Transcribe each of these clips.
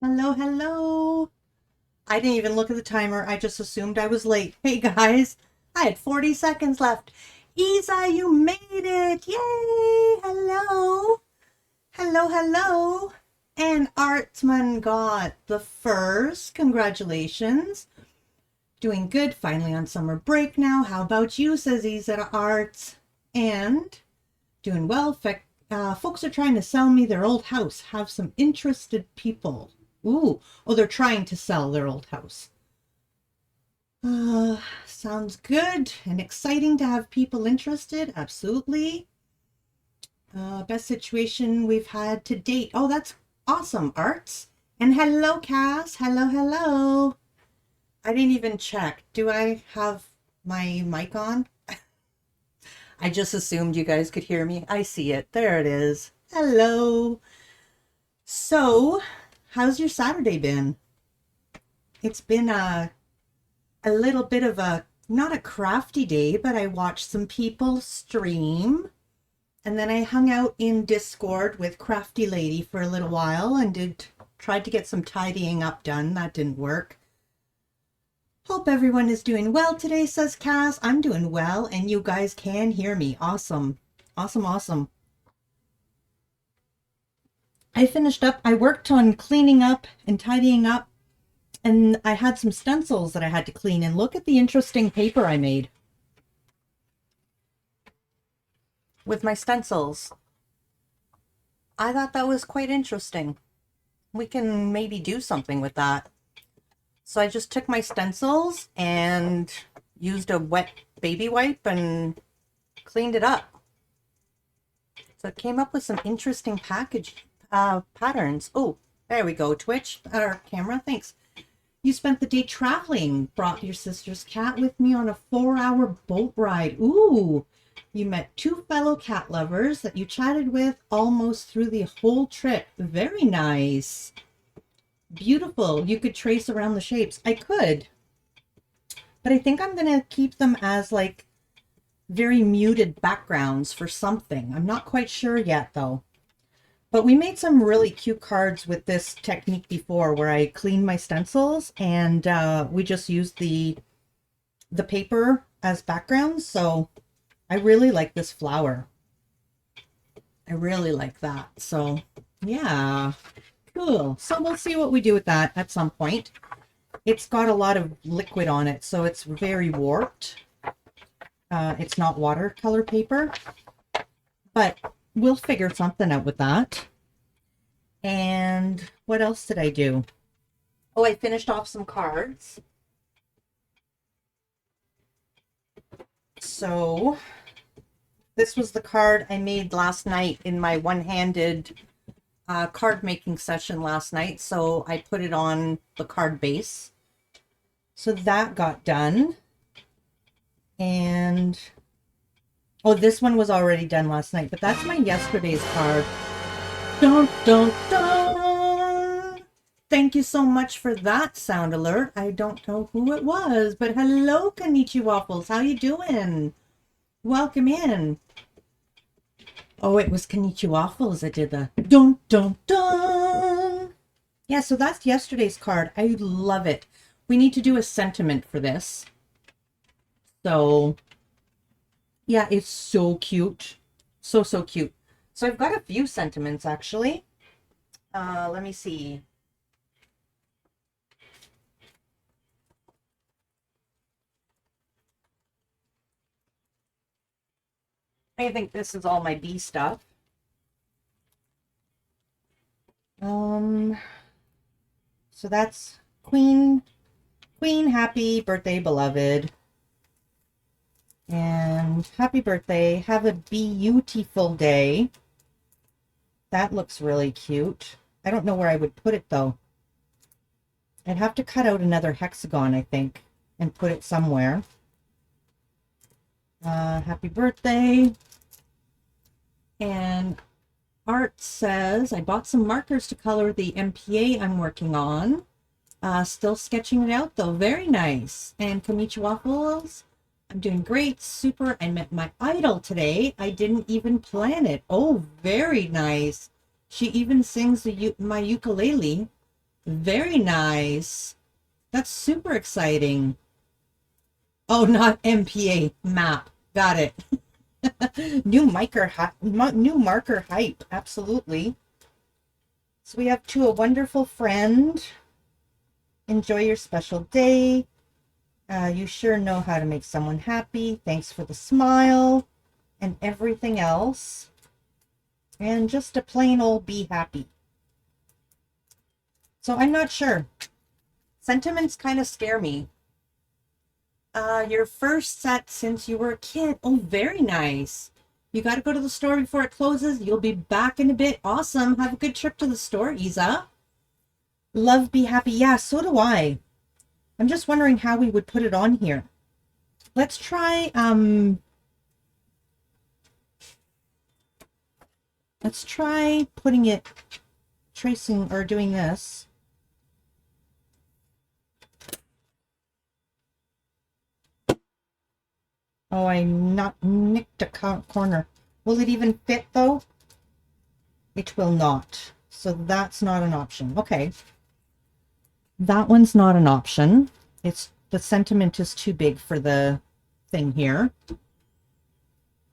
Hello, hello. I didn't even look at the timer. I just assumed I was late. Hey guys, I had 40 seconds left. Isa, you made it. Yay. Hello. Hello, hello. And Artsman got the first. Congratulations. Doing good. Finally on summer break now. How about you, says Isa Arts. And doing well. Folks are trying to sell me their old house. Have some interested people. Ooh, oh, they're trying to sell their old house. Sounds good and exciting to have people interested. Absolutely. Best situation we've had to date. Oh, that's awesome, Arts. And hello, Cass. Hello, hello. I didn't even check. Do I have my mic on? I just assumed you guys could hear me. I see it. There it is. Hello. So, how's your Saturday been? It's been a little bit of a, not a crafty day, but I watched some people stream. And then I hung out in Discord with Crafty Lady for a little while and tried to get some tidying up done. That didn't work. Hope everyone is doing well today, says Cass. I'm doing well, and you guys can hear me. Awesome. Awesome, awesome. I finished up. I worked on cleaning up and tidying up, and I had some stencils that I had to clean. And look at the interesting paper I made with my stencils. I thought that was quite interesting. We can maybe do something with that. So I just took my stencils and used a wet baby wipe and cleaned it up. So it came up with some interesting patterns. Oh, there we go. Twitch, our camera, thanks. You spent the day traveling, brought your sister's cat with me on a 4-hour boat ride. Ooh, you met 2 fellow cat lovers that you chatted with almost through the whole trip. Very nice. Beautiful. You could trace around the shapes. I could, but I think I'm going to keep them as like very muted backgrounds for something. I'm not quite sure yet though. But we made some really cute cards with this technique before where I cleaned my stencils and we just used the paper as backgrounds. So I really like this flower. I really like that. So yeah, cool. So we'll see what we do with that at some point. It's got a lot of liquid on it, so it's very warped. It's not watercolor paper, but we'll figure something out with that. And what else did I do? Oh, I finished off some cards. So this was the card I made last night in my one-handed card making session last night. So I put it on the card base. So that got done. And oh, this one was already done last night, but that's my yesterday's card. Dun, dun, dun. Thank you so much for that sound alert. I don't know who it was, but hello, Kanichi Waffles. How you doing? Welcome in. Oh, it was Kanichi Waffles that did the dun, dun, dun. Yeah, so that's yesterday's card. I love it. We need to do a sentiment for this. So, yeah, it's so cute. So, so cute. So I've got a few sentiments, actually. Let me see. I think this is all my bee stuff. So that's Queen, happy birthday, beloved. And happy birthday. Have a Bee-YOU-tiful day. That looks really cute. I don't know where I would put it, though. I'd have to cut out another hexagon, I think, and put it somewhere. Happy birthday. And Art says, I bought some markers to color the MPA I'm working on. Still sketching it out, though. Very nice. And Kamichi Waffles, I'm doing great. Super. I met my idol today. I didn't even plan it. Oh, very nice. She even sings my ukulele. Very nice. That's super exciting. Oh, not MPA, map. Got it. New marker hype. Absolutely. So we have to a wonderful friend. Enjoy your special day. You sure know how to make someone happy. Thanks for the smile and everything else. And just a plain old be happy. So I'm not sure. Sentiments kind of scare me. Your first set since you were a kid. Oh, very nice. You got to go to the store before it closes. You'll be back in a bit. Awesome. Have a good trip to the store, Isa. Love, be happy. Yeah, so do I. I'm just wondering how we would put it on here. Let's try, putting it, tracing, or doing this. Oh, I nicked a corner. Will it even fit, though? It will not. So that's not an option. Okay. That one's not an option. It's the sentiment is too big for the thing here.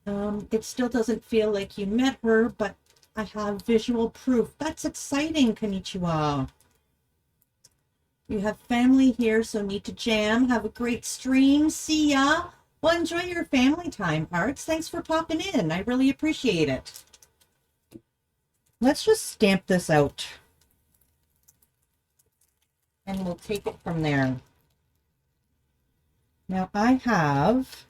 It still doesn't feel like you met her, but I have visual proof. That's exciting, Konnichiwa. You have family here, so need to jam. Have a great stream. See ya. Well, enjoy your family time, Arts. Thanks for popping in. I really appreciate it. Let's just stamp this out. And we'll take it from there. Now I have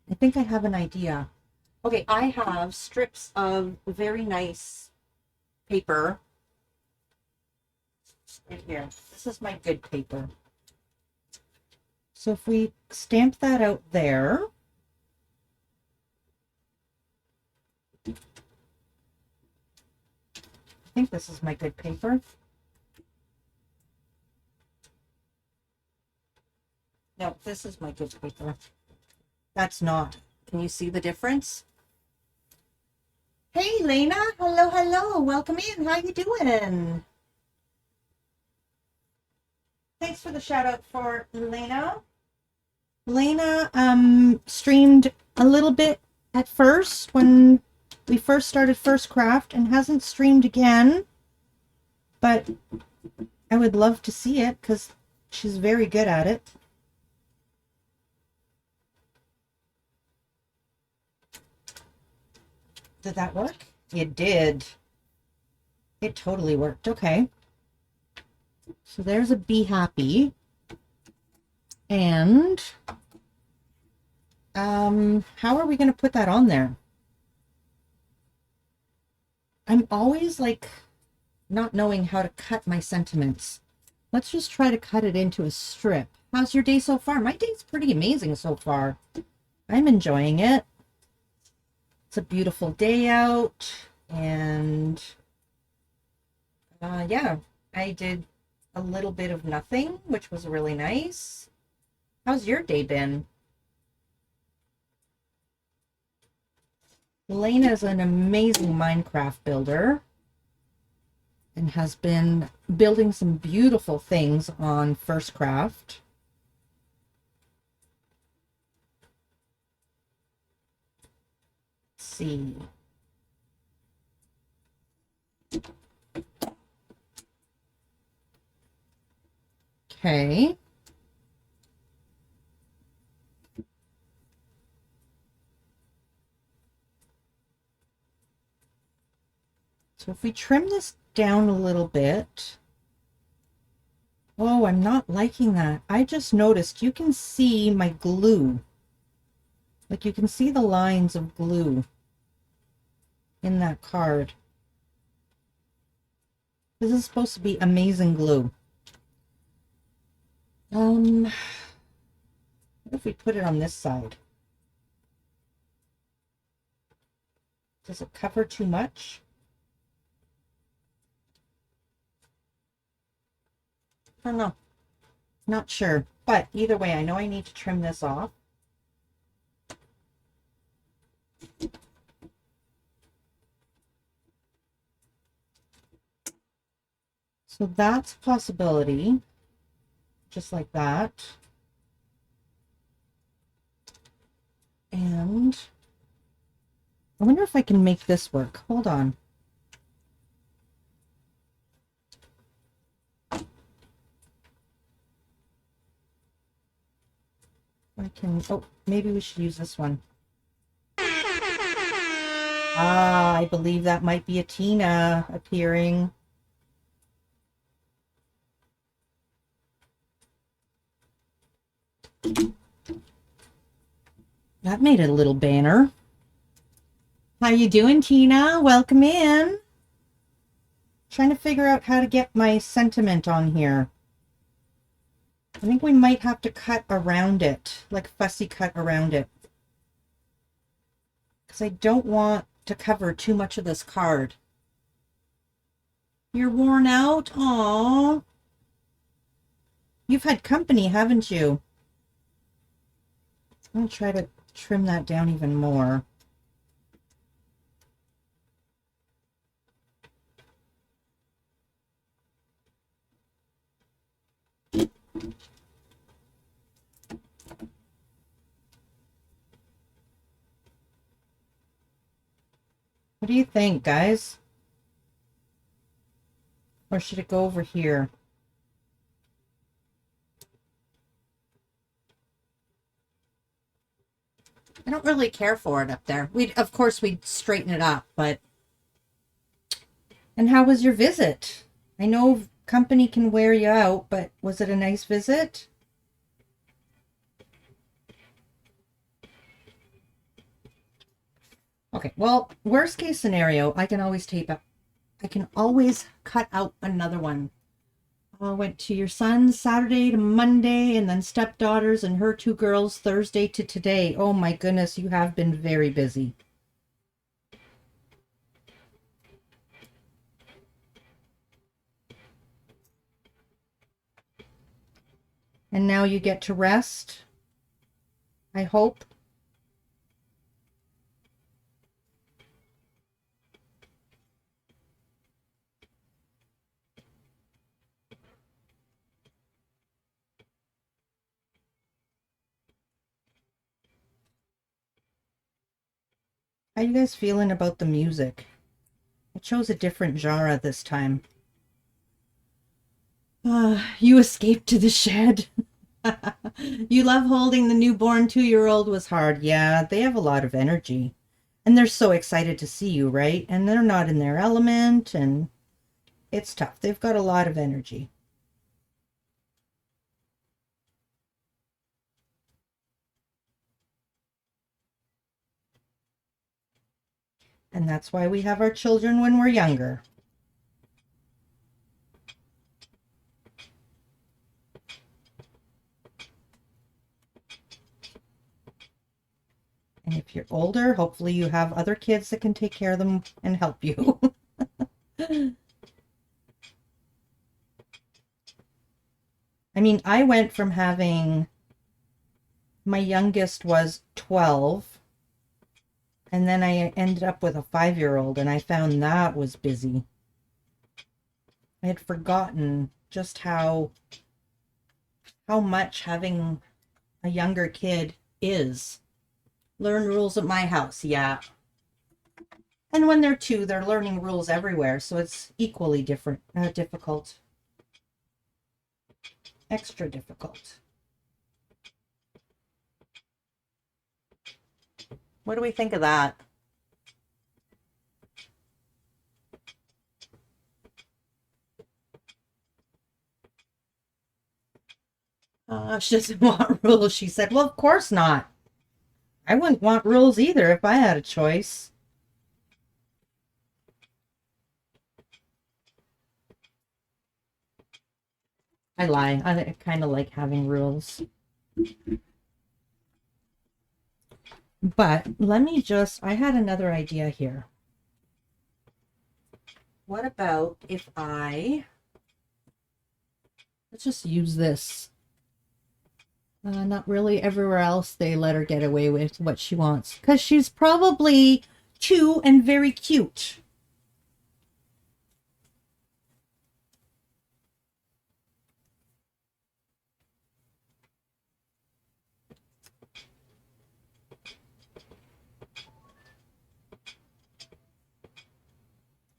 I think I have an idea. Okay, I have strips of very nice paper right here. This is my good paper. So if we stamp that out there, I think this is my good paper. No, this is my good paper. That's not. Can you see the difference? Hey, Lena. Hello, hello. Welcome in. How you doing? Thanks for the shout out for Lena. Lena streamed a little bit at first when we first started First Craft and hasn't streamed again. But I would love to see it because she's very good at it. Did that work? It did. It totally worked. Okay. So there's a be happy. And how are we going to put that on there? I'm always like not knowing how to cut my sentiments. Let's just try to cut it into a strip. How's your day so far? My day's pretty amazing so far. I'm enjoying it. It's a beautiful day out, and yeah, I did a little bit of nothing, which was really nice. How's your day been? Elena is an amazing Minecraft builder and has been building some beautiful things on First Craft. Let's see. Okay. So if we trim this down a little bit. Oh, I'm not liking that. I just noticed you can see my glue. Like you can see the lines of glue in that card. This is supposed to be amazing glue. What if we put it on this side? Does it cover too much? I don't know. Not sure. But either way, I know I need to trim this off. So that's a possibility. Just like that. And I wonder if I can make this work. Hold on. I can, oh, maybe we should use this one. Ah, I believe that might be a Tina appearing. That made a little banner. How you doing, Tina? Welcome in. Trying to figure out how to get my sentiment on here. I think we might have to cut around it, like fussy cut around it. Because I don't want to cover too much of this card. You're worn out? Aww. You've had company, haven't you? I'm going to try to trim that down even more. What do you think, guys? Or should it go over here? I don't really care for it up there. Of course, we'd straighten it up, but... And how was your visit? I know company can wear you out, but was it a nice visit? Okay, well, worst case scenario, I can always tape up. I can always cut out another one. I went to your son's Saturday to Monday, and then stepdaughters and her two girls Thursday to today. Oh my goodness, you have been very busy. And now you get to rest, I hope. How you guys feeling about the music? I chose a different genre this time. You escaped to the shed. You love holding the newborn 2-year-old was hard. Yeah, they have a lot of energy. And they're so excited to see you, right? And they're not in their element, and it's tough. They've got a lot of energy. And that's why we have our children when we're younger. And if you're older, hopefully you have other kids that can take care of them and help you. I mean, I went from having, my youngest was 12, and then I ended up with a 5-year-old, and I found that was busy. I had forgotten just how much having a younger kid is. Learn rules at my house, yeah. And when they're 2, they're learning rules everywhere, so it's equally difficult. Extra difficult. What do we think of that? She doesn't want rules, she said. Well, of course not. I wouldn't want rules either if I had a choice. I lie. I kind of like having rules. But let me just, I had another idea here. What about if let's just use this. Not really everywhere else they let her get away with what she wants. Because she's probably 2 and very cute.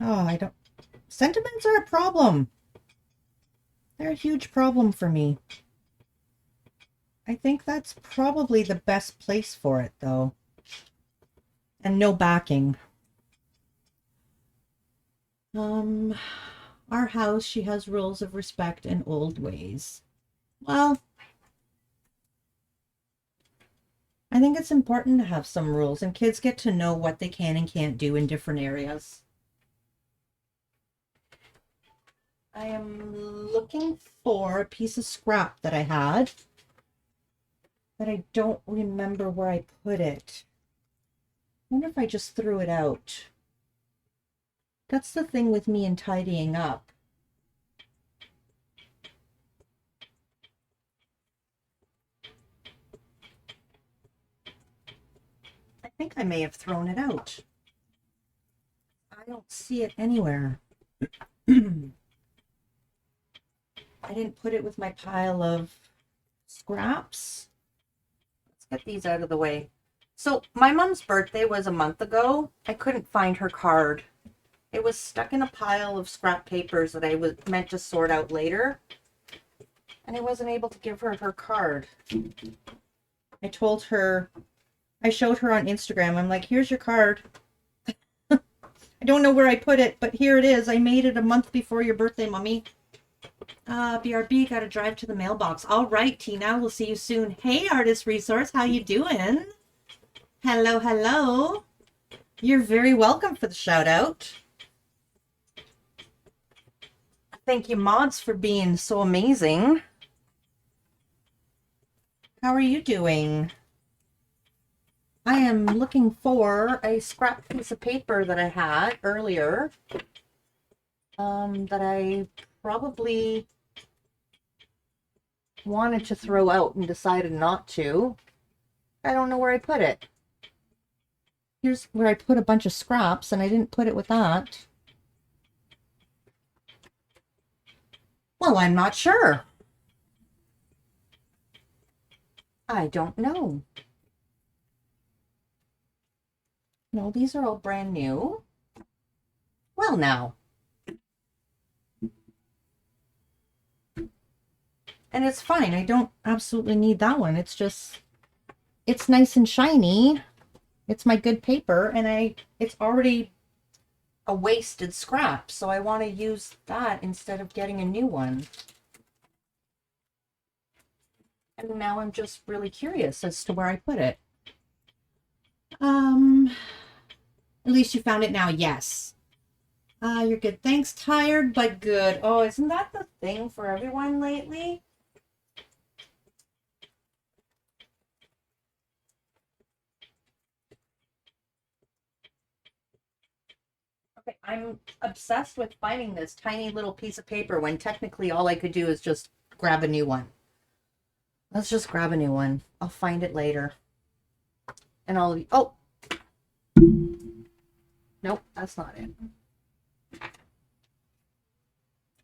Oh, I don't... Sentiments are a problem. They're a huge problem for me. I think that's probably the best place for it, though. And no backing. Our house, she has rules of respect and old ways. Well, I think it's important to have some rules, and kids get to know what they can and can't do in different areas. I am looking for a piece of scrap that I had, but I don't remember where I put it. I wonder if I just threw it out. That's the thing with me and tidying up. I think I may have thrown it out. I don't see it anywhere. I didn't put it with my pile of scraps. Let's get these out of the way. So my mom's birthday was a month ago. I couldn't find her card. It was stuck in a pile of scrap papers that I was meant to sort out later. And I wasn't able to give her her card. I told her, I showed her on Instagram. I'm like, here's your card. I don't know where I put it, but here it is. I made it a month before your birthday, Mommy. BRB, gotta drive to the mailbox. All right, Tina, we'll see you soon. Hey, Artist Resource, how you doing? Hello, hello. You're very welcome for the shout out. Thank you, mods, for being so amazing. How are you doing? I am looking for a scrap piece of paper that I had earlier. That I probably wanted to throw out and decided not to. I don't know where I put it. Here's where I put a bunch of scraps, and I didn't put it with that. Well, I'm not sure. I don't know. No, these are all brand new. Well, now. And it's fine. I don't absolutely need that one. It's just, it's nice and shiny. It's my good paper, and it's already a wasted scrap, so I want to use that instead of getting a new one. And now I'm just really curious as to where I put it. At least you found it now. Yes. You're good. Thanks. Tired, but good. Oh, isn't that the thing for everyone lately? Okay, I'm obsessed with finding this tiny little piece of paper when technically all I could do is just grab a new one. Let's just grab a new one. I'll find it later. And I'll... Oh! Nope, that's not it.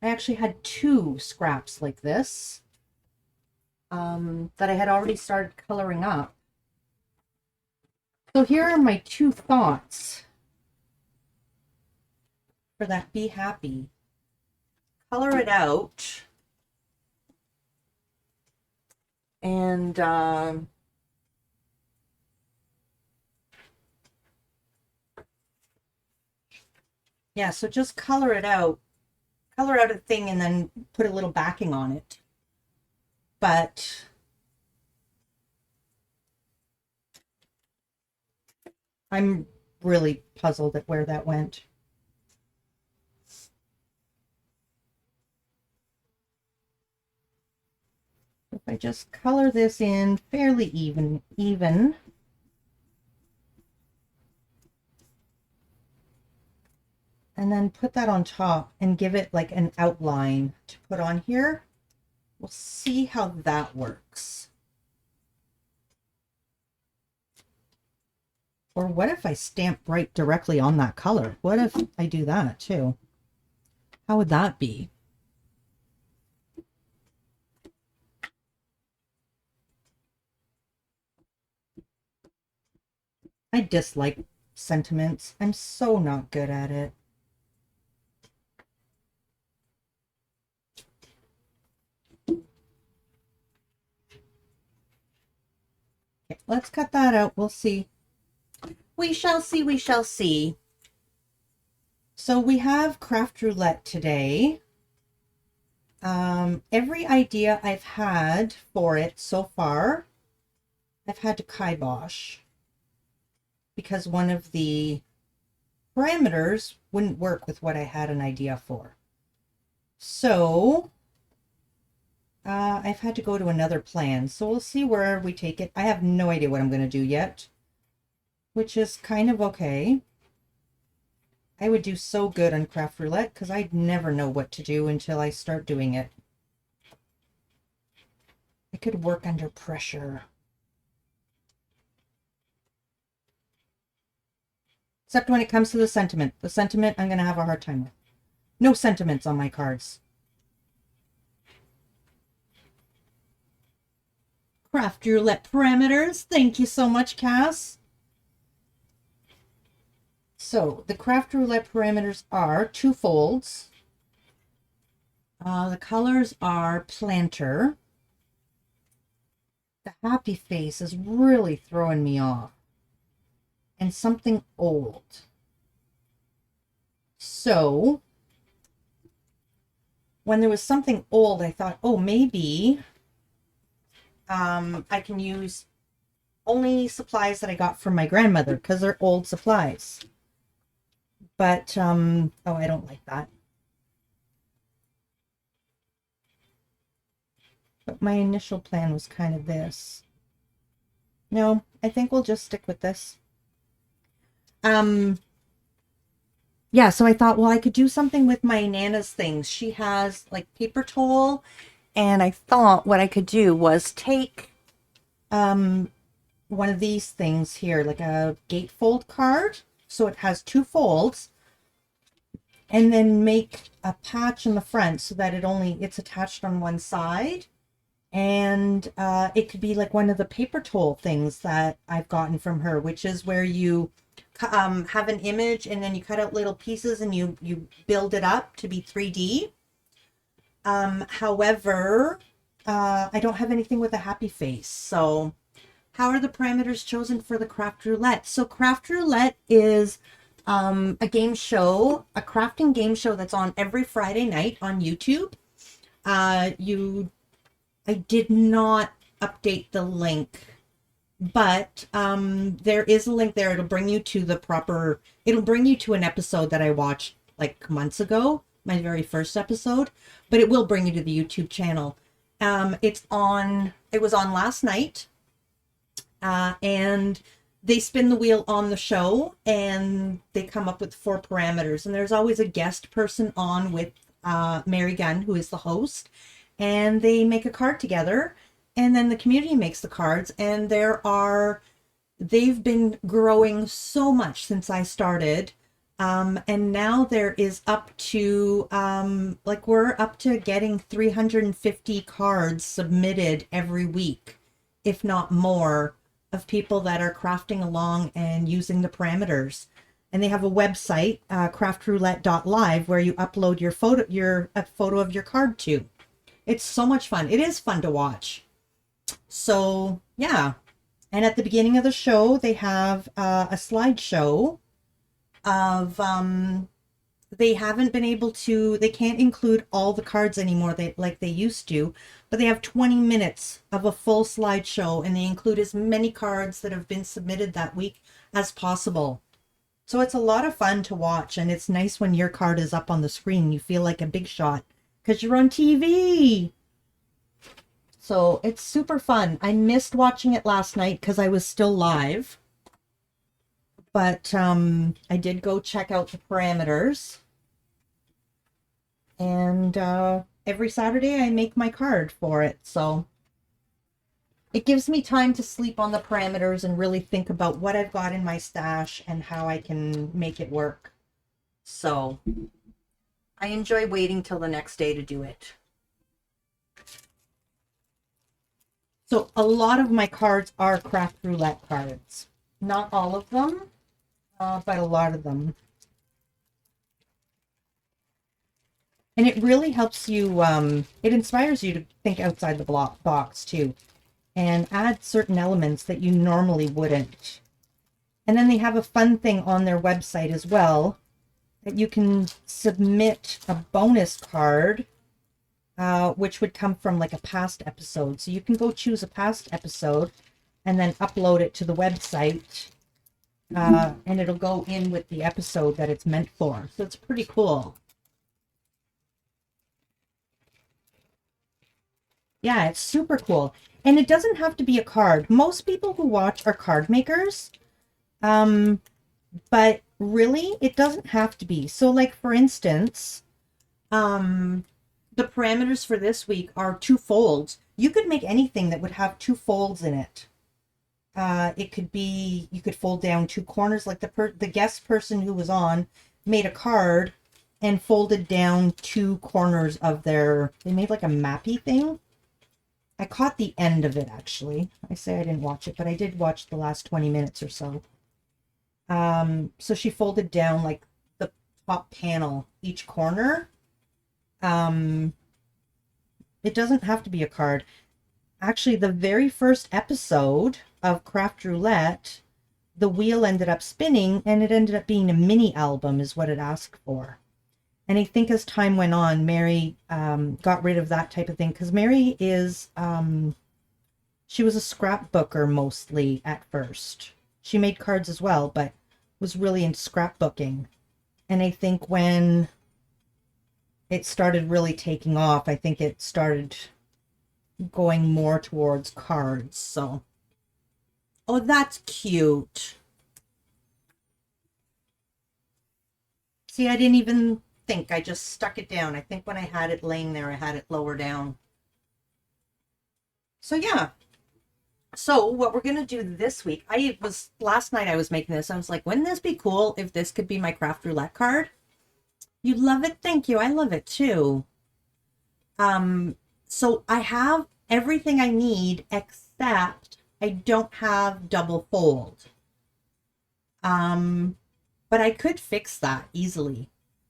I actually had two scraps like this that I had already started coloring up. So here are my two thoughts for that Be Happy. Color it out. And yeah, so just color it out. Color out a thing and then put a little backing on it. But I'm really puzzled at where that went. If I just color this in fairly even, and then put that on top and give it like an outline to put on here. We'll see how that works. Or what if I stamp right directly on that color? What if I do that too? How would that be? I dislike sentiments. I'm so not good at it. let's cut that out. We'll see. We shall see, we shall see. So we have Craft Roulette today. Every idea I've had for it so far, I've had to kibosh because one of the parameters wouldn't work with what I had an idea for. So I've had to go to another plan. So we'll see where we take it. I have no idea what I'm going to do yet, which is kind of okay. I would do so good on Craft Roulette because I'd never know what to do until I start doing it. I could work under pressure. Except when it comes to the sentiment. The sentiment I'm going to have a hard time with. No sentiments on my cards. Craft Roulette parameters. Thank you so much, Cass. So the Craft Roulette parameters are 2 folds. The colors are planter. The happy face is really throwing me off. And something old. So when there was something old, I thought, oh, maybe I can use only supplies that I got from my grandmother because they're old supplies. But, oh, I don't like that. But my initial plan was kind of this. No, I think we'll just stick with this. Yeah, so I thought, well, I could do something with my Nana's things. She has like paper towel, and I thought what I could do was take one of these things here, like a gatefold card. So it has 2 folds, and then make a patch in the front so that it's attached on one side. And it could be like one of the paper towel things that I've gotten from her, which is where you have an image and then you cut out little pieces and you build it up to be 3D. However, I don't have anything with a happy face. So how are the parameters chosen for the Craft Roulette? So Craft Roulette is a game show, a crafting game show that's on every Friday night on YouTube. I did not update the link, but there is a link there. It'll bring you to an episode that I watched like months ago, my very first episode, but it will bring you to the YouTube channel. It was on last night, and they spin the wheel on the show and they come up with 4 parameters, and there's always a guest person on with Mary Gunn, who is the host, and they make a card together, and then the community makes the cards. And they've been growing so much since I started, and now there is up to we're up to getting 350 cards submitted every week, if not more, of people that are crafting along and using the parameters. And they have a website, craftroulette.live, where you upload a photo of your card to. It's so much fun. It is fun to watch. So yeah. And at the beginning of the show, they have a slideshow of they can't include all the cards anymore like they used to, but they have 20 minutes of a full slideshow, and they include as many cards that have been submitted that week as possible. So it's a lot of fun to watch, and it's nice when your card is up on the screen. You feel like a big shot because you're on TV. So it's super fun. I missed watching it last night because I was still live. But I did go check out the parameters. And every Saturday I make my card for it. So it gives me time to sleep on the parameters and really think about what I've got in my stash and how I can make it work. So I enjoy waiting till the next day to do it. So a lot of my cards are Craft Roulette cards. Not all of them, but a lot of them. And it really helps you, it inspires you to think outside the box too. and add certain elements that you normally wouldn't. And then they have a fun thing on their website as well, that you can submit a bonus card, which would come from like a past episode. So you can go choose a past episode and then upload it to the website, and it'll go in with the episode that it's meant for. So it's pretty cool. Yeah, it's super cool. And it doesn't have to be a card. Most people who watch are card makers. But really, it doesn't have to be. So like, for instance, the parameters for this week are 2 folds. You could make anything that would have 2 folds in it. It could be, you could fold down 2 corners, like the guest person who was on made a card and folded down 2 corners of their, they made like a mappy thing. I caught the end of it, actually. I say I didn't watch it, but I did watch the last 20 minutes or so. So she folded down like the top panel, each corner. It doesn't have to be a card. Actually, the very first episode of Craft Roulette, the wheel ended up spinning and it ended up being a mini album is what it asked for. And I think as time went on, Mary got rid of that type of thing, because Mary is, she was a scrapbooker mostly at first. She made cards as well, but was really into scrapbooking. And I think when it started really taking off, I think it started going more towards cards. So, oh, that's cute. See, I didn't even think, I just stuck it down. I think when I had it laying there, I had it lower down. So yeah. So what we're going to do this week, last night I was making this. I was like, wouldn't this be cool if this could be my Craft Roulette card? You love it? Thank you. I love it too. So I have everything I need except I don't have double fold. But I could fix that easily.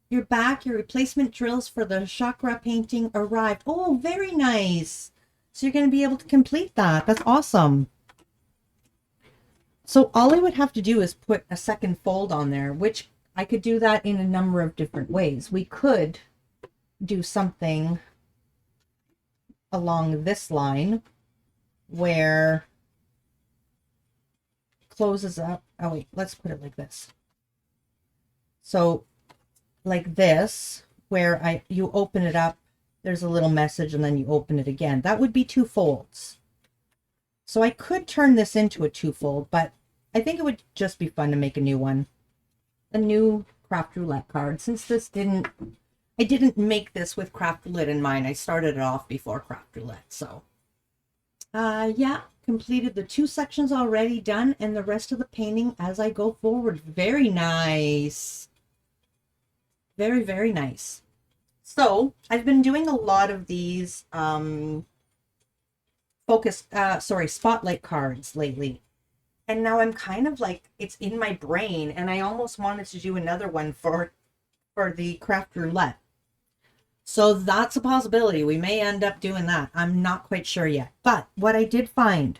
You're back. Your replacement drills for the chakra painting arrived. Oh, very nice. So you're going to be able to complete that. That's awesome. So all I would have to do is put a second fold on there, which I could do that in a number of different ways. We could do something along this line where it closes up. Oh, wait, let's put it like this. So like this, where you open it up, there's a little message, and then you open it again. That would be 2 folds. So I could turn this into a 2-fold, but I think it would just be fun to make a new one. A new Craft Roulette card. Since I didn't make this with Craft Roulette in mind. I started it off before Craft Roulette. So, yeah, completed the 2 sections already, done, and the rest of the painting as I go forward. Very nice. Very, very nice. So I've been doing a lot of these spotlight cards lately. And now I'm kind of like, it's in my brain, and I almost wanted to do another one for the Craft Roulette. So that's a possibility. We may end up doing that. I'm not quite sure yet. But what I did find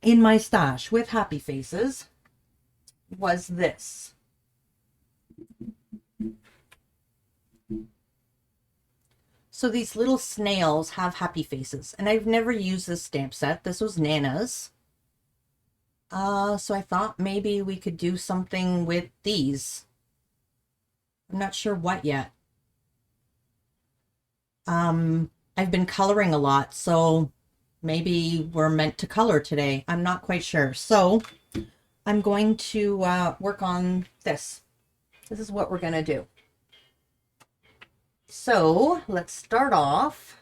in my stash with happy faces was this. So these little snails have happy faces, and I've never used this stamp set. This was Nana's. So I thought maybe we could do something with these. I'm not sure what yet. I've been coloring a lot, so maybe we're meant to color today. I'm not quite sure. So I'm going to work on this. This is what we're going to do. So let's start off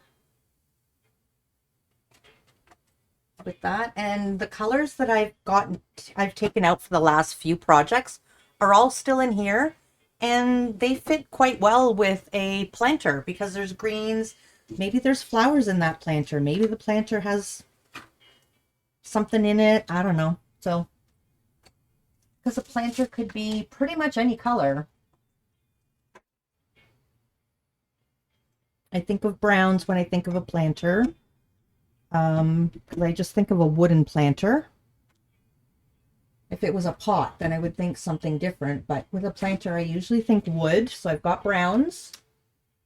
with that. And the colors that I've taken out for the last few projects are all still in here. And they fit quite well with a planter because there's greens. Maybe there's flowers in that planter. Maybe the planter has something in it. I don't know. So, because a planter could be pretty much any color. I think of browns when I think of a planter. Because I just think of a wooden planter. If it was a pot, then I would think something different. But with a planter, I usually think wood. So I've got browns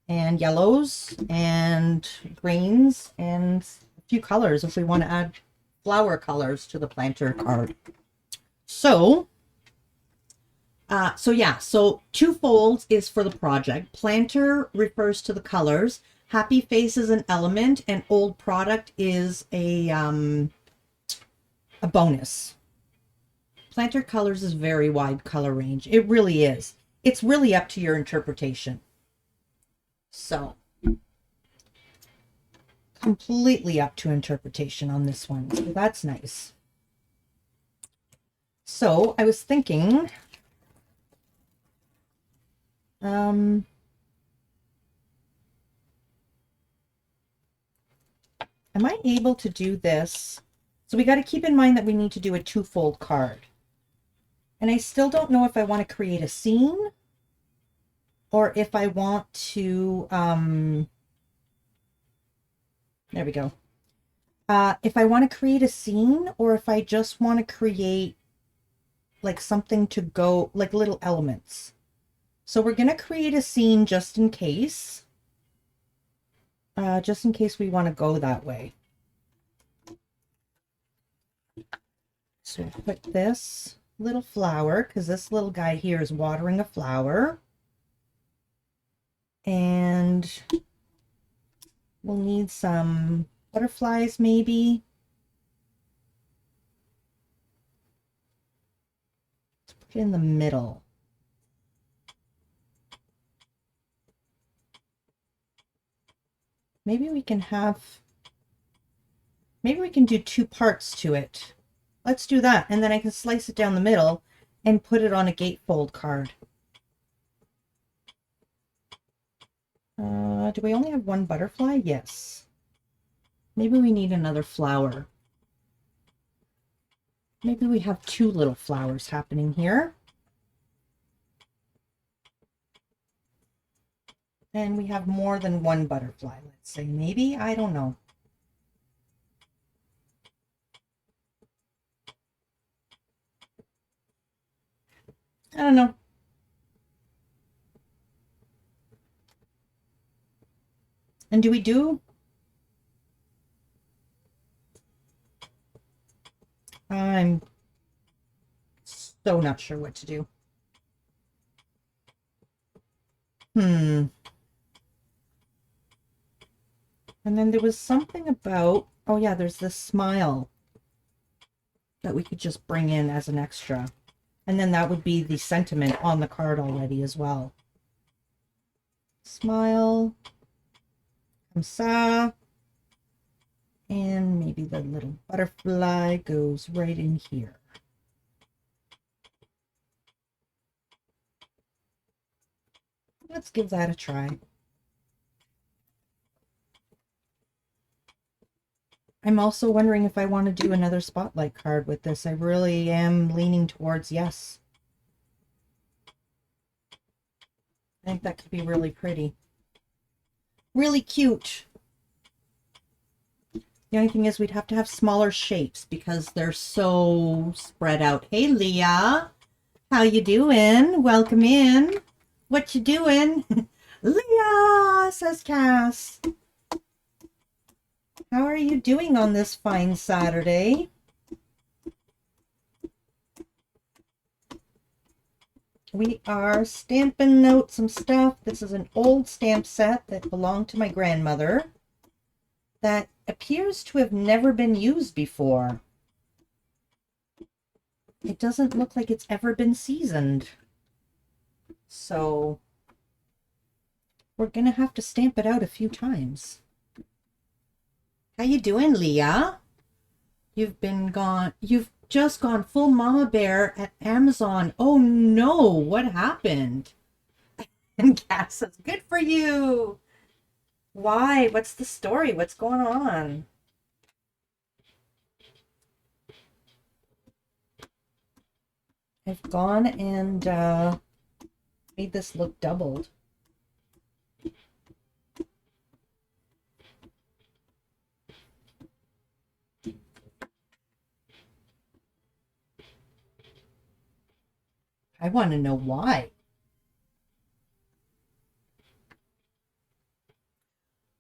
and yellows and greens and a few colors if we want to add flower colors to the planter card. So so two folds is for the project. Planter refers to the colors. Happy face is an element, and old product is a bonus. Planter colors is very wide color range. It really is. It's really up to your interpretation. So completely up to interpretation on this one. So that's nice. So I was thinking, am I able to do this? So we got to keep in mind that we need to do a two-fold card. And I still don't know if I want to create a scene or if I want to, there we go. If I want to create a scene or if I just want to create like something to go, like little elements. So we're going to create a scene just in case we want to go that way. So we'll put this little flower, because this little guy here is watering a flower. And we'll need some butterflies maybe. Let's put it in the middle. Maybe we can do two parts to it. Let's do that. And then I can slice it down the middle and put it on a gatefold card. Do we only have one butterfly? Yes. Maybe we need another flower. Maybe we have two little flowers happening here. And we have more than one butterfly, let's say. Maybe, I don't know. I don't know. And do we do? I'm so not sure what to do. And then there was something about, oh yeah, there's this smile that we could just bring in as an extra. And then that would be the sentiment on the card already as well. Smile. Comme ça. And maybe the little butterfly goes right in here. Let's give that a try. I'm also wondering if I want to do another spotlight card with this. I really am leaning towards yes. I think that could be really pretty. Really cute. The only thing is we'd have to have smaller shapes because they're so spread out. Hey, Leah. How you doing? Welcome in. What you doing? Leah, says Cass. How are you doing on this fine Saturday? We are stamping out some stuff. This is an old stamp set that belonged to my grandmother that appears to have never been used before. It doesn't look like it's ever been seasoned. So we're going to have to stamp it out a few times. How you doing, Leah? You've just gone full mama bear at Amazon. Oh no, what happened? And Cass says, good for you. Why? What's the story? What's going on? I've gone and made this look doubled. I want to know why.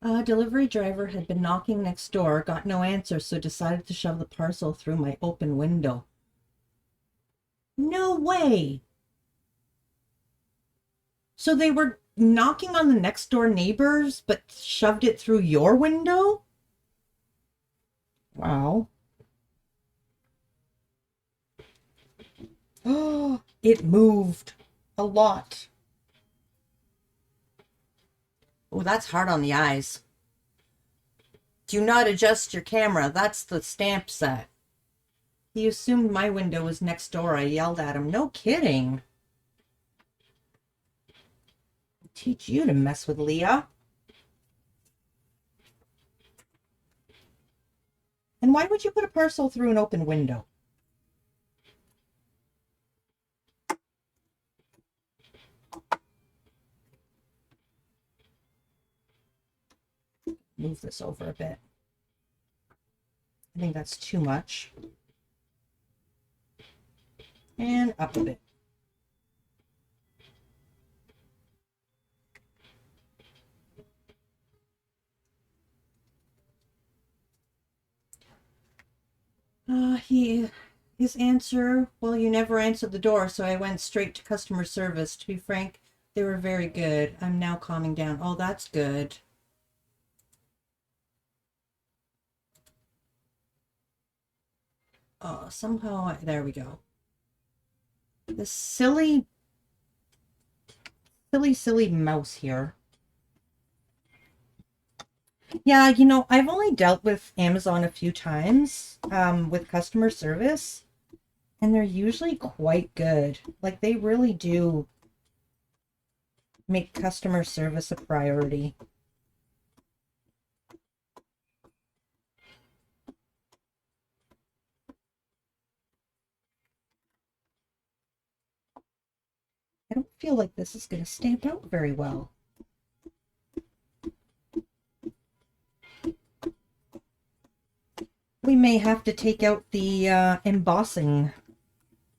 A delivery driver had been knocking next door, got no answer, so decided to shove the parcel through my open window. No way! So they were knocking on the next door neighbors, but shoved it through your window? Wow. Oh, it moved a lot. Oh, that's hard on the eyes. Do not adjust your camera. That's the stamp set. He assumed my window was next door. I yelled at him. No kidding. I'll teach you to mess with Leah. And why would you put a parcel through an open window? Move this over a bit. I think that's too much. And up a bit. His answer, well, you never answered the door, so I went straight to customer service. To be frank, they were very good. I'm now calming down. Oh, that's good. Oh, somehow, there we go. This silly mouse here. Yeah, you know, I've only dealt with Amazon a few times with customer service, and they're usually quite good. Like, they really do make customer service a priority. I don't feel like this is going to stamp out very well. We may have to take out the embossing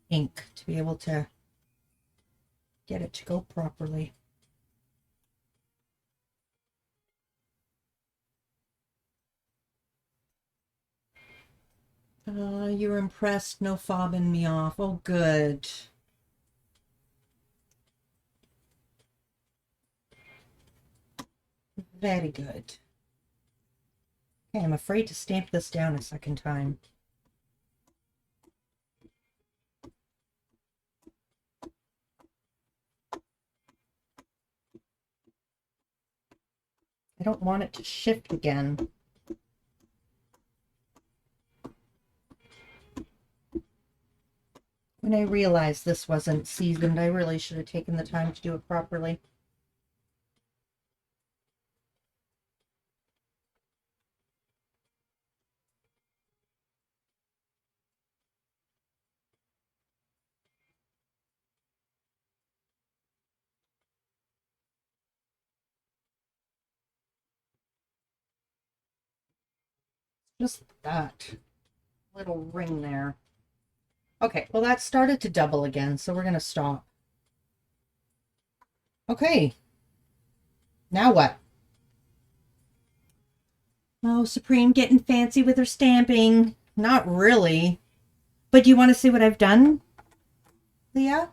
ink to be able to get it to go properly. You were impressed, no fobbing me off. Oh, good. Very good. Okay, I'm afraid to stamp this down a second time. I don't want it to shift again. When I realized this wasn't seasoned, I really should have taken the time to do it properly. Just that little ring there. Okay, well, that started to double again, so we're going to stop. Okay. Now what? Oh, Supreme getting fancy with her stamping. Not really. But do you want to see what I've done, Leah?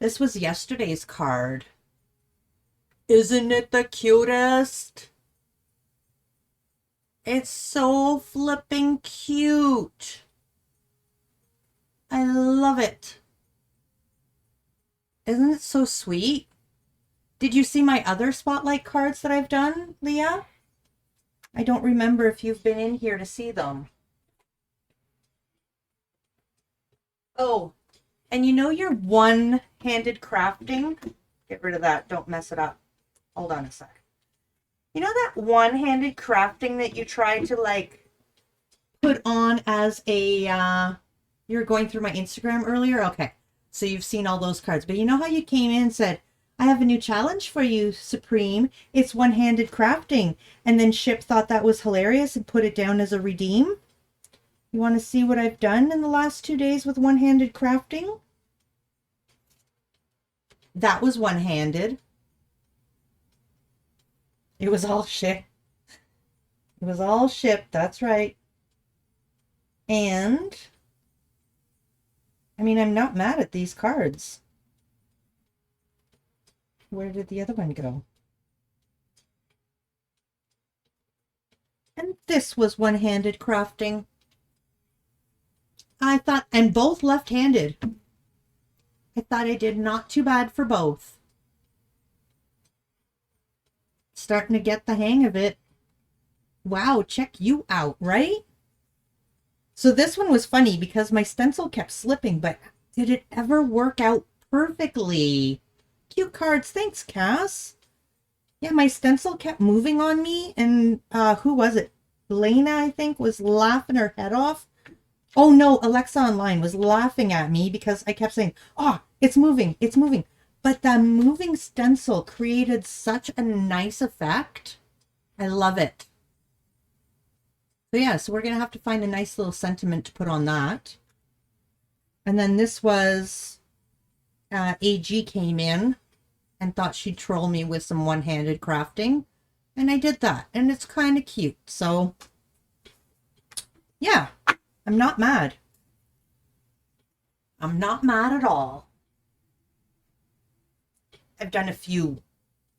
This was yesterday's card. Isn't it the cutest? It's so flipping cute. I love it. Isn't it so sweet? Did you see my other spotlight cards that I've done, Leah? I don't remember if you've been in here to see them. Oh, and you know your one-handed crafting? Get rid of that. Don't mess it up. Hold on a sec. You know that one-handed crafting that you tried to, like, put on as a, you were going through my Instagram earlier? Okay, so you've seen all those cards. But you know how you came in and said, I have a new challenge for you, Supreme. It's one-handed crafting. And then Ship thought that was hilarious and put it down as a redeem? You want to see what I've done in the last 2 days with one-handed crafting? That was one-handed. It was all shipped. It was all shipped, that's right. And, I mean, I'm not mad at these cards. Where did the other one go? And this was one-handed crafting. I thought, and both left-handed. I thought I did not too bad for both. Starting to get the hang of it. Wow, check you out, right? So this one was funny because my stencil kept slipping, but did it ever work out perfectly? Cute cards. Thanks, Cass. Yeah, my stencil kept moving on me, and who was it? Lena, I think, was laughing her head off. Oh no, Alexa Online was laughing at me because I kept saying, oh, it's moving, it's moving. But the moving stencil created such a nice effect. I love it. So yeah, so we're going to have to find a nice little sentiment to put on that. And then this was, AG came in and thought she'd troll me with some one-handed crafting. And I did that. And it's kind of cute. So yeah, I'm not mad. I'm not mad at all. I've done a few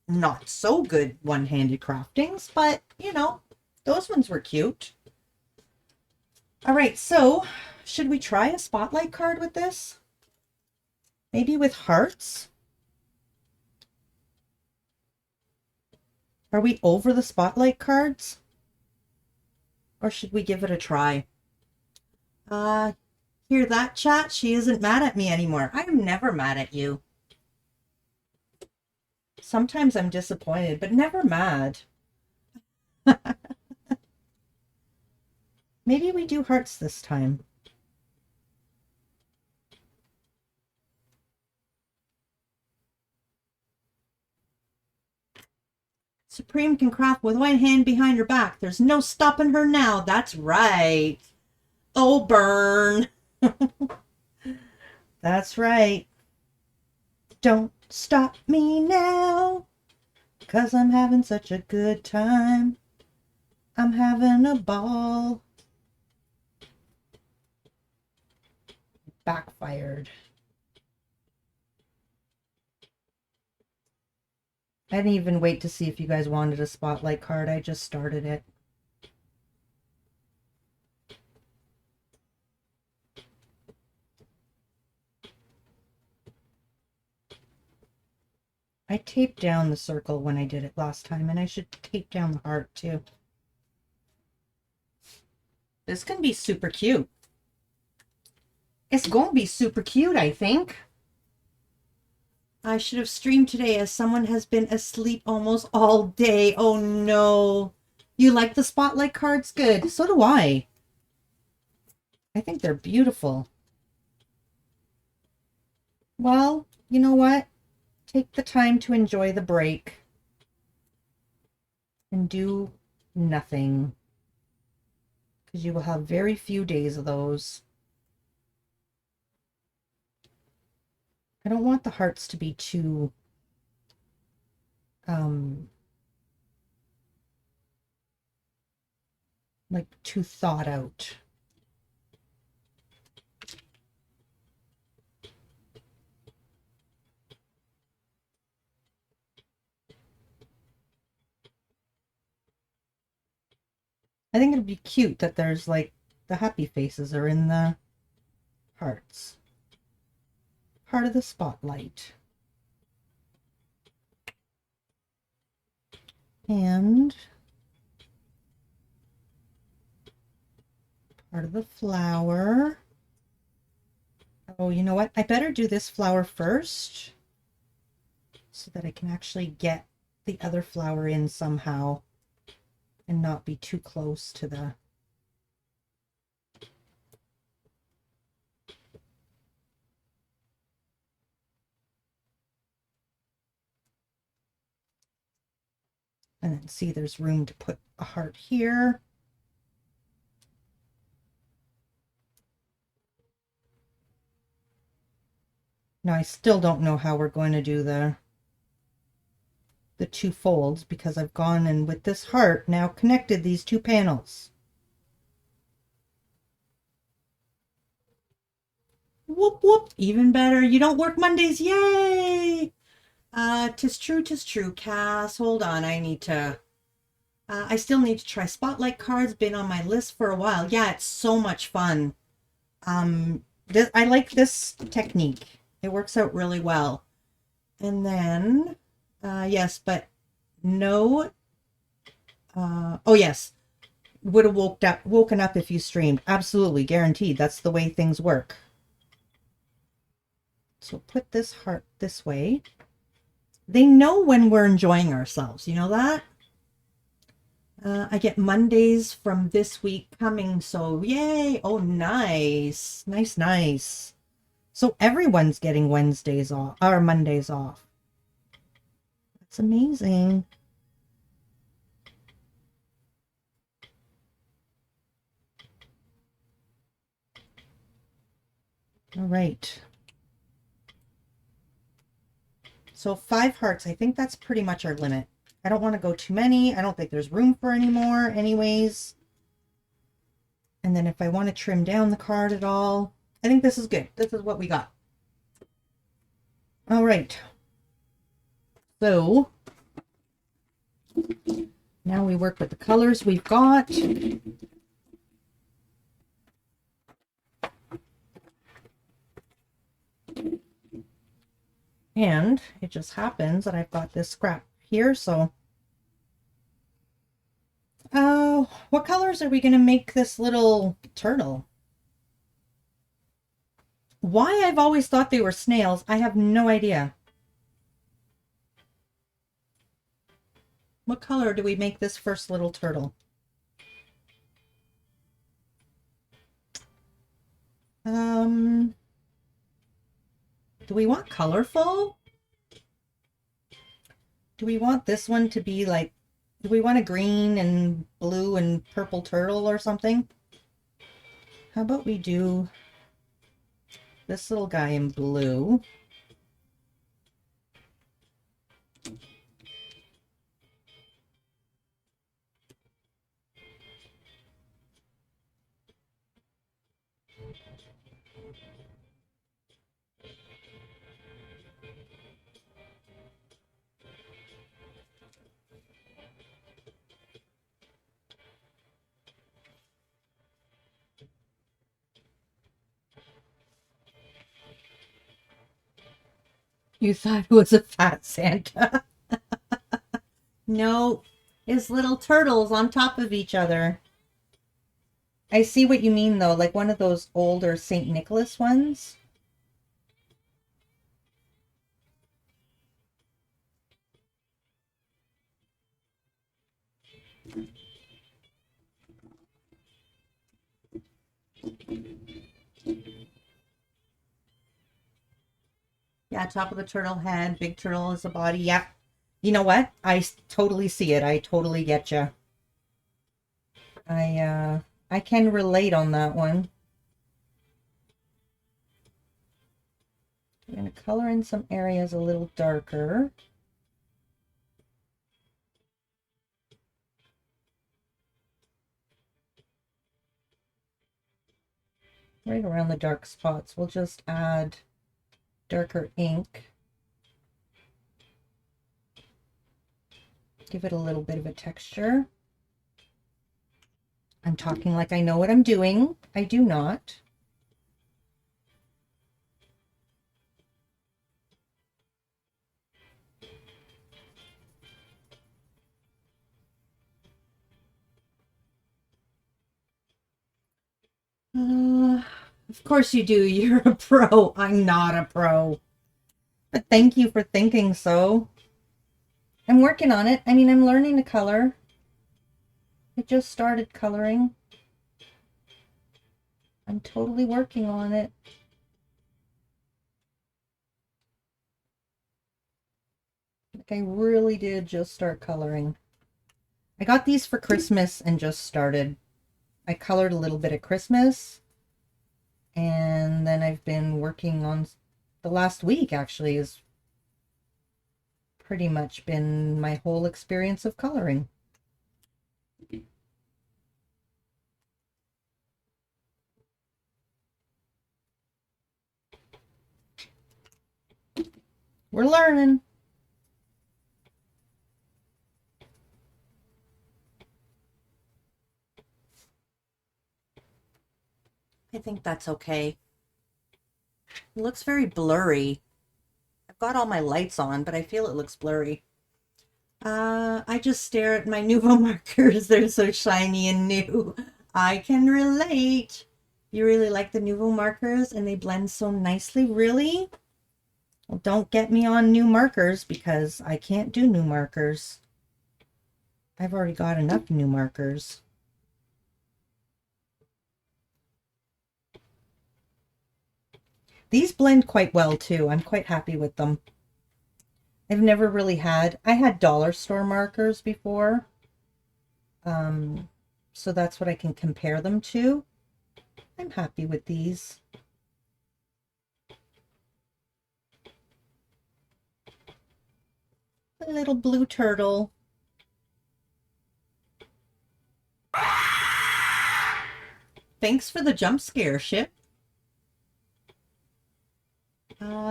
not so good one-handed craftings, but you know, those ones were cute. All right, so should we try a spotlight card with this? Maybe with hearts? Are we over the spotlight cards? Or should we give it a try? Hear that, chat? She isn't mad at me anymore. I am never mad at you. Sometimes I'm disappointed, but never mad. Maybe we do hearts this time. Supreme can craft with one hand behind her back. There's no stopping her now. That's right. Oh, burn. That's right. Don't stop me now, 'cause I'm having such a good time. I'm having a ball. Backfired. I didn't even wait to see if you guys wanted a spotlight card. I just started it. I taped down the circle when I did it last time, and I should tape down the heart too. This can be super cute. It's going to be super cute, I think. I should have streamed today as someone has been asleep almost all day. Oh no. You like the spotlight cards? Good. So do I. I think they're beautiful. Well, you know what? Take the time to enjoy the break and do nothing, because you will have very few days of those. I don't want the hearts to be too like too thought out. I think it'd be cute that there's like the happy faces are in the hearts. Part of the spotlight. And part of the flower. Oh, you know what? I better do this flower first so that I can actually get the other flower in somehow and not be too close to the... And then see, there's room to put a heart here. Now I still don't know how we're going to do the two folds because I've gone and with this heart now connected these two panels. Whoop whoop, even better. You don't work Mondays, yay! 'Tis true, Cass. Hold on, I need to I still need to try Spotlight cards. Been on my list for a while. Yeah, it's so much fun. I like this technique. It works out really well. And then, yes, but no. Oh yes, would have woken up if you streamed. Absolutely, guaranteed. That's the way things work. So put this heart this way. They know when we're enjoying ourselves. You know that? I get Mondays from this week coming, so yay! Oh, nice. Nice. So everyone's getting Wednesdays off, or Mondays off. That's amazing. All right. So 5 hearts, I think that's pretty much our limit. I don't want to go too many. I don't think there's room for any more anyways. And then if I want to trim down the card at all, I think this is good. This is what we got. All right. So now we work with the colors we've got. And it just happens that I've got this scrap here, so what colors are we going to make this little turtle? Why I've always thought they were snails, I have no idea. What color do we make this first little turtle? Do we want colorful? Do we want this one to be like, do we want a green and blue and purple turtle or something? How about we do this little guy in blue? You thought it was a fat Santa. No, it's little turtles on top of each other. I see what you mean though, like one of those older St. Nicholas ones. Yeah, top of the turtle head, big turtle is the body. Yeah. You know what? I totally see it. I totally get you. I can relate on that one. I'm going to color in some areas a little darker. Right around the dark spots, we'll just add darker ink. Give it a little bit of a texture. I'm talking like I know what I'm doing. I do not. Of course you do. You're a pro. I'm not a pro. But thank you for thinking so. I'm working on it. I mean, I'm learning to color. I just started coloring. I'm totally working on it. Like I really did just start coloring. I got these for Christmas and just started. I colored a little bit at Christmas. And then I've been working on the last week actually has pretty much been my whole experience of coloring. We're learning. I think that's okay. It looks very blurry. I've got all my lights on, but I feel it looks blurry. I just stare at my Nuvo markers. They're so shiny and new. I can relate. You really like the Nuvo markers and they blend so nicely? Really? Well, don't get me on new markers because I can't do new markers. I've already got enough new markers. These blend quite well too. I'm quite happy with them. I've never really had, I had dollar store markers before. So that's what I can compare them to. I'm happy with these. A little blue turtle. Thanks for the jump scare, Ship.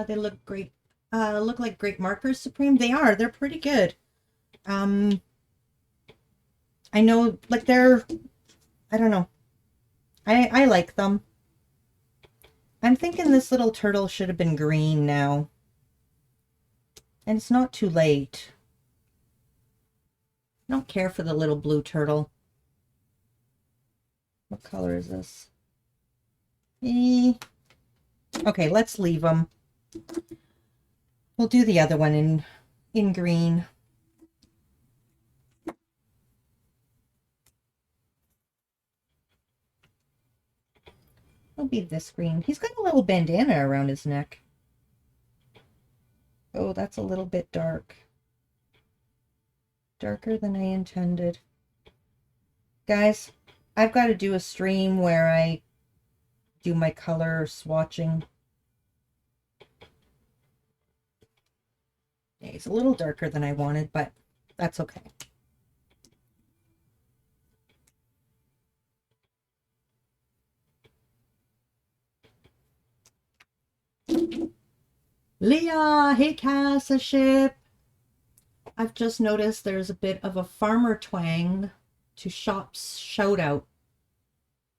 They look great. Look like great markers, Supreme. They are. They're pretty good. I know, like they're, I don't know. I like them. I'm thinking this little turtle should have been green now. And it's not too late. I don't care for the little blue turtle. What color is this? Okay, let's leave them. We'll do the other one in green. It'll be this green. He's got a little bandana around his neck. Oh, that's a little bit dark. Darker than I intended. Guys, I've got to do a stream where I do my color swatching. Yeah, he's a little darker than I wanted, but that's okay. Leah, hey Cass, a Ship. I've just noticed there's a bit of a farmer twang to Shop's shout out.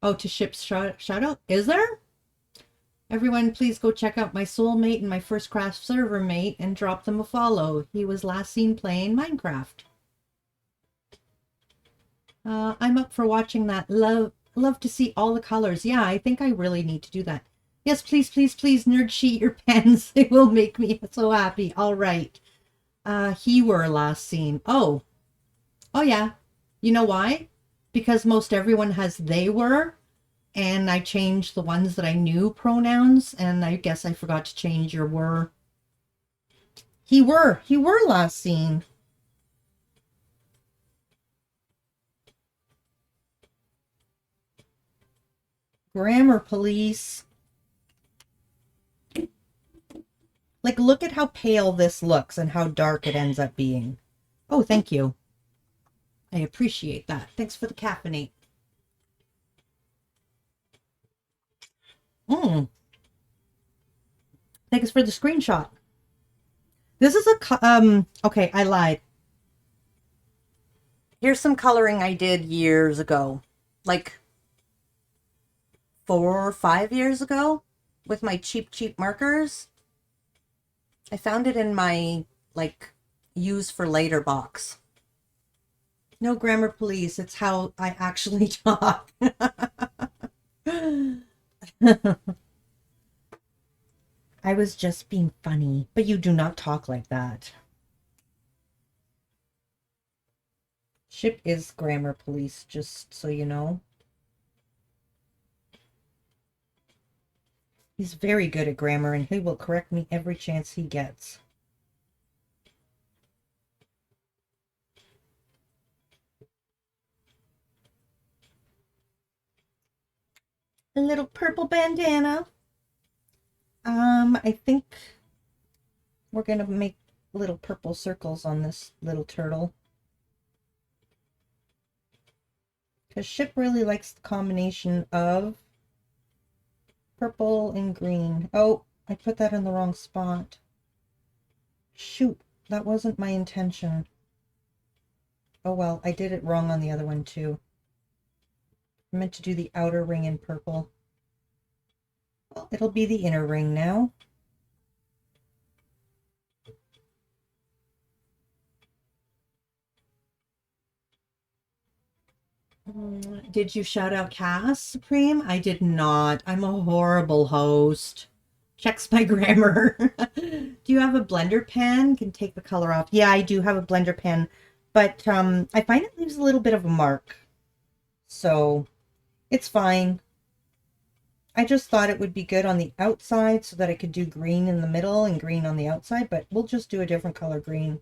Oh, to Ship's shout out? Is there? Everyone, please go check out my soulmate and my first craft server mate and drop them a follow. He was last seen playing Minecraft. I'm up for watching that. Love to see all the colors. Yeah, I think I really need to do that. Yes, please, please, please, nerd sheet your pens. It will make me so happy. All right. He were last seen. Oh. Oh, yeah. You know why? Because most everyone has they were. And I changed the ones that I knew pronouns. And I guess I forgot to change your were. He were last seen. Grammar police. Like, look at how pale this looks and how dark it ends up being. Oh, thank you. I appreciate that. Thanks for the caffeinate. Thanks for the screenshot. This is a, okay, I lied. Here's some coloring I did years ago. Like 4 or 5 years ago with my cheap markers. I found it in my, like, use for later box. No grammar police, it's how I actually talk. I was just being funny, but you do not talk like that. Ship is grammar police, just so you know. He's very good at grammar, and he will correct me every chance he gets. A little purple bandana. I think we're going to make little purple circles on this little turtle. Because Ship really likes the combination of purple and green. Oh, I put that in the wrong spot. Shoot, that wasn't my intention. Oh well, I did it wrong on the other one too. I meant to do the outer ring in purple. Well, it'll be the inner ring now. Did you shout out Cass, Supreme? I did not. I'm a horrible host. Checks my grammar. Do you have a blender pen? Can take the color off. Yeah, I do have a blender pen, but I find it leaves a little bit of a mark. So it's fine. I just thought it would be good on the outside so that I could do green in the middle and green on the outside, but we'll just do a different color green.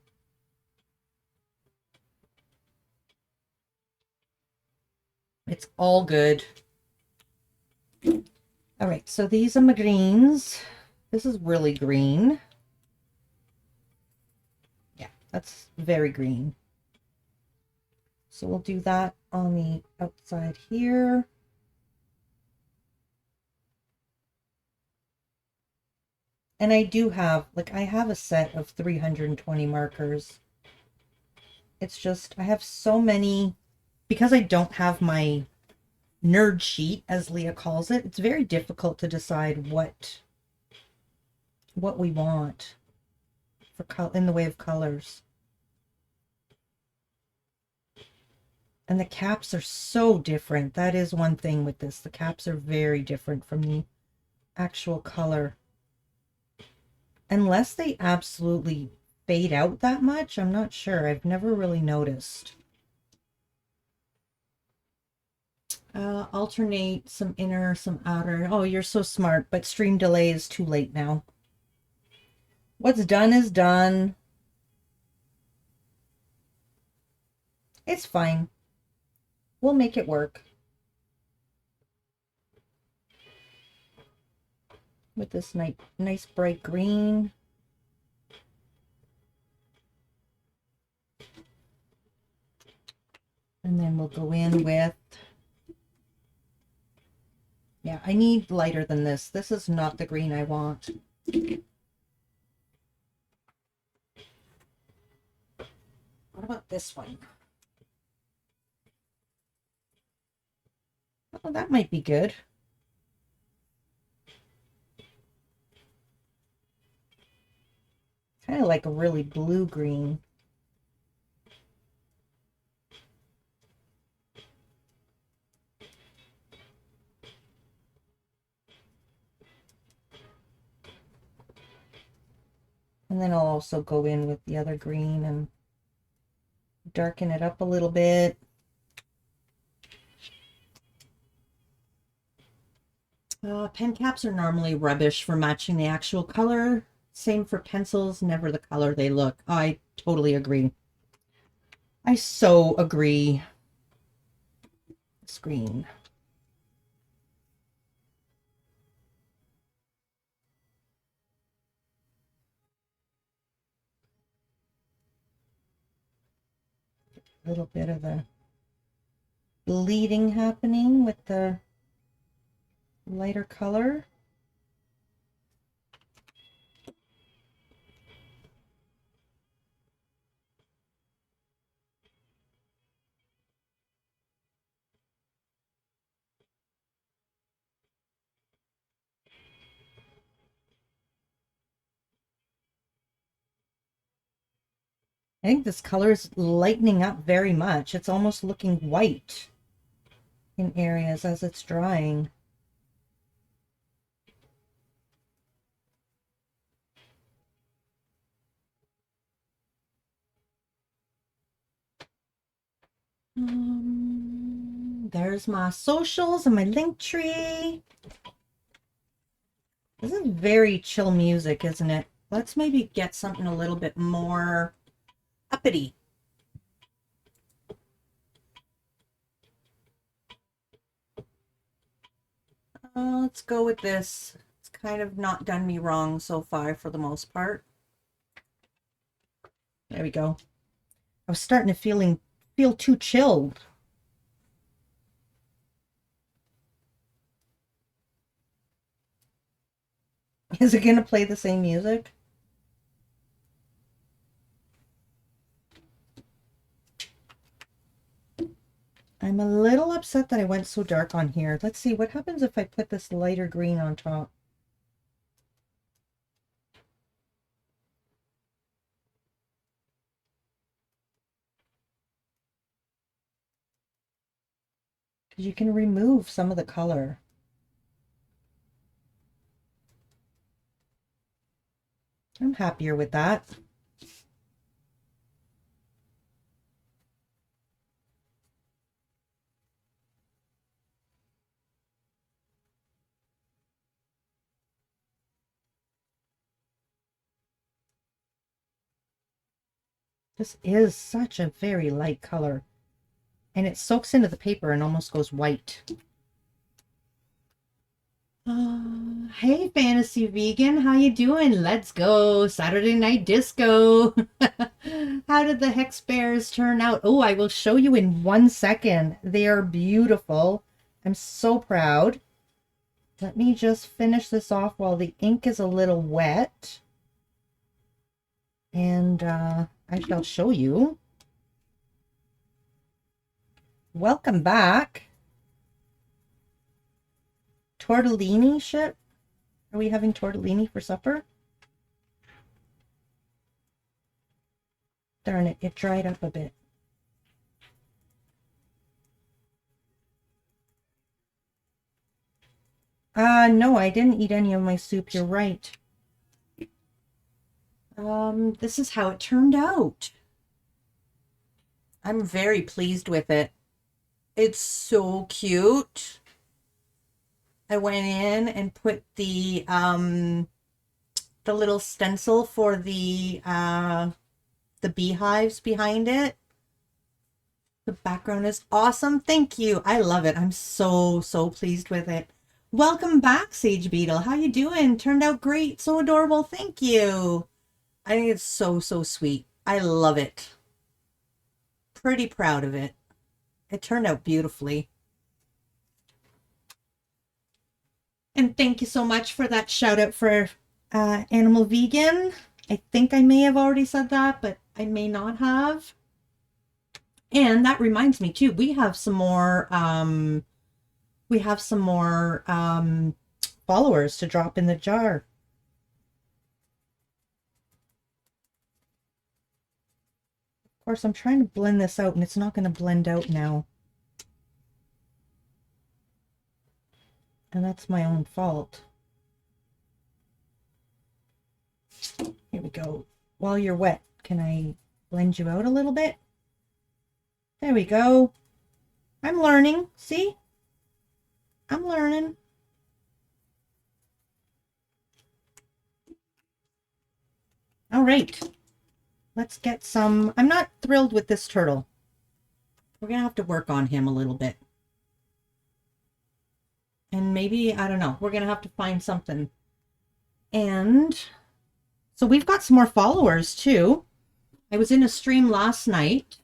It's all good. All right, so these are my greens. This is really green. Yeah, that's very green. So we'll do that on the outside here. And I do have, like, I have a set of 320 markers. It's just, I have so many, because I don't have my nerd sheet, as Leah calls it, it's very difficult to decide what we want for in the way of colors. And the caps are so different. That is one thing with this. The caps are very different from the actual color. Unless they absolutely fade out that much, I'm not sure. I've never really noticed. Alternate some inner, some outer. Oh, you're so smart, but stream delay is too late now. What's done is done. It's fine. We'll make it work. With this nice bright green. And then we'll go in with, yeah, I need lighter than this. This is not the green I want. What about this one? Oh, that might be good. Kind of like a really blue green. And then I'll also go in with the other green and darken it up a little bit. Pen caps are normally rubbish for matching the actual color. Same for pencils, never the color they look. I totally agree. I so agree. Screen. A little bit of the bleeding happening with the lighter color. I think this color is lightening up very much. It's almost looking white in areas as it's drying. There's my socials and my link tree. This is very chill music, isn't it? Let's maybe get something a little bit more uppity. Let's go with this. It's kind of not done me wrong so far for the most part. There we go. I was starting to feel too chilled. Is it going to play the same music? I'm a little upset that I went so dark on here. Let's see what happens if I put this lighter green on top. Because you can remove some of the color. I'm happier with that. This is such a very light color, and it soaks into the paper and almost goes white. Hey, Fantasy Vegan, how you doing? Let's go. Saturday Night Disco. How did the Hex Bears turn out? Oh, I will show you in 1 second. They are beautiful. I'm so proud. Let me just finish this off while the ink is a little wet. And I shall show you. Welcome back. Tortellini shit? Are we having tortellini for supper? Darn it, it dried up a bit. No, I didn't eat any of my soup. You're right. This is how it turned out. I'm very pleased with it. It's so cute. I went in and put the little stencil for the beehives behind it. The background is awesome. Thank you. I love it. I'm so pleased with it. Welcome back, Sage Beetle. How you doing? Turned out great. So adorable. Thank you. I think it's so sweet. I love it. Pretty proud of it. It turned out beautifully. And thank you so much for that shout out for Animal Vegan. I think I may have already said that, but I may not have. And that reminds me too, we have some more followers to drop in the jar. Of course, I'm trying to blend this out and it's not going to blend out now. And that's my own fault. Here we go. While you're wet, can I blend you out a little bit? There we go. I'm learning. See? I'm learning. All right. Let's get some. I'm not thrilled with this turtle. We're going to have to work on him a little bit. And maybe, I don't know, we're going to have to find something. And so we've got some more followers too. I was in a stream last night.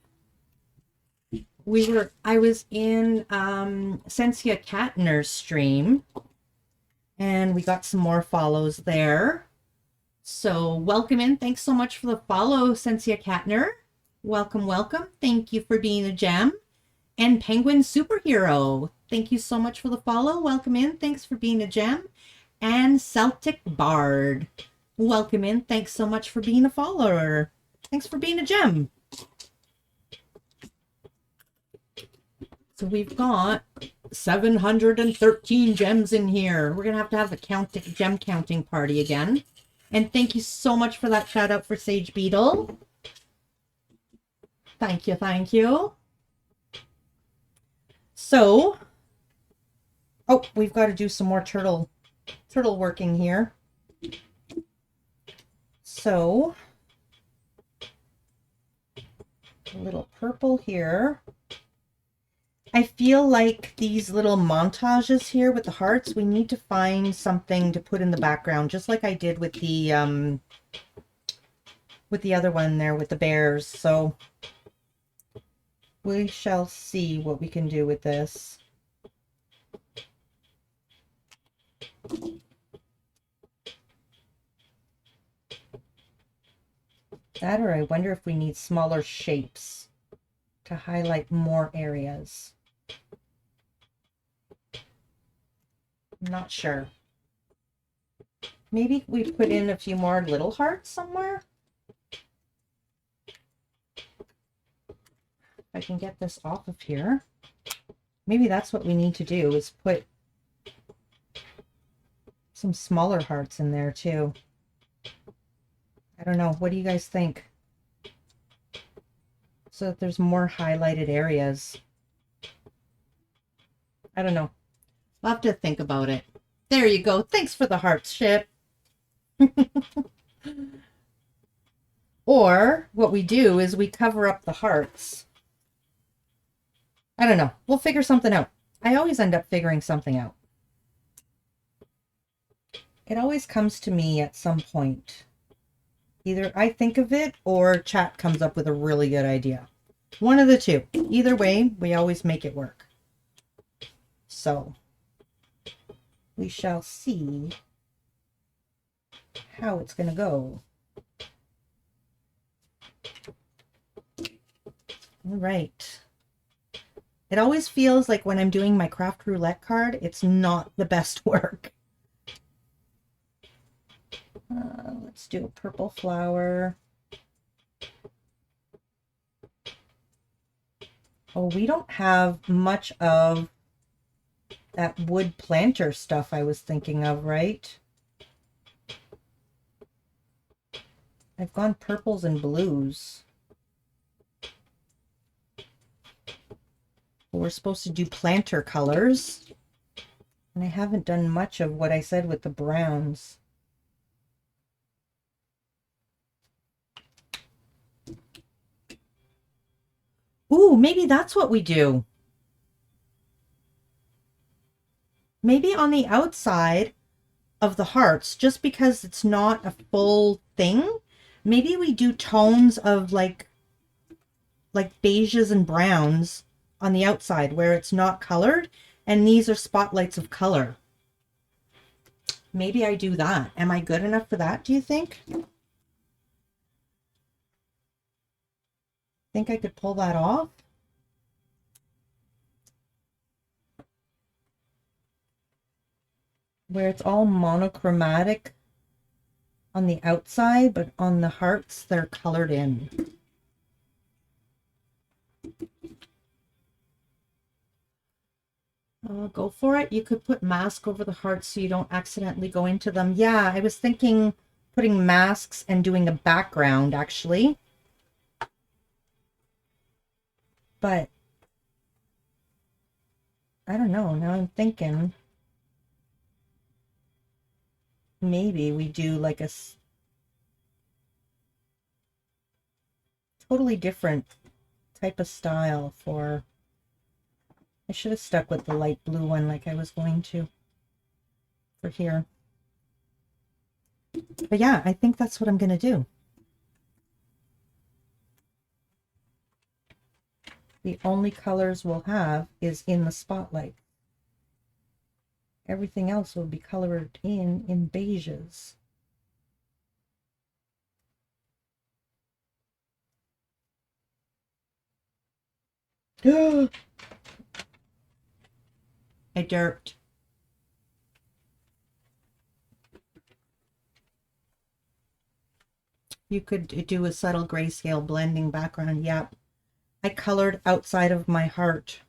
I was in Sensia Katner's stream, and we got some more follows there. So welcome in. Thanks so much for the follow, Sensia Katner. Welcome. Thank you for being a gem. And Penguin Superhero, thank you so much for the follow. Welcome in. Thanks for being a gem. And Celtic Bard, welcome in. Thanks so much for being a follower. Thanks for being a gem. So we've got 713 gems in here. We're going to have the gem counting party again. And thank you so much for that shout out for Sage Beetle. Thank you. So, oh, we've got to do some more turtle working here. So, a little purple here. I feel like these little montages here with the hearts, we need to find something to put in the background, just like I did with the other one there with the bears. So we shall see what we can do with this. That, or I wonder if we need smaller shapes to highlight more areas. I'm not sure. Maybe we put in a few more little hearts somewhere. If I can get this off of here. Maybe that's what we need to do, is put some smaller hearts in there too. I don't know. What do you guys think? So that there's more highlighted areas. I don't know. I'll have to think about it. There you go. Thanks for the hearts, Ship. Or what we do is we cover up the hearts. I don't know. We'll figure something out. I always end up figuring something out. It always comes to me at some point. Either I think of it or chat comes up with a really good idea. One of the two. Either way, we always make it work. So we shall see how it's going to go. All right. It always feels like when I'm doing my Craft Roulette card, it's not the best work. Let's do a purple flower. Oh, we don't have much of that wood planter stuff I was thinking of, right? I've gone purples and blues. We're supposed to do planter colors. And I haven't done much of what I said with the browns. Ooh, maybe that's what we do. Maybe on the outside of the hearts, just because it's not a full thing, maybe we do tones of like beiges and browns on the outside where it's not colored, and these are spotlights of color. Maybe I do that. Am I good enough for that, do you think? Think I could pull that off? Where it's all monochromatic on the outside, but on the hearts, they're colored in. Go for it. You could put mask over the hearts so you don't accidentally go into them. Yeah, I was thinking putting masks and doing a background, actually. But I don't know. Now I'm thinking maybe we do like a totally different type of style for... I should have stuck with the light blue one like I was going to for here. But yeah, I think that's what I'm going to do. The only colors we'll have is in the spotlight. Everything else will be colored in beiges. I derped. You could do a subtle grayscale blending background. Yep. I colored outside of my heart.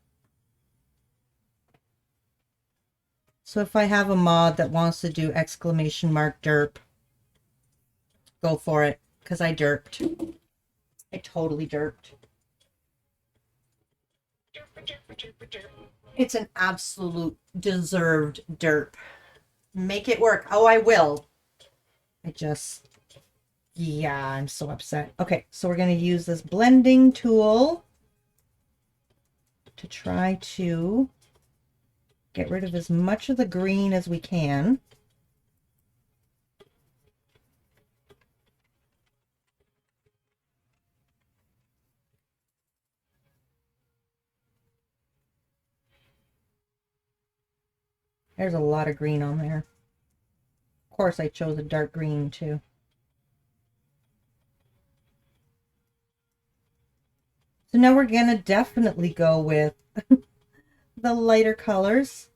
So if I have a mod that wants to do exclamation mark derp, go for it, because I derped. I totally derped. It's an absolute deserved derp. Make it work. Oh, I will. Yeah, I'm so upset. Okay, so we're going to use this blending tool to try to get rid of as much of the green as we can. There's a lot of green on there. Of course, I chose a dark green too. So now we're going to definitely go with the lighter colors.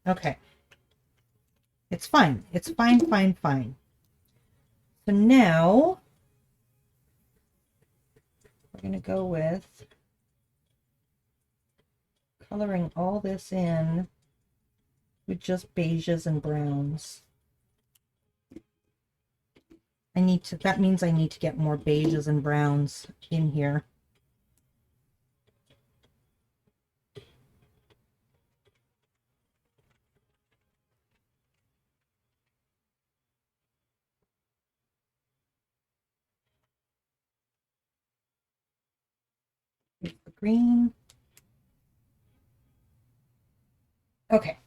Okay. It's fine. It's fine, fine, fine. So now we're going to go with coloring all this in with just beiges and browns. That means I need to get more beiges and browns in here. Here's the green. Okay.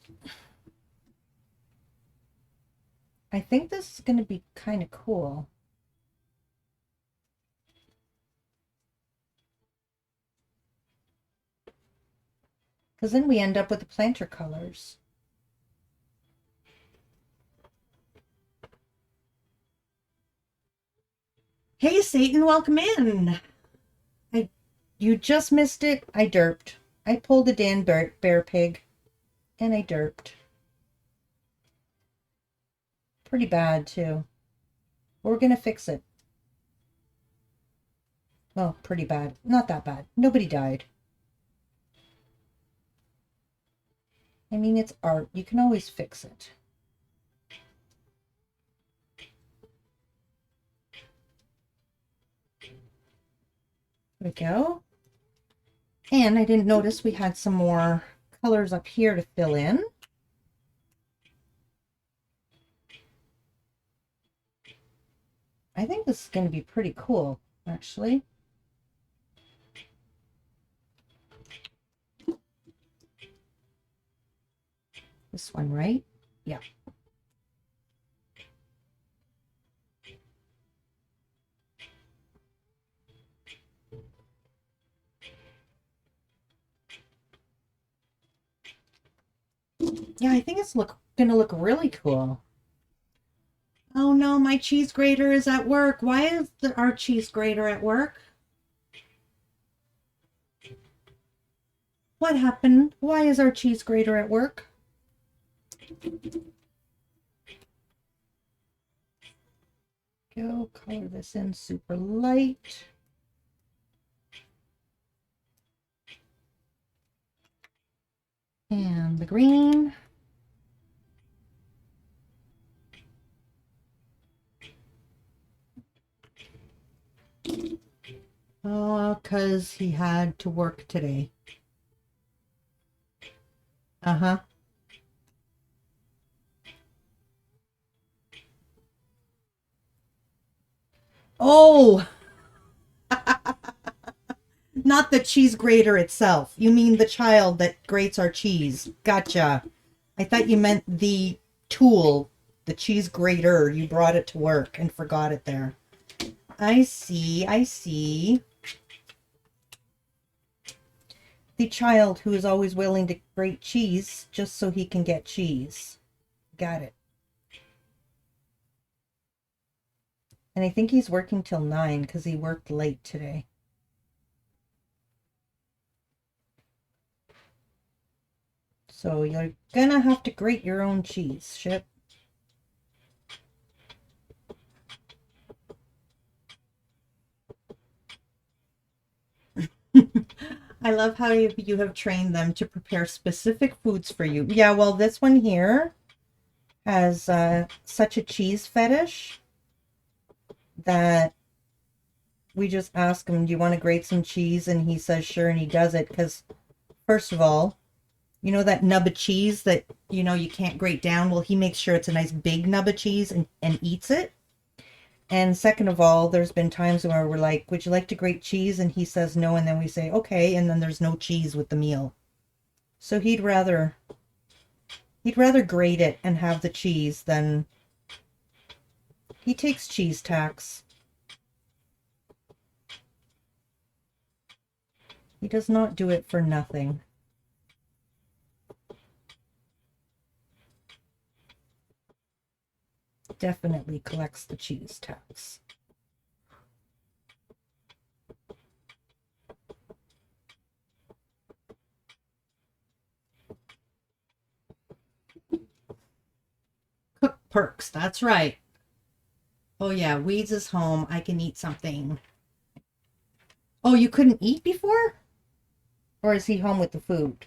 I think this is going to be kind of cool. Because then we end up with the planter colors. Hey Satan, welcome in. You just missed it. I derped. I pulled a Dan Bear Pig and I derped. Pretty bad too. We're gonna fix it. Well, pretty bad. Not that bad. Nobody died. I mean, it's art. You can always fix it. There we go. And I didn't notice we had some more colors up here to fill in. I think this is going to be pretty cool, actually. This one, right? Yeah. Yeah, I think it's gonna look really cool. Oh no, my cheese grater is at work. Why is our cheese grater at work? What happened? Why is our cheese grater at work? Go color this in super light. And the green. Oh, because he had to work today. Uh-huh. Oh! Not the cheese grater itself. You mean the child that grates our cheese. Gotcha. I thought you meant the tool, the cheese grater. You brought it to work and forgot it there. I see, I see. The child who is always willing to grate cheese just so he can get cheese. Got it. And I think he's working till 9 because he worked late today. So you're gonna have to grate your own cheese, Ship. I love how you have trained them to prepare specific foods for you. Yeah, well, this one here has such a cheese fetish that we just ask him, do you want to grate some cheese? And he says sure, and he does it because, first of all, you know that nub of cheese that, you know, you can't grate down? Well, he makes sure it's a nice big nub of cheese and eats it. And second of all, there's been times where we're like, would you like to grate cheese? And he says no, and then we say, okay, and then there's no cheese with the meal. So he'd rather grate it and have the cheese than he takes cheese tax. He does not do it for nothing. Definitely collects the cheese tax. Cook perks, that's right. Oh yeah, Weeds is home. I can eat something. Oh, you couldn't eat before? Or is he home with the food?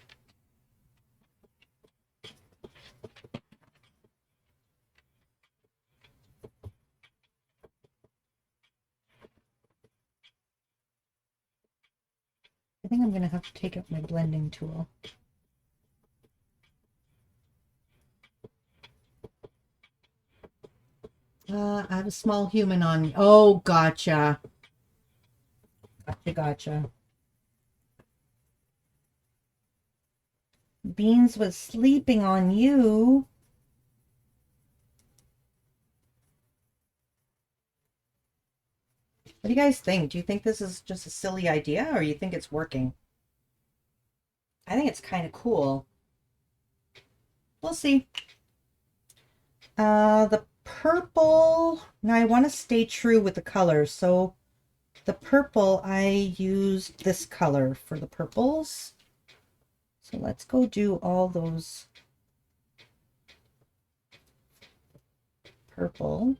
I think I'm going to have to take out my blending tool. I have a small human on. Oh, gotcha. Gotcha. Beans was sleeping on you. What do you guys think? Do you think this is just a silly idea, or you think it's working? I think it's kind of cool. We'll see. The purple. Now I want to stay true with the colors. So the purple, I used this color for the purples. So let's go do all those purple.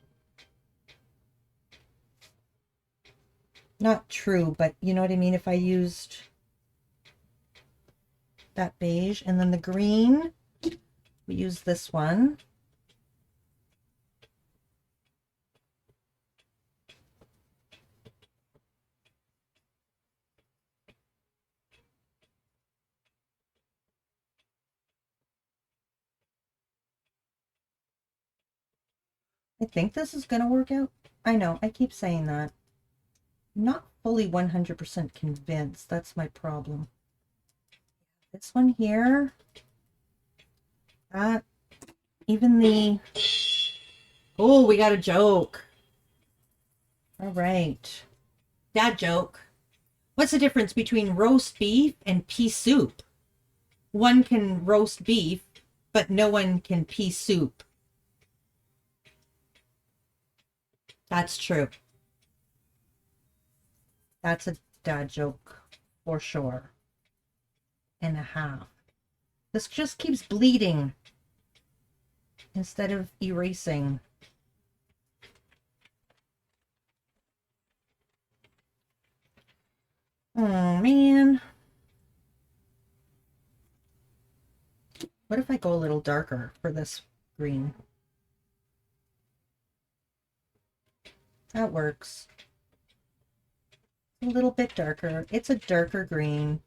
Not true, but you know what I mean? If I used that beige and then the green, we use this one. I think this is going to work out. I know, I keep saying that. I'm not fully 100% convinced. That's my problem. This one here, that, even the, oh, we got a joke. All right. Dad joke. What's the difference between roast beef and pea soup? One can roast beef, but no one can pea soup. That's true. That's a dad joke for sure. And a half. This just keeps bleeding instead of erasing. Oh man. What if I go a little darker for this green? That works. A little bit darker. It's a darker green.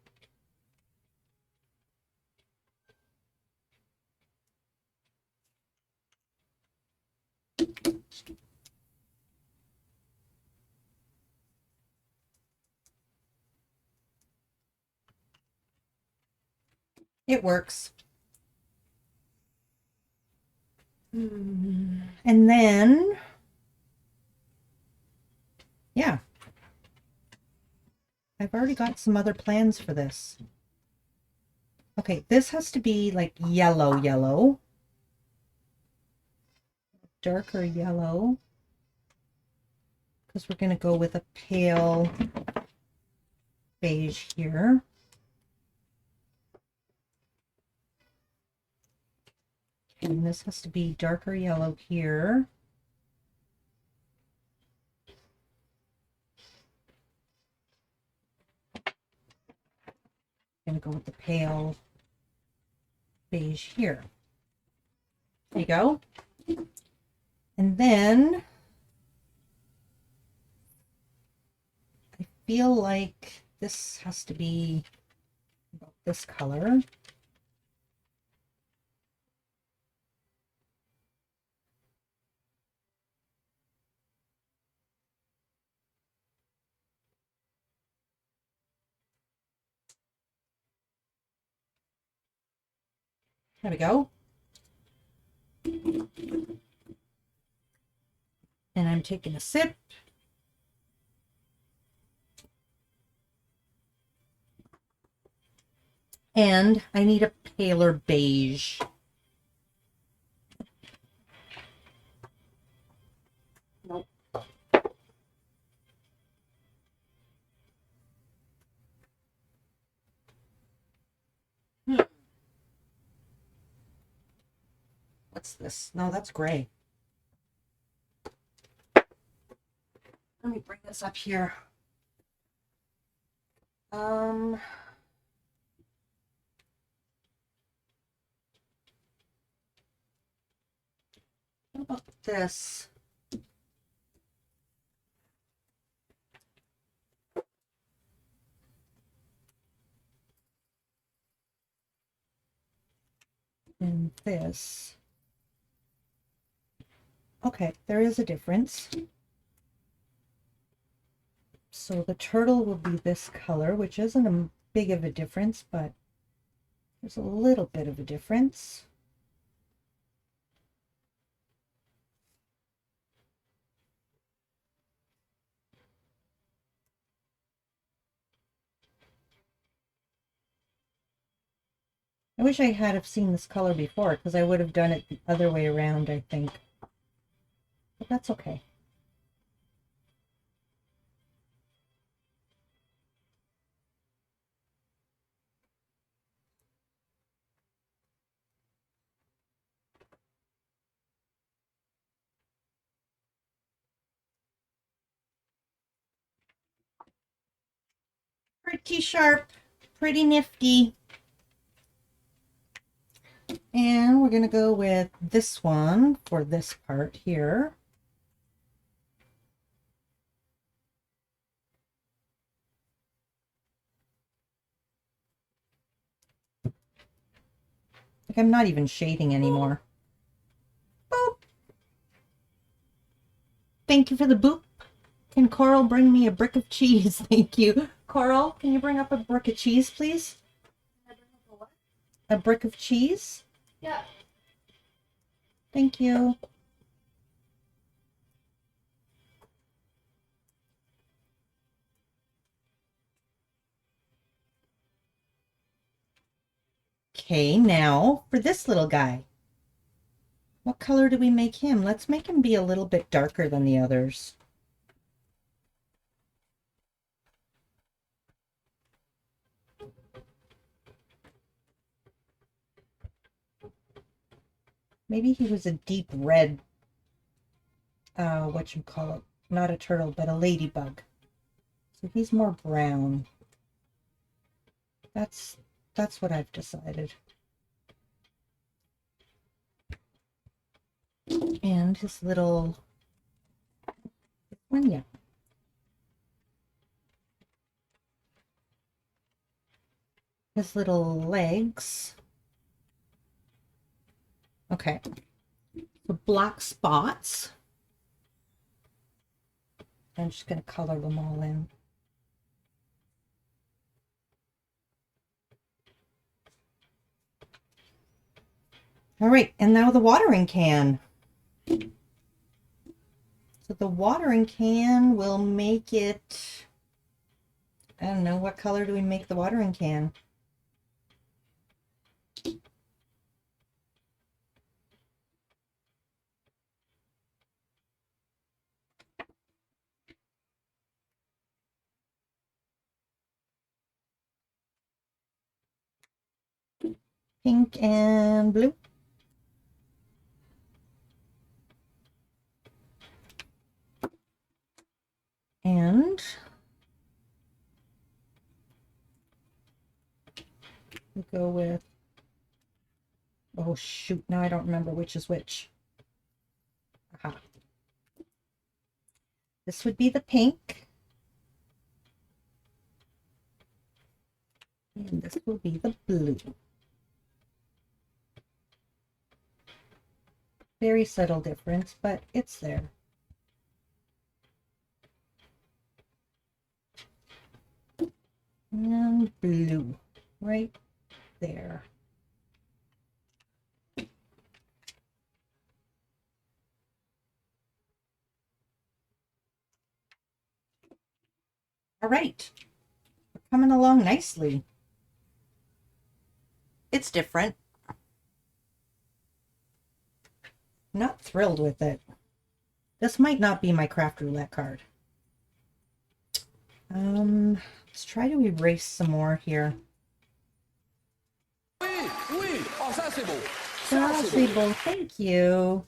It works. And then, yeah, I've already got some other plans for this. Okay, this has to be like yellow, yellow. Darker yellow. Because we're going to go with a pale beige here. And this has to be darker yellow here. I'm going to go with the pale beige here. There you go. And then I feel like this has to be about this color. There we go. And I'm taking a sip. And I need a paler beige. Nope. What's this? No, that's gray. Let me bring this up here. How about this? And this. Okay, there is a difference. So the turtle will be this color, which isn't a big of a difference, but there's a little bit of a difference. I wish I had have seen this color before, because I would have done it the other way around, I think. But that's okay. Pretty sharp, pretty nifty. And we're going to go with this one for this part here. Like I'm not even shading anymore. Boop. Thank you for the boop. Can Coral bring me a brick of cheese? Thank you. Coral, can you bring up a brick of cheese, please? A brick of cheese? Yeah. Thank you. Okay, now for this little guy. What color do we make him? Let's make him be a little bit darker than the others. Maybe he was a deep red, what you call it? Not a turtle, but a ladybug. So he's more brown. That's what I've decided. And his little one, yeah. His little legs. Okay. The black spots. I'm just going to color them all in. All right, and now the watering can. So the watering can will make it, I don't know, what color do we make the watering can? Pink and blue. And we'll go with, oh shoot, now I don't remember which is which. Aha. This would be the pink. And this will be the blue. Very subtle difference, but it's there. And blue right there. All right, we're coming along nicely. It's different. Not thrilled with it. This might not be my Craft Roulette card. Let's try to erase some more here. Oui, oui. Oh, ça c'est beau. Possible. Thank you.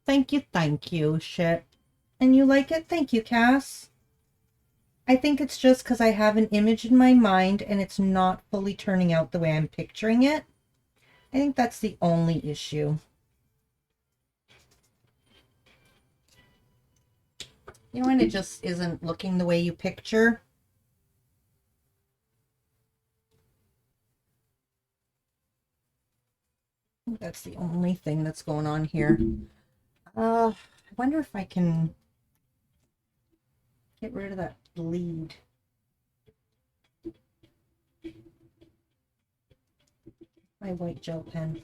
Thank you, shit. And you like it? Thank you, Cass. I think it's just because I have an image in my mind and it's not fully turning out the way I'm picturing it. I think that's the only issue. You know when it just isn't looking the way you picture? I think that's the only thing that's going on here. I wonder if I can get rid of that bleed. My white gel pen.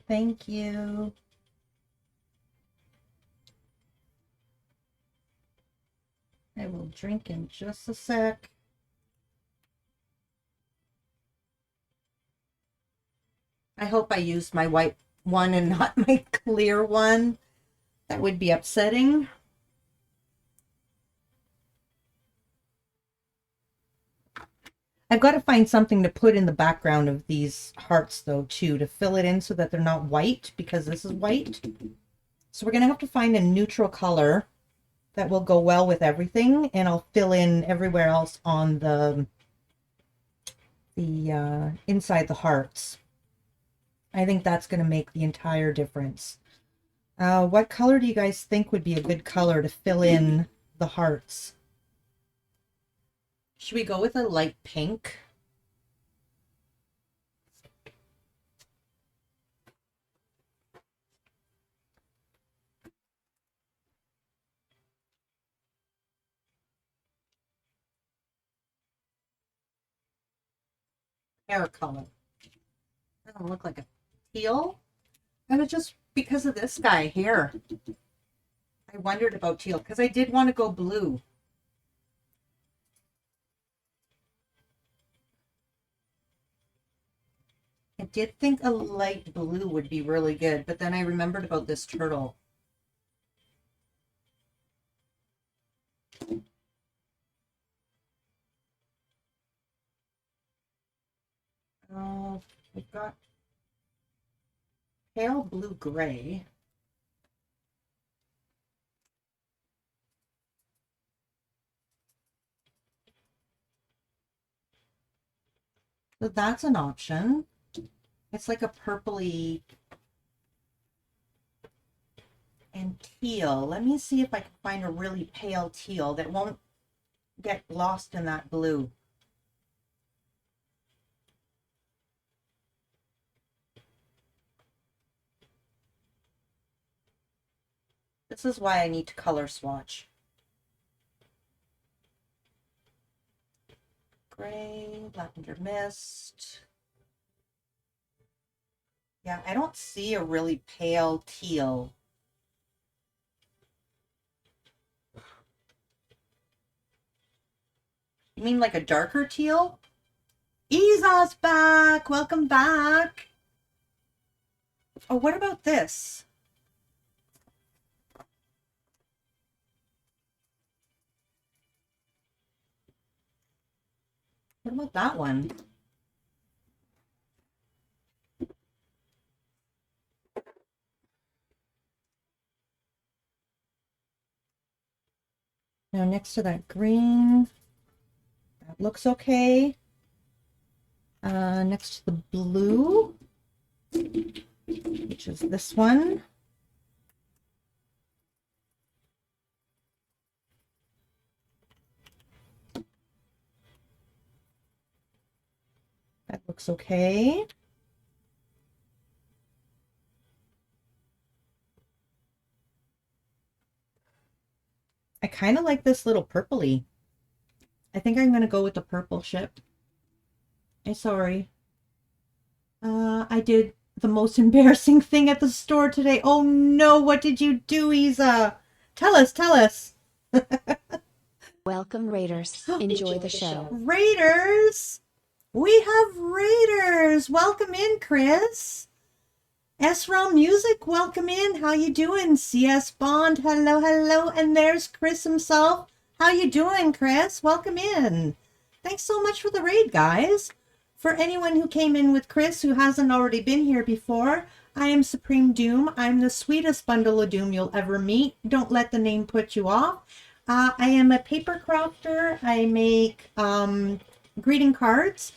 Thank you. I will drink in just a sec. I hope I used my white one and not my clear one. That would be upsetting. I've got to find something to put in the background of these hearts though too, to fill it in so that they're not white, because this is white. So we're going to have to find a neutral color that will go well with everything, and I'll fill in everywhere else on the inside the hearts. I think that's going to make the entire difference. What color do you guys think would be a good color to fill in the hearts? Should we go with a light pink? Hair color. That don't look like a teal. And it's just because of this guy here. I wondered about teal because I did want to go blue. I did think a light blue would be really good, but then I remembered about this turtle. Oh, we've got pale blue gray. So that's an option. It's like a purpley and teal. Let me see if I can find a really pale teal that won't get lost in that blue. This is why I need to color swatch. Gray, lavender mist. Yeah, I don't see a really pale teal. You mean like a darker teal? Isa's back! Welcome back! Oh, what about this? What about that one? Now next to that green, that looks okay. Next to the blue, which is this one. That looks okay. I kind of like this little purpley. I think I'm going to go with the purple ship. I'm sorry. I did the most embarrassing thing at the store today. Oh no, what did you do, Isa? Tell us, tell us. Welcome, Raiders. Enjoy the show. Raiders! We have Raiders! Welcome in, Chris. SRL Music, welcome in. How you doing? CS Bond, hello, hello. And there's Chris himself. How you doing, Chris? Welcome in. Thanks so much for the raid, guys. For anyone who came in with Chris who hasn't already been here before, I am Supreme Doom. I'm the sweetest bundle of doom you'll ever meet. Don't let the name put you off. I am a paper crafter. I make greeting cards.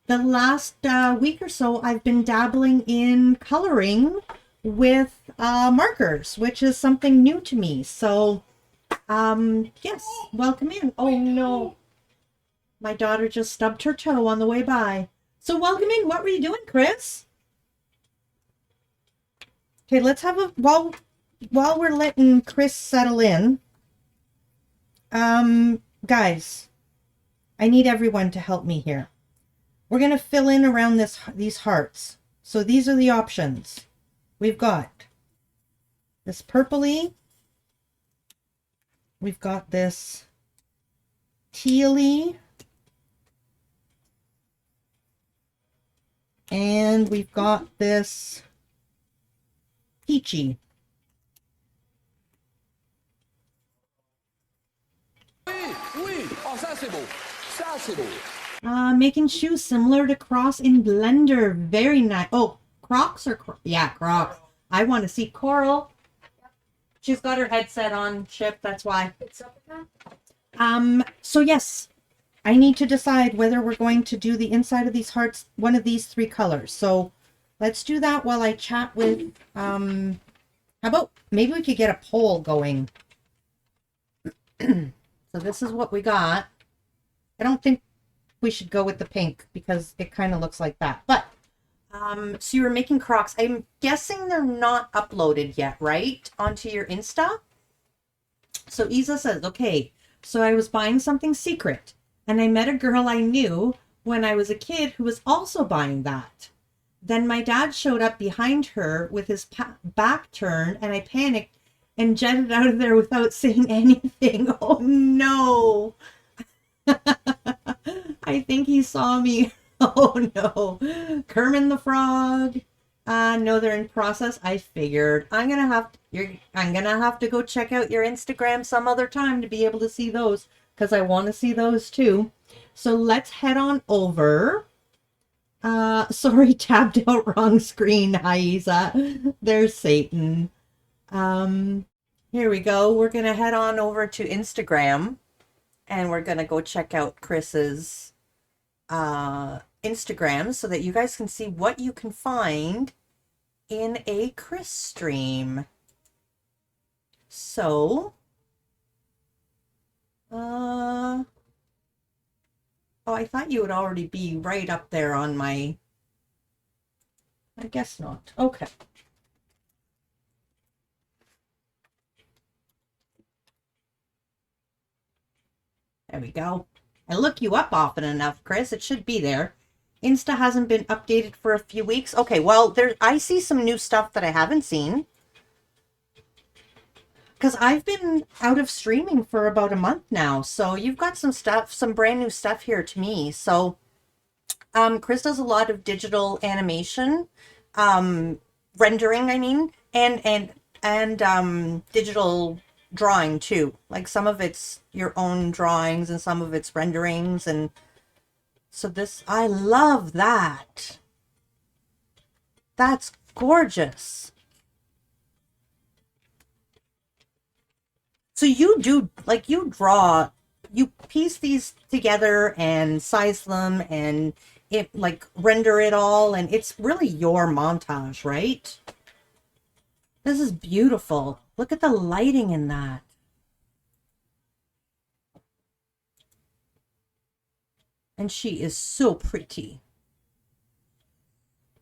The last week or so, I've been dabbling in coloring with markers, which is something new to me. So, yes, welcome in. Oh no, my daughter just stubbed her toe on the way by. So welcome in. What were you doing, Chris? Okay, let's have a, while we're letting Chris settle in, guys, I need everyone to help me here. We're going to fill in around these hearts. So these are the options. We've got this purpley. We've got this tealy. And we've got this peachy. Oui, oui. Oh, ça c'est beau. Ça c'est beau. Making shoes similar to Crocs in Blender. Very nice. Oh, Crocs or yeah, Crocs. I want to see Coral. She's got her headset on, Chip. That's why. So yes, I need to decide whether we're going to do the inside of these hearts, one of these three colors. So let's do that while I chat with, how about maybe we could get a poll going. So this is what we got. I don't think we should go with the pink because it kind of looks like that. But, so you were making Crocs. I'm guessing they're not uploaded yet, right? Onto your Insta? So Isa says, okay, so I was buying something secret and I met a girl I knew when I was a kid who was also buying that. Then my dad showed up behind her with his back turned and I panicked and jetted out of there without saying anything. Oh no. I think he saw me. Oh no. Kermit the Frog. No, they're in process. I figured I'm gonna have to go check out your Instagram some other time to be able to see those because I want to see those too. So let's head on over. Sorry, tabbed out wrong screen. Hi, Isa. There's Satan. Here we go. We're gonna head on over to Instagram and we're gonna go check out Chris's Instagram so that you guys can see what you can find in a Chris stream. So, oh, I thought you would already be right up there on my, I guess not. Okay. There we go. I look you up often enough, Chris. It should be there. Insta hasn't been updated for a few weeks. Okay, well, I see some new stuff that I haven't seen. Because I've been out of streaming for about a month now. So you've got some stuff, some brand new stuff here to me. So Chris does a lot of digital animation, rendering, I mean, and digital drawing too. Like some of it's your own drawings and some of it's renderings. And so this, I love that. That's gorgeous. So you do, like, you draw, you piece these together and size them and it, like, render it all, and it's really your montage, right? This is beautiful. Look at the lighting in that. And she is so pretty.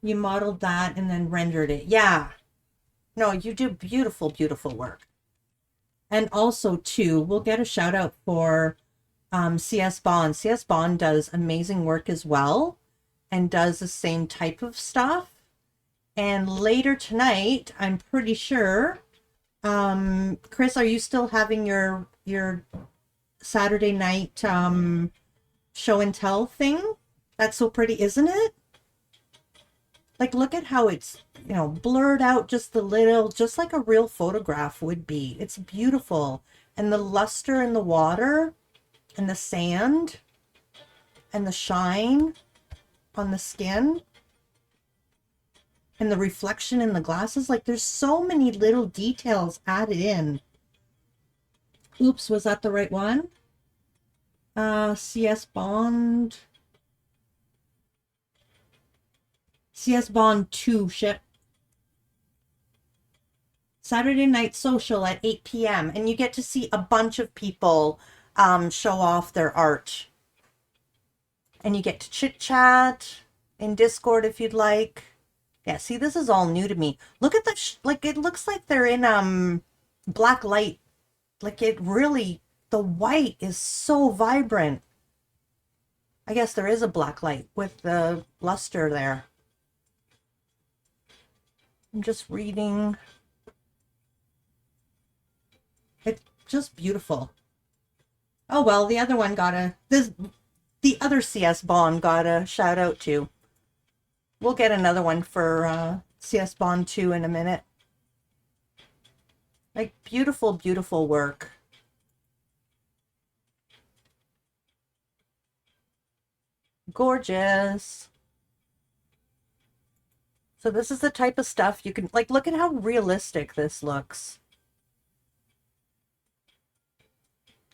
You modeled that and then rendered it. Yeah. No, you do beautiful, beautiful work. And also, too, we'll get a shout out for CS Bond. CS Bond does amazing work as well and does the same type of stuff. And later tonight, I'm pretty sure, Chris, are you still having your Saturday night show and tell thing? That's so pretty, isn't it? Like, look at how it's, you know, blurred out just the little, just like a real photograph would be. It's beautiful. And the luster in the water and the sand and the shine on the skin and the reflection in the glasses. Like, there's so many little details added in. Oops, was that the right one? CS Bond. CS Bond 2 ship. Saturday night social at 8 p.m. And you get to see a bunch of people show off their art. And you get to chit chat in Discord if you'd like. Yeah, see, this is all new to me. Look at the, like, it looks like they're in black light. Like, it really, the white is so vibrant. I guess there is a black light with the luster there. I'm just reading. It's just beautiful. Oh, well, the other one got the other CS Bond got a shout out too. We'll get another one for CS Bond 2 in a minute. Like, beautiful, beautiful work. Gorgeous. So this is the type of stuff you can, like, look at how realistic this looks.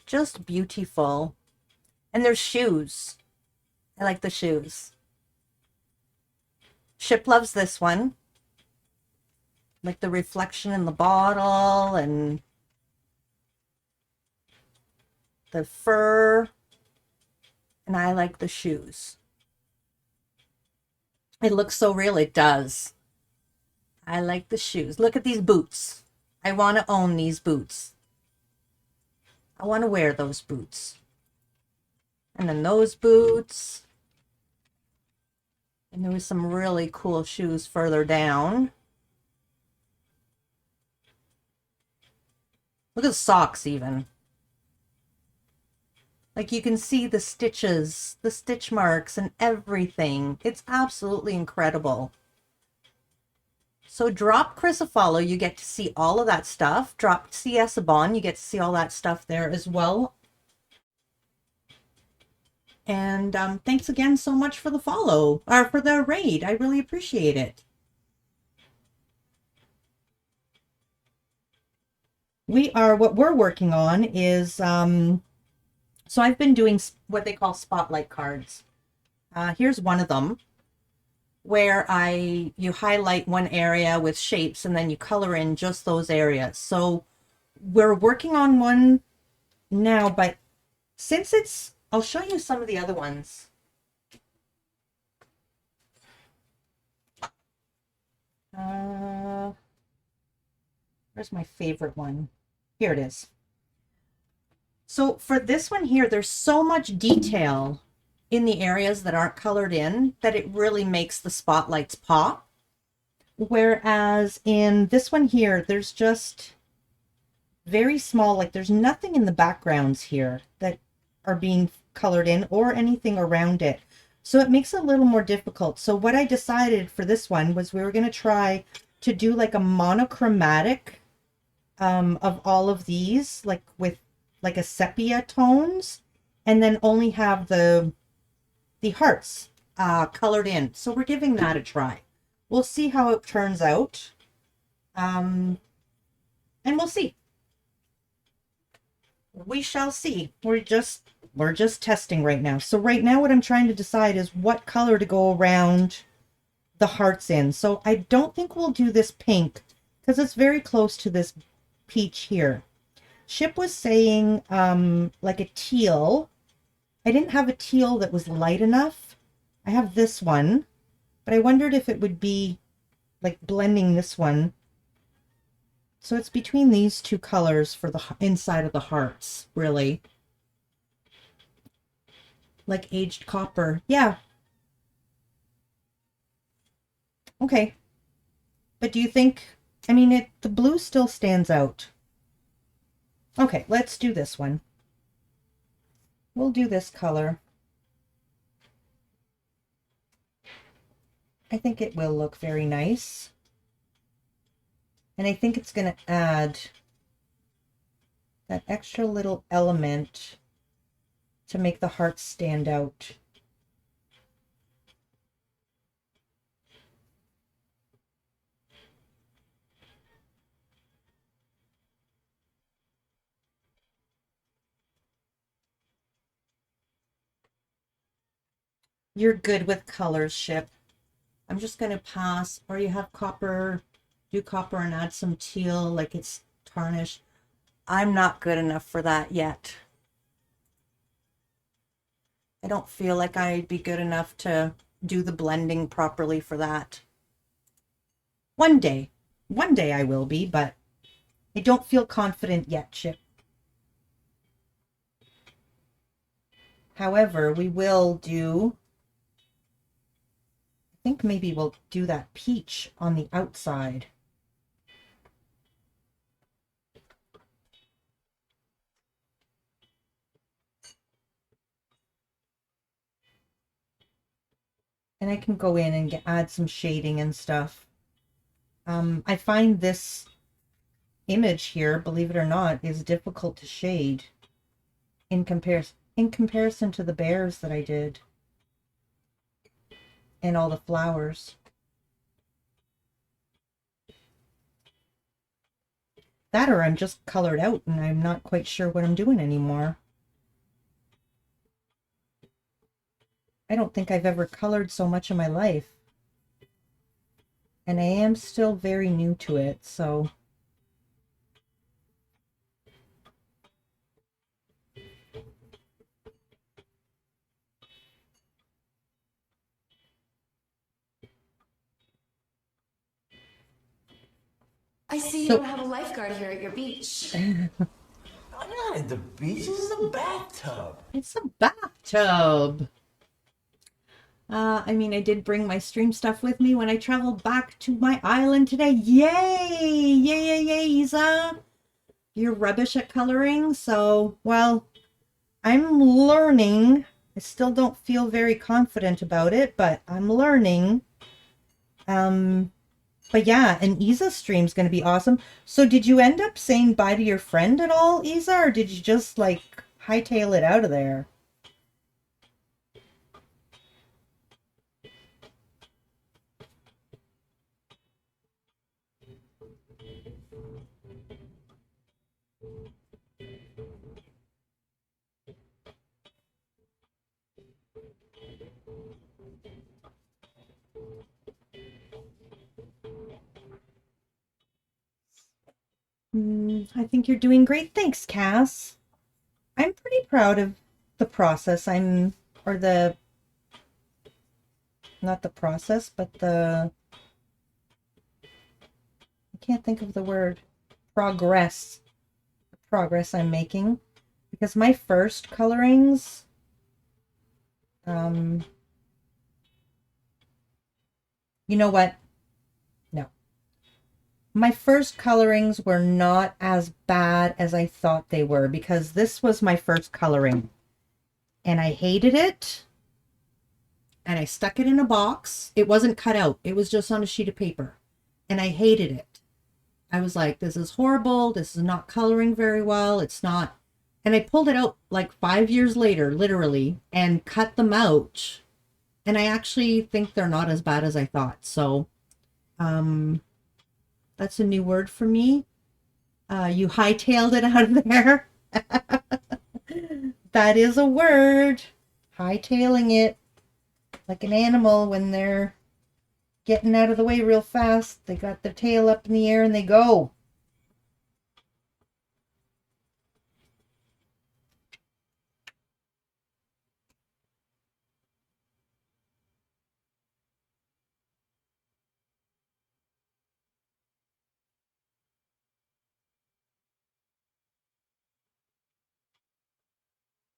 Just beautiful. And there's shoes. I like the shoes. Ship loves this one. Like the reflection in the bottle and the fur. And I like the shoes. It looks so real. It does. I like the shoes. Look at these boots. I want to own these boots. I want to wear those boots. And then those boots. And there was some really cool shoes further down. Look at the socks even. Like, you can see the stitches, the stitch marks and everything. It's absolutely incredible. So drop Chris a follow. You get to see all of that stuff. Drop CS a Bond. You get to see all that stuff there as well. And thanks again so much for the follow, or for the raid. I really appreciate it. What we're working on is, so I've been doing what they call spotlight cards. Here's one of them where you highlight one area with shapes and then you color in just those areas. So we're working on one now, but since I'll show you some of the other ones. Where's my favorite one? Here it is. So for this one here, there's so much detail in the areas that aren't colored in that it really makes the spotlights pop. Whereas in this one here, there's just very small, like there's nothing in the backgrounds here that are being colored in or anything around it. So it makes it a little more difficult. So what I decided for this one was we were going to try to do like a monochromatic of all of these, like with like a sepia tones, and then only have the hearts colored in. So we're giving that a try. We'll see how it turns out. And we'll see. We shall see. We're just testing right now. So right now what I'm trying to decide is what color to go around the hearts in. So I don't think we'll do this pink because it's very close to this peach here. Ship was saying like a teal. I didn't have a teal that was light enough. I have this one, but I wondered if it would be like blending this one So it's between these two colors for the inside of the hearts, really. Like aged copper. Yeah. Okay. But do you think, I mean, the blue still stands out. Okay, let's do this one. We'll do this color. I think it will look very nice. And I think it's going to add that extra little element to make the heart stand out. You're good with colors, Ship. I'm just going to pass, or you have copper, do copper and add some teal like it's tarnished. I'm not good enough for that yet. I don't feel like I'd be good enough to do the blending properly for that. One day I will be, but I don't feel confident yet, Chip. However, we will do, I think maybe we'll do that peach on the outside. And I can go in and add some shading and stuff. I find this image here, believe it or not, is difficult to shade in comparison to the bears that I did and all the flowers. That or I'm just colored out and I'm not quite sure what I'm doing anymore. I don't think I've ever colored so much in my life. And I am still very new to it, so... I see you don't have a lifeguard here at your beach. I'm not at the beach. This is a bathtub. It's a bathtub. I mean, I did bring my stream stuff with me when I traveled back to my island today. Yay! Yay, yay, yay, Isa! You're rubbish at coloring, so, well, I'm learning. I still don't feel very confident about it, but I'm learning. But yeah, an Isa stream's going to be awesome. So did you end up saying bye to your friend at all, Isa, or did you just, like, hightail it out of there? I think you're doing great. Thanks, Cass. I'm pretty proud of the process. Not the process, but I can't think of the word, progress. The progress I'm making. Because my first colorings, you know what? No. My first colorings were not as bad as I thought they were because this was my first coloring and I hated it and I stuck it in a box. It wasn't cut out. It was just on a sheet of paper and I hated it. I was like, this is horrible. This is not coloring very well. It's not. And I pulled it out like 5 years later, literally, and cut them out. And I actually think they're not as bad as I thought. So, that's a new word for me. You hightailed it out of there. That is a word. Hightailing it. Like an animal when they're getting out of the way real fast. They got their tail up in the air and they go.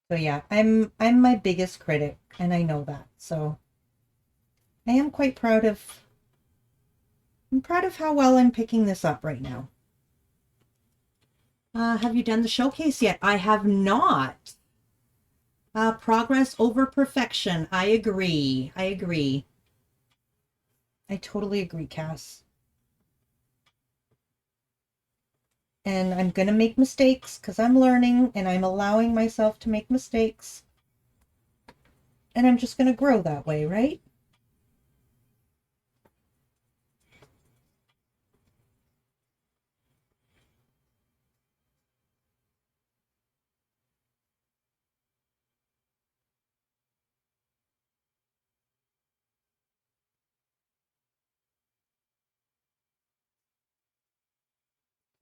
So yeah, I'm my biggest critic, and I know that. So I am quite proud of how well I'm picking this up right now. Have you done the showcase yet? I have not. Progress over perfection. I agree. I agree. I totally agree, Cass. And I'm going to make mistakes because I'm learning and I'm allowing myself to make mistakes. And I'm just going to grow that way, right?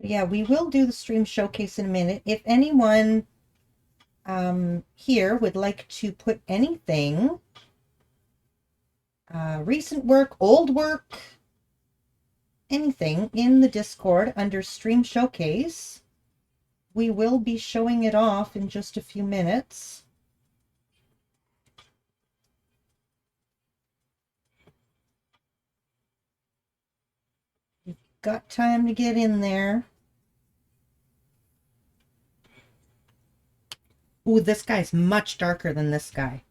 Yeah, we will do the stream showcase in a minute. If anyone here would like to put anything, recent work, old work, anything in the Discord under stream showcase, we will be showing it off in just a few minutes. You've got time to get in there. Ooh, this guy's much darker than this guy.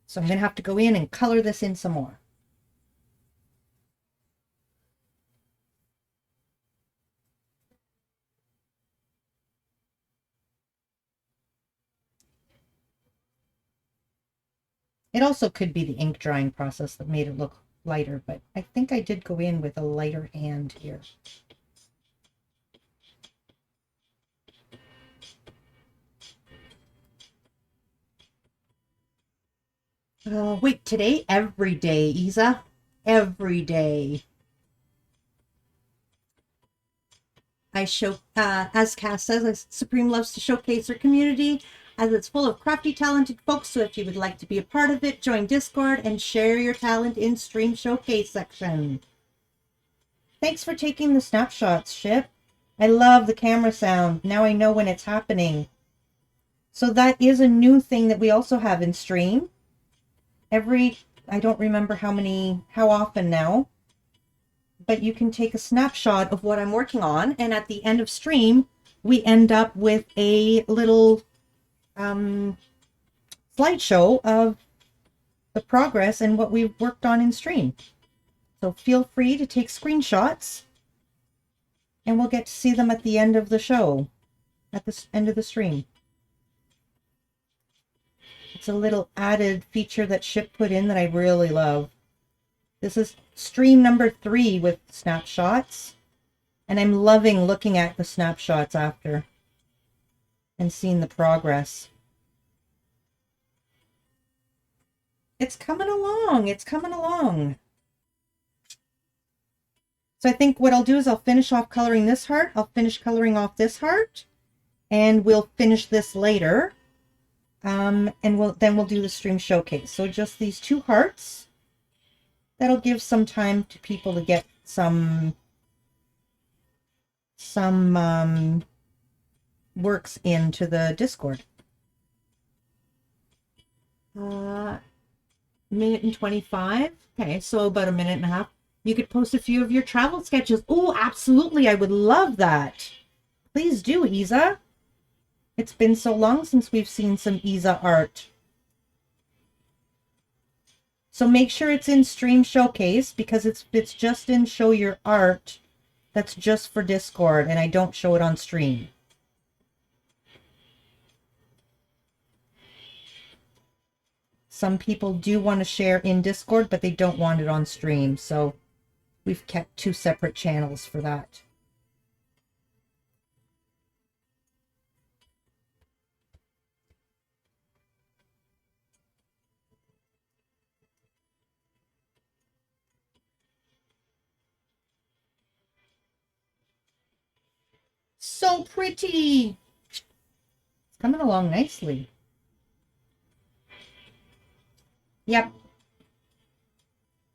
So I'm going to have to go in and color this in some more. It also could be the ink drying process that made it look lighter, but I think I did go in with a lighter hand here. Wait, today? Every day, Isa. Every day. I show, as Cass says, Supreme loves to showcase her community as it's full of crafty, talented folks. So if you would like to be a part of it, join Discord and share your talent in stream showcase section. Thanks for taking the snapshots, Ship. I love the camera sound. Now I know when it's happening. So that is a new thing that we also have in stream. I don't remember how often now, but you can take a snapshot of what I'm working on, and at the end of stream, we end up with a little slideshow of the progress and what we've worked on in stream. So feel free to take screenshots, and we'll get to see them at the end of the show, at the end of the stream. It's a little added feature that Ship put in that I really love. This is stream number 3 with snapshots, and I'm loving looking at the snapshots after and seeing the progress. It's coming along. It's coming along. So I think what I'll do is I'll finish off coloring this heart. I'll finish coloring off this heart, and we'll finish this later. And then we'll do the stream showcase. So just these 2 hearts. That'll give some time to people to get some works into the Discord. Minute and 25. Okay, so about a minute and a half. You could post a few of your travel sketches. Oh, absolutely. I would love that. Please do, Isa. It's been so long since we've seen some Isa art. So make sure it's in Stream Showcase, because it's just in Show Your Art. That's just for Discord, and I don't show it on stream. Some people do want to share in Discord, but they don't want it on stream, so we've kept 2 separate channels for that. So pretty! It's coming along nicely. Yep.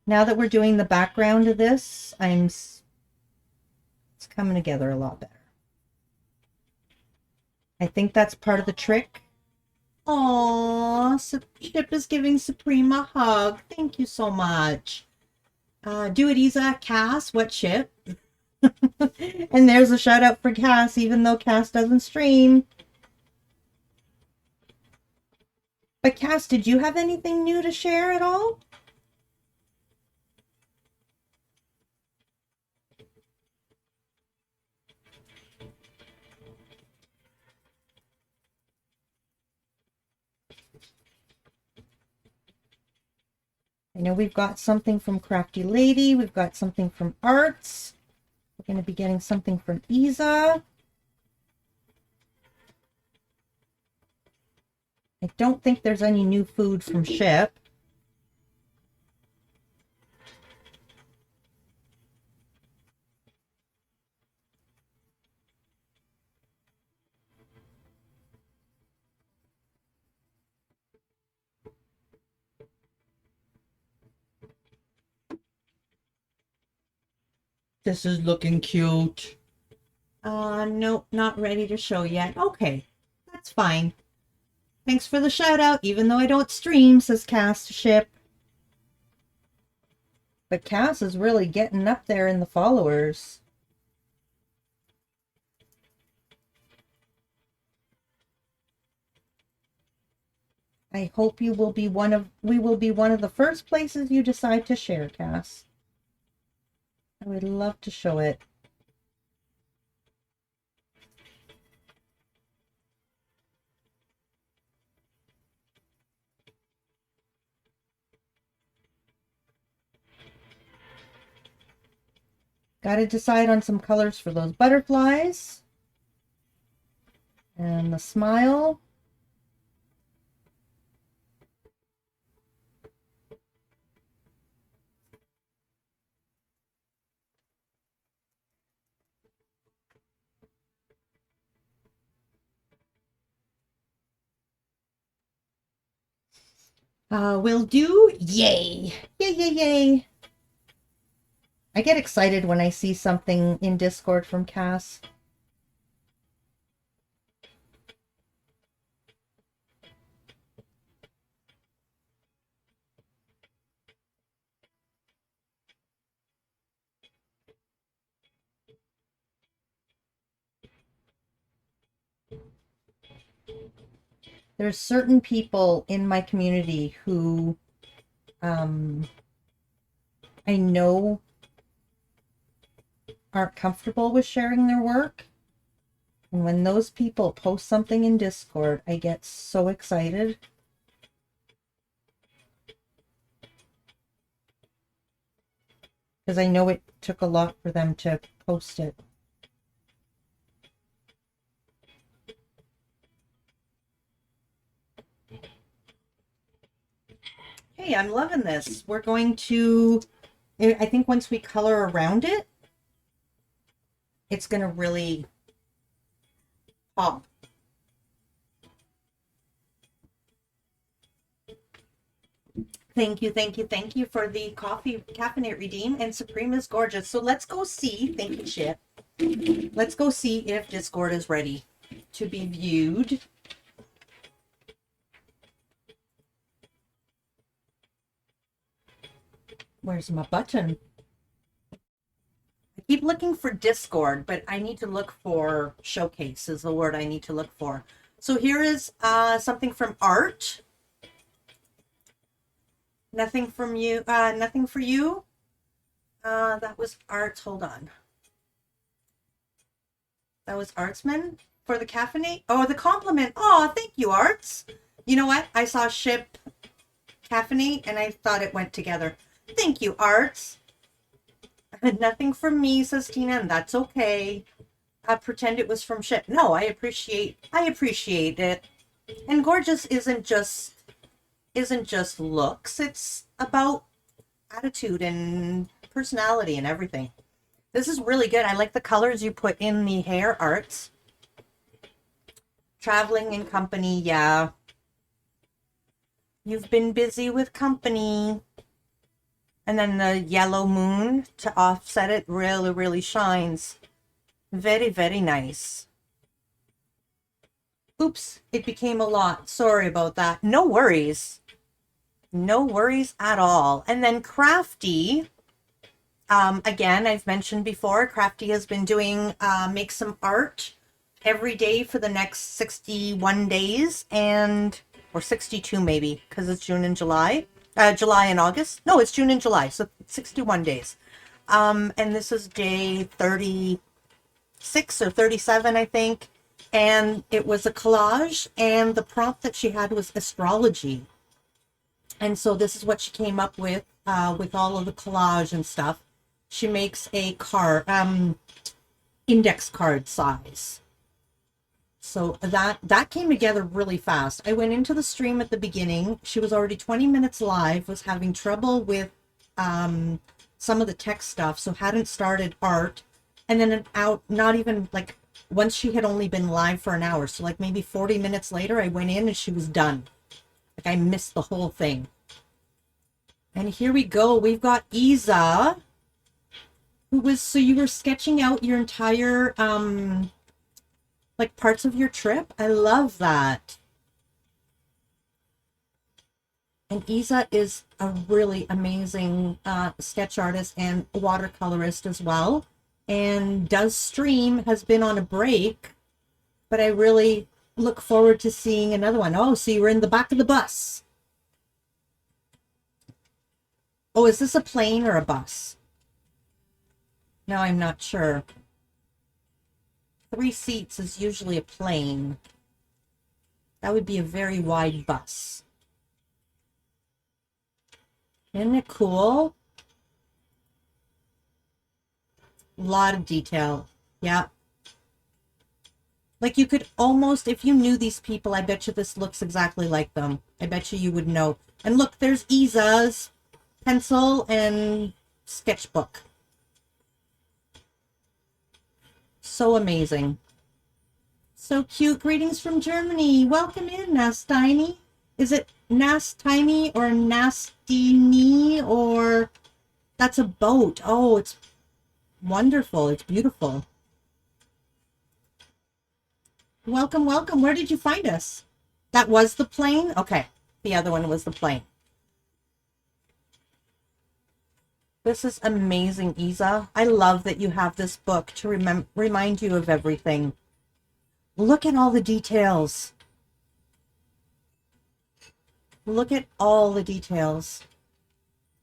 Now that we're doing the background of this, it's coming together a lot better. I think that's part of the trick. Aww, Chip is giving Supreme a hug. Thank you so much. Do it, Isa. Cass, what Chip? And there's a shout out for Cass, even though Cass doesn't stream. But Cass, did you have anything new to share at all? I know we've got something from Crafty Lady. We've got something from Arts. We're going to be getting something from Isa. I don't think there's any new food from Ship. This is looking cute. Nope, not ready to show yet. Okay, that's fine. Thanks for the shout out, even though I don't stream, says Cass to Ship. But Cass is really getting up there in the followers. I hope we will be one of the first places you decide to share, Cass. I would love to show it. Got to decide on some colors for those butterflies. And the smile. Will do. Yay! Yay, yay, yay! I get excited when I see something in Discord from Cass. There's certain people in my community who I know aren't comfortable with sharing their work. And when those people post something in Discord, I get so excited. Because I know it took a lot for them to post it. Hey, I'm loving this. We're going to, I think once we color around it, it's going to really pop. Thank you, thank you, thank you for the coffee caffeinate redeem, and Supreme is gorgeous. So let's go see, thank you, Chip. Let's go see if Discord is ready to be viewed. Where's my button? I keep looking for Discord, but I need to look for Showcase is the word I need to look for. So here is something from Art. Nothing from you. Nothing for you. That was Arts. Hold on. That was Artsman for the caffeinate. Oh, the compliment. Oh, thank you, Arts. You know what? I saw Ship caffeinate and I thought it went together. Thank you, Arts. Nothing from me, says Tina, and that's okay. I pretend it was from Ship. No, I appreciate it. And gorgeous isn't just looks. It's about attitude and personality and everything. This is really good. I like the colors you put in the hair, Arts. Traveling in company, yeah. You've been busy with company. And then the yellow moon to offset it really, really shines. Very, very nice. Oops, it became a lot. Sorry about that. No worries. No worries at all. And then Crafty, again, I've mentioned before, Crafty has been doing make some art every day for the next 61 days, and or 62 maybe, because it's June and July. July and August. No, it's June and July, so 61 days. And this is day 36 or 37, I think. And it was a collage, and the prompt that she had was astrology. And so this is what she came up with all of the collage and stuff. She makes a card, index card size. So that came together really fast. I went into the stream at the beginning. She was already 20 minutes live, was having trouble with some of the tech stuff, so hadn't started art. And then not even like, once she had only been live for an hour, so like maybe 40 minutes later, I went in and she was done. Like I missed the whole thing. And here we go. We've got Isa, who was, so you were sketching out your entire, like parts of your trip. I love that. And Isa is a really amazing sketch artist and watercolorist as well. And does stream, has been on a break, but I really look forward to seeing another one. Oh, so you were in the back of the bus. Oh, is this a plane or a bus? No, I'm not sure. 3 seats is usually a plane. That would be a very wide bus. Isn't it cool? A lot of detail. Yeah. Like you could almost, if you knew these people, I bet you this looks exactly like them. I bet you would know. And look, there's Isa's pencil and sketchbook. So amazing. So cute. Greetings from Germany. Welcome in, Nastini. Is it Nastini or Nastini, or that's a boat? Oh, it's wonderful. It's beautiful. Welcome, welcome. Where did you find us? That was the plane? Okay. The other one was the plane. This is amazing, Isa. I love that you have this book to remind you of everything. Look at all the details. Look at all the details.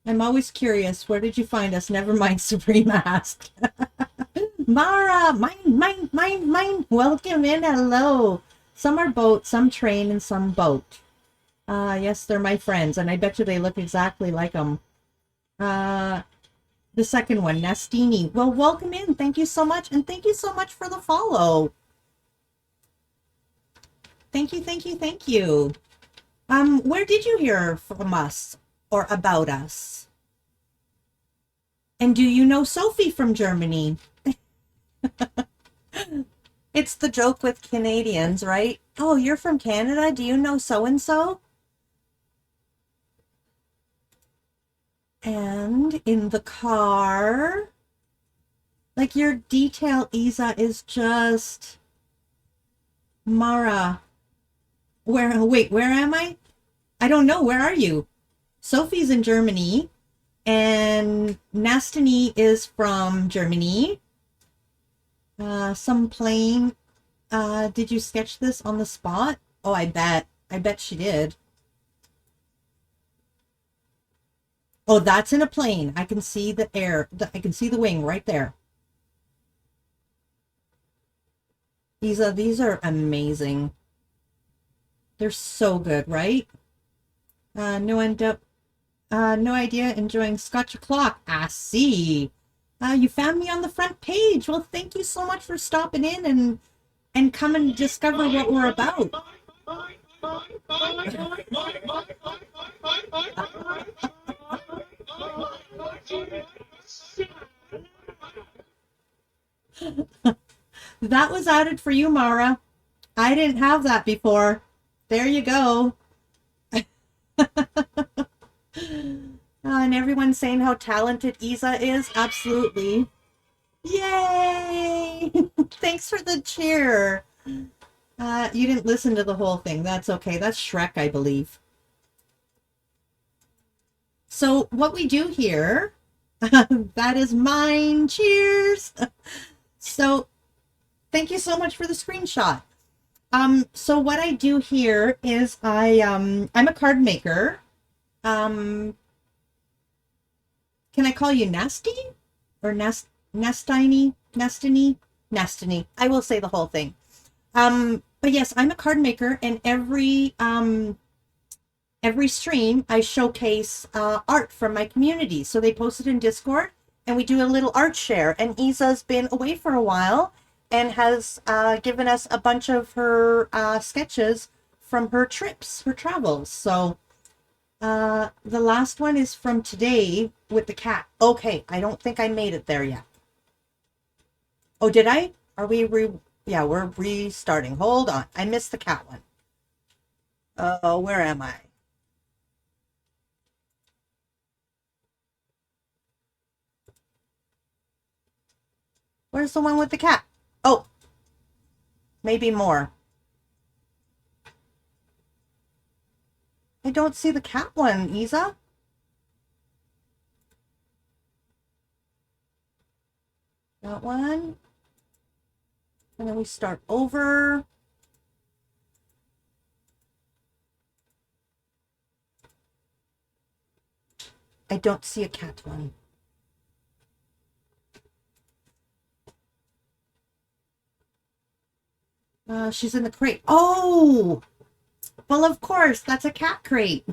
I'm always curious. Where did you find us? Never mind, Supreme asked. Mara, mine. Welcome in. Hello. Some are boat, some train, and some boat. Yes, they're my friends, and I bet you they look exactly like them. The second one, Nastini. Well, welcome in. Thank you so much, and thank you so much for the follow. Thank you. Where did you hear from us or about us? And do you know Sophie from Germany? It's the joke with Canadians, right? Oh, you're from Canada? Do you know so-and-so? And in the car, like your detail, Isa, is just Mara. Wait, where am I? I don't know. Where are you? Sophie's in Germany, and Nastini is from Germany. Some plane. Did you sketch this on the spot? Oh, I bet she did. Oh, that's in a plane. I can see the air. I can see the wing right there. These are amazing. They're so good, right? No idea. Enjoying Scotch o'clock. I see. You found me on the front page. Well, thank you so much for stopping in and come and discover what we're about. That was added for you, Mara. I didn't have that before. There you go. And everyone's saying how talented Isa is. Absolutely. Yay! Thanks for the cheer. You didn't listen to the whole thing. That's okay. That's Shrek, I believe. So what we do here, that is mine. Cheers. So thank you so much for the screenshot. So what I do here is I'm a card maker. Can I call you Nasty? Or Nastini? I will say the whole thing. But yes, I'm a card maker, and every stream I showcase art from my community. So they post it in Discord, and we do a little art share. And Isa's been away for a while and has given us a bunch of her sketches from her trips, her travels. So the last one is from today with the cat. Okay, I don't think I made it there yet. Oh, did I? Are we yeah, we're restarting. Hold on. I missed the cat one. Oh, where am I? Where's the one with the cat? Oh, maybe more. I don't see the cat one, Isa. That one. And then we start over. I don't see a cat one. She's in the crate. Oh! Well, of course, that's a cat crate.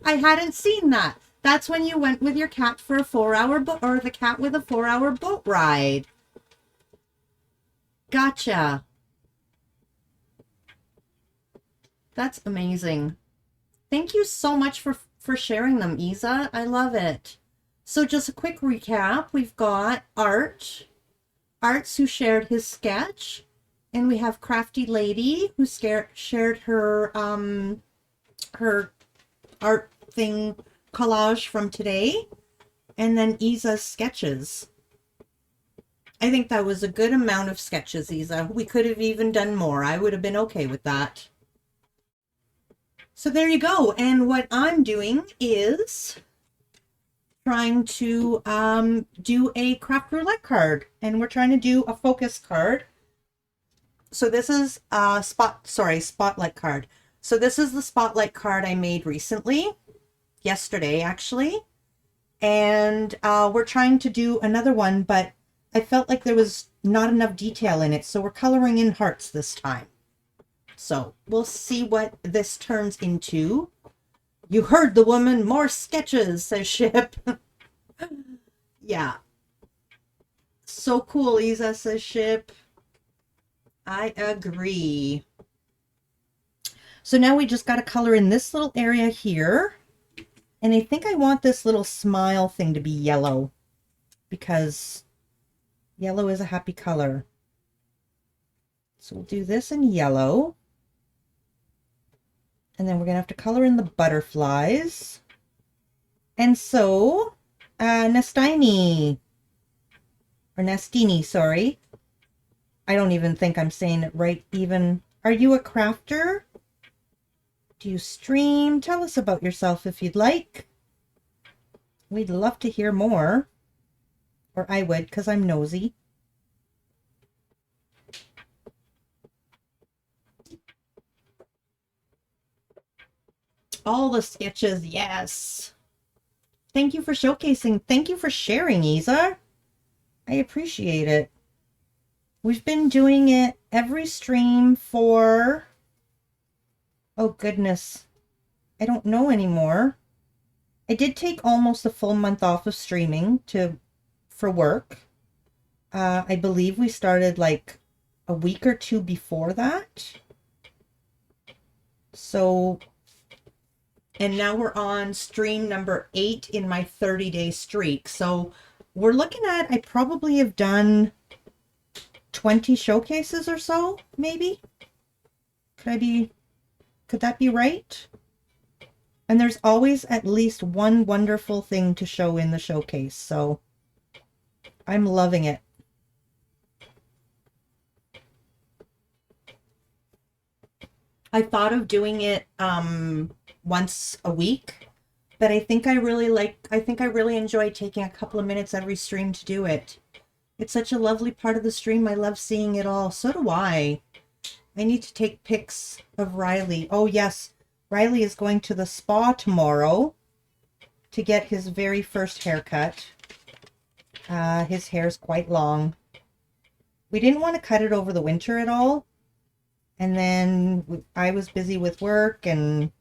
I hadn't seen that. That's when you went with your cat for a 4-hour boat, or the cat with a 4-hour boat ride. Gotcha. That's amazing. Thank you so much for sharing them, Isa. I love it. So just a quick recap. We've got Arts who shared his sketch, and we have Crafty Lady who shared her her art thing collage from today, and then Isa's sketches. I think that was a good amount of sketches, Isa. We could have even done more. I would have been okay with that. So there you go. And what I'm doing is trying to do a Craft Roulette card, and we're trying to do a focus card. So this is a spotlight card. So this is the spotlight card I made recently, yesterday actually, and we're trying to do another one, but I felt like there was not enough detail in it, so we're coloring in hearts this time. So we'll see what this turns into. You heard the woman, more sketches, says Ship. Yeah. So cool, Isa, says Ship. I agree. So now we just got to color in this little area here. And I think I want this little smile thing to be yellow, because yellow is a happy color. So we'll do this in yellow. And then we're going to have to color in the butterflies. And so, Nastini, sorry. I don't even think I'm saying it right even. Are you a crafter? Do you stream? Tell us about yourself if you'd like. We'd love to hear more. Or I would, because I'm nosy. All the sketches, yes. Thank you for showcasing. Thank you for sharing, Isa. I appreciate it. We've been doing it every stream for... oh, goodness. I don't know anymore. I did take almost a full month off of streaming for work. I believe we started like a week or two before that. So... and now we're on stream number 8 in my 30-day streak. So we're looking at, I probably have done 20 showcases or so, maybe. Could that be right? And there's always at least one wonderful thing to show in the showcase. So I'm loving it. I thought of doing it once a week, but I think I really enjoy taking a couple of minutes every stream to do it. It's such a lovely part of the stream. I love seeing it all. So do I. I need to take pics of Riley. Oh yes, Riley is going to the spa tomorrow to get his very first haircut. His hair's quite long. We didn't want to cut it over the winter at all. And then I was busy with work, and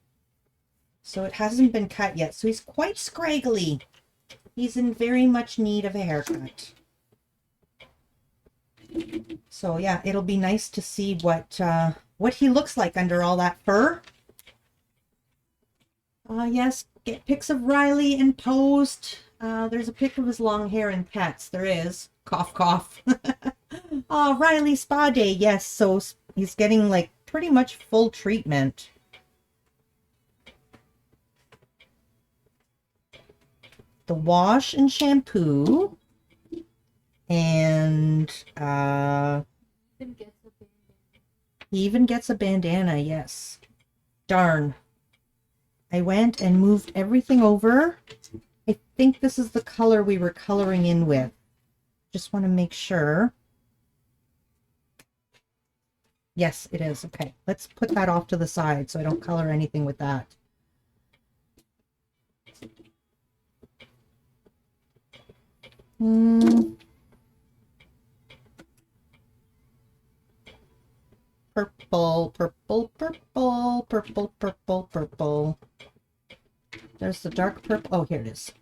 so it hasn't been cut yet. So he's quite scraggly. He's in very much need of a haircut. So yeah, it'll be nice to see what he looks like under all that fur. Yes, get pics of Riley and post. There's a pic of his long hair and pets. There is. Cough, cough. Oh, Riley spa day. Yes, so he's getting like pretty much full treatment. The wash and shampoo. And he even gets a bandana, yes. Darn. I went and moved everything over. I think this is the color we were coloring in with. Just want to make sure. Yes, it is. Okay, let's put that off to the side so I don't color anything with that. Purple, purple, purple, purple, purple, purple. There's the dark purple. Oh, here it is.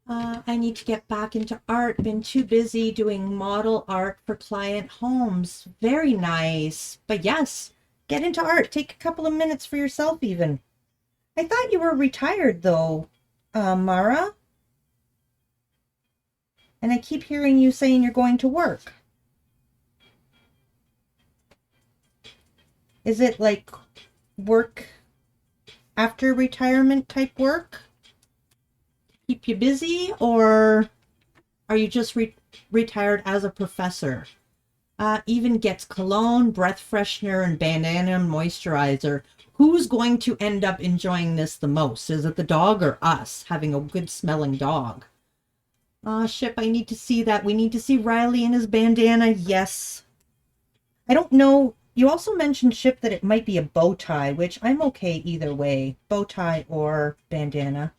I need to get back into art. Been too busy doing model art for client homes. Very nice. But yes, get into art. Take a couple of minutes for yourself even. I thought you were retired though, Mara. And I keep hearing you saying you're going to work. Is it like work after retirement type work? Keep you busy, or are you just retired as a professor? Even gets cologne, breath freshener, and bandana and moisturizer. Who's going to end up enjoying this the most? Is it the dog or us having a good smelling dog? Ship, I need to see that. We need to see Riley and his bandana. Yes. I don't know. You also mentioned, Ship, that it might be a bow tie, which I'm okay either way. Bow tie or bandana.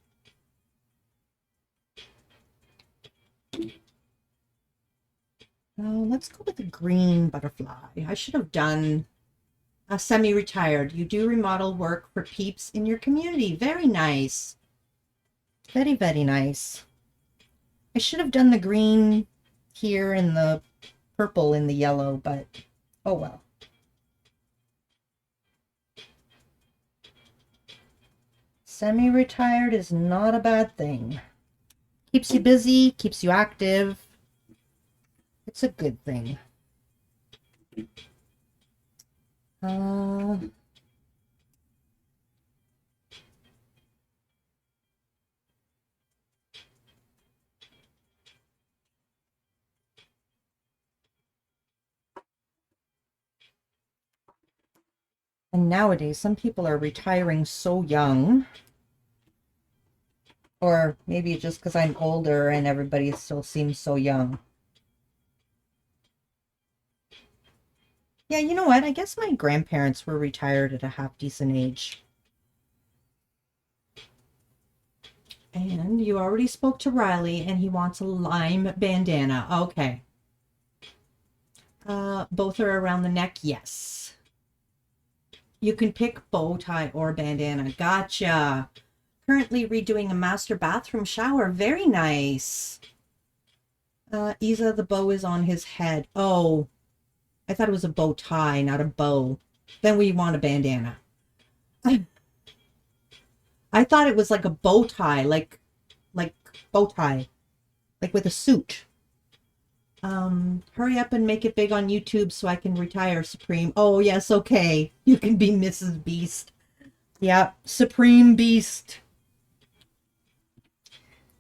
Let's go with the green butterfly. I should have done a semi-retired. You do remodel work for peeps in your community. Very nice. Very, very nice. I should have done the green here and the purple in the yellow, but oh well. Semi-retired is not a bad thing. Keeps you busy, keeps you active. It's a good thing. And nowadays, some people are retiring so young. Or maybe just because I'm older and everybody still seems so young. Yeah, you know what? I guess my grandparents were retired at a half-decent age. And you already spoke to Riley, and he wants a lime bandana. Okay. Both are around the neck? Yes. You can pick bow tie or bandana. Gotcha. Currently redoing a master bathroom shower. Very nice. Isa, the bow is on his head. Oh, I thought it was a bow tie, not a bow. Then we want a bandana. I thought it was like a bow tie, like bow tie, like with a suit. Hurry up and make it big on YouTube so I can retire, Supreme. Oh, yes, okay. You can be Mrs. Beast. Yeah, Supreme Beast.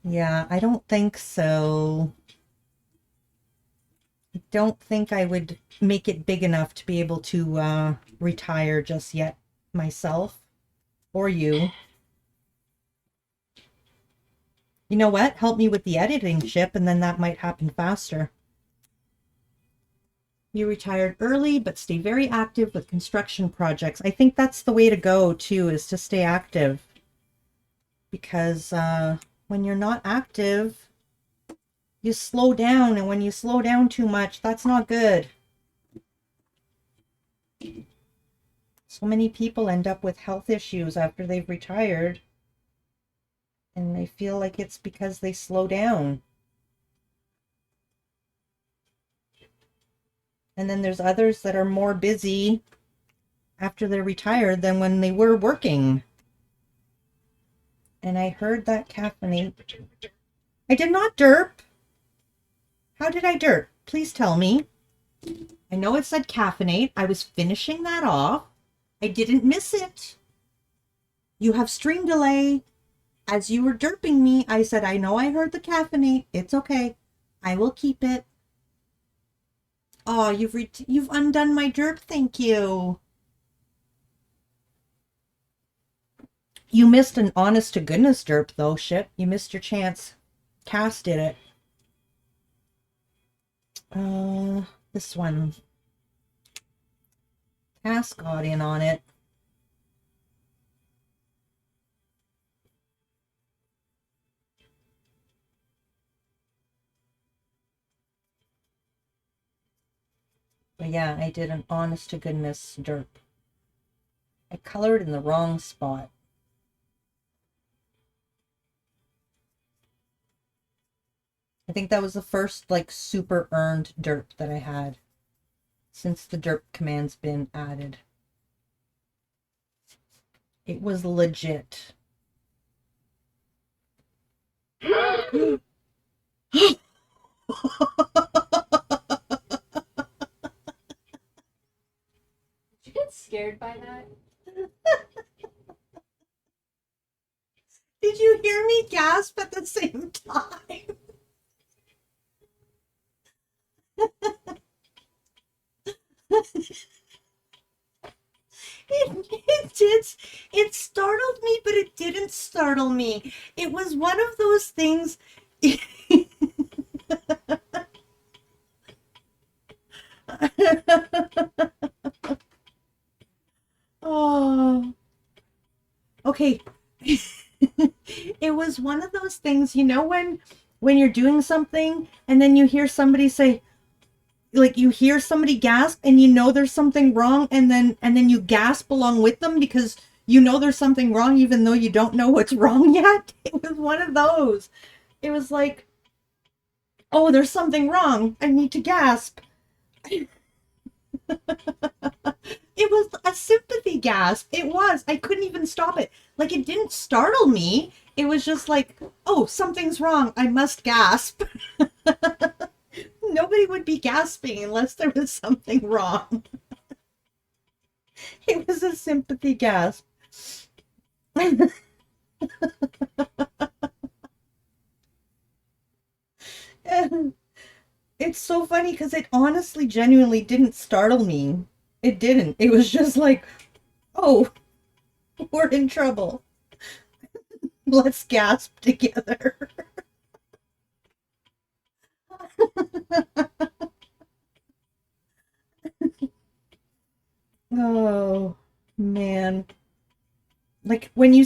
Yeah, I don't think so. don't think I would make it big enough to be able to retire just yet myself or you. You know what? Help me with the editing, Ship, and then that might happen faster. You retired early, but stay very active with construction projects. I think that's the way to go, too, is to stay active. Because when you're not active, you slow down, and when you slow down too much, that's not good. So many people end up with health issues after they've retired, and they feel like it's because they slow down. And then there's others that are more busy after they're retired than when they were working. And I heard that caffeinate. I did not derp. How did I derp? Please tell me. I know it said caffeinate. I was finishing that off. I didn't miss it. You have stream delay. As you were derping me, I said, I know I heard the caffeinate. It's okay. I will keep it. Oh, you've undone my derp. Thank you. You missed an honest to goodness derp though, Ship. You missed your chance. Cass did it. This one. Cass got in on it. But yeah, I did an honest to goodness derp. I colored in the wrong spot. I think that was the first like super earned derp that I had since the derp command's been added. It was legit. Did you get scared by that? Did you hear me gasp at the same time? It startled me, but it didn't startle me. It was one of those things. Oh, okay. It was one of those things, you know, when you're doing something and then you hear somebody say, like you hear somebody gasp and you know there's something wrong, and then you gasp along with them because you know there's something wrong even though you don't know what's wrong yet. It was one of those. It was like, oh, there's something wrong. I need to gasp. It was a sympathy gasp. It was. I couldn't even stop it. Like, it didn't startle me. It was just like, oh, something's wrong. I must gasp. Nobody would be gasping unless there was something wrong. It was a sympathy gasp. It's so funny because it honestly, genuinely didn't startle me. It didn't. It was just like, oh, we're in trouble. Let's gasp together. Oh, man. Like when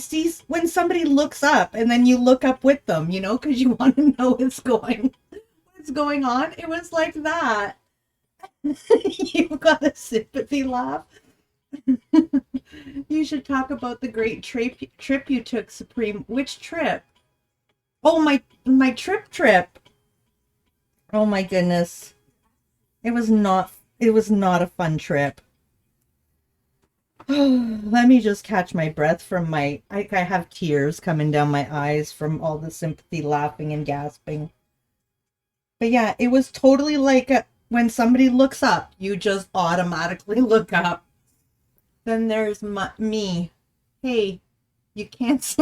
somebody looks up and then you look up with them, you know, because you want to know what's going on. It was like that. You've got a sympathy laugh. You should talk about the great trip you took, Supreme. Which trip? Oh, my trip. Oh my goodness. It was not a fun trip. Let me just catch my breath from I have tears coming down my eyes from all the sympathy laughing and gasping. But yeah, it was totally like when somebody looks up, you just automatically look up. Then there's me. Hey, you can't.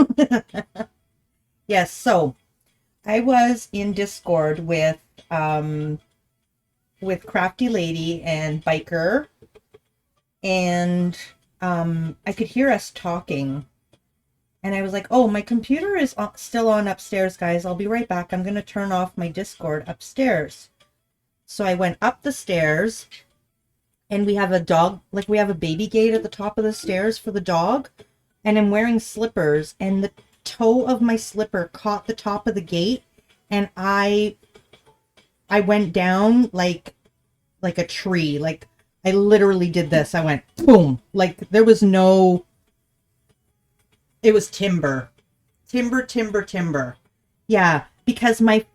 Yes, so I was in Discord with with Crafty Lady and Biker, and I could hear us talking. And I was like, oh, my computer is still on upstairs, guys. I'll be right back. I'm going to turn off my Discord upstairs. So I went up the stairs, and we have a dog, like we have a baby gate at the top of the stairs for the dog. And I'm wearing slippers, and the toe of my slipper caught the top of the gate, and I went down like a tree. Like I literally did this. I went boom. Like there was no, it was timber. Timber. Yeah, because my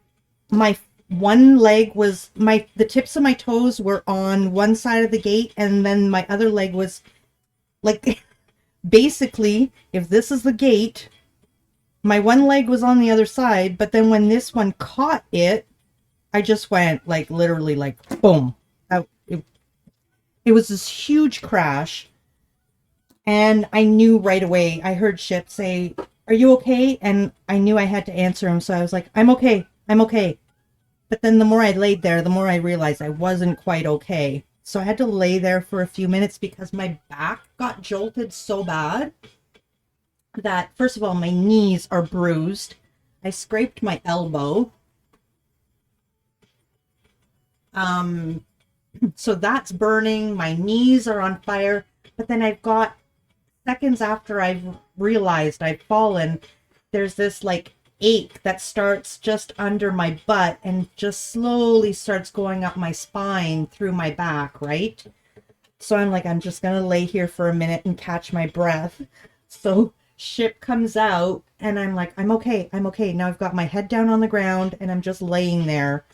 one leg was, the tips of my toes were on one side of the gate, and then my other leg was like basically, if this is the gate, my one leg was on the other side, but then when this one caught it, I just went like literally like boom. It was this huge crash, and I knew right away. I heard Ship say, "Are you okay?" And I knew I had to answer him, so I was like, "I'm okay. I'm okay." But then the more I laid there, the more I realized I wasn't quite okay. So I had to lay there for a few minutes because my back got jolted so bad that, first of all, my knees are bruised. I scraped my elbow. So that's burning. My knees are on fire. But then I've got, seconds after I've realized I've fallen, there's this like ache that starts just under my butt and just slowly starts going up my spine through my back, right? So I'm like, I'm just going to lay here for a minute and catch my breath. So Ship comes out, and I'm like, I'm okay. Now I've got my head down on the ground, and I'm just laying there.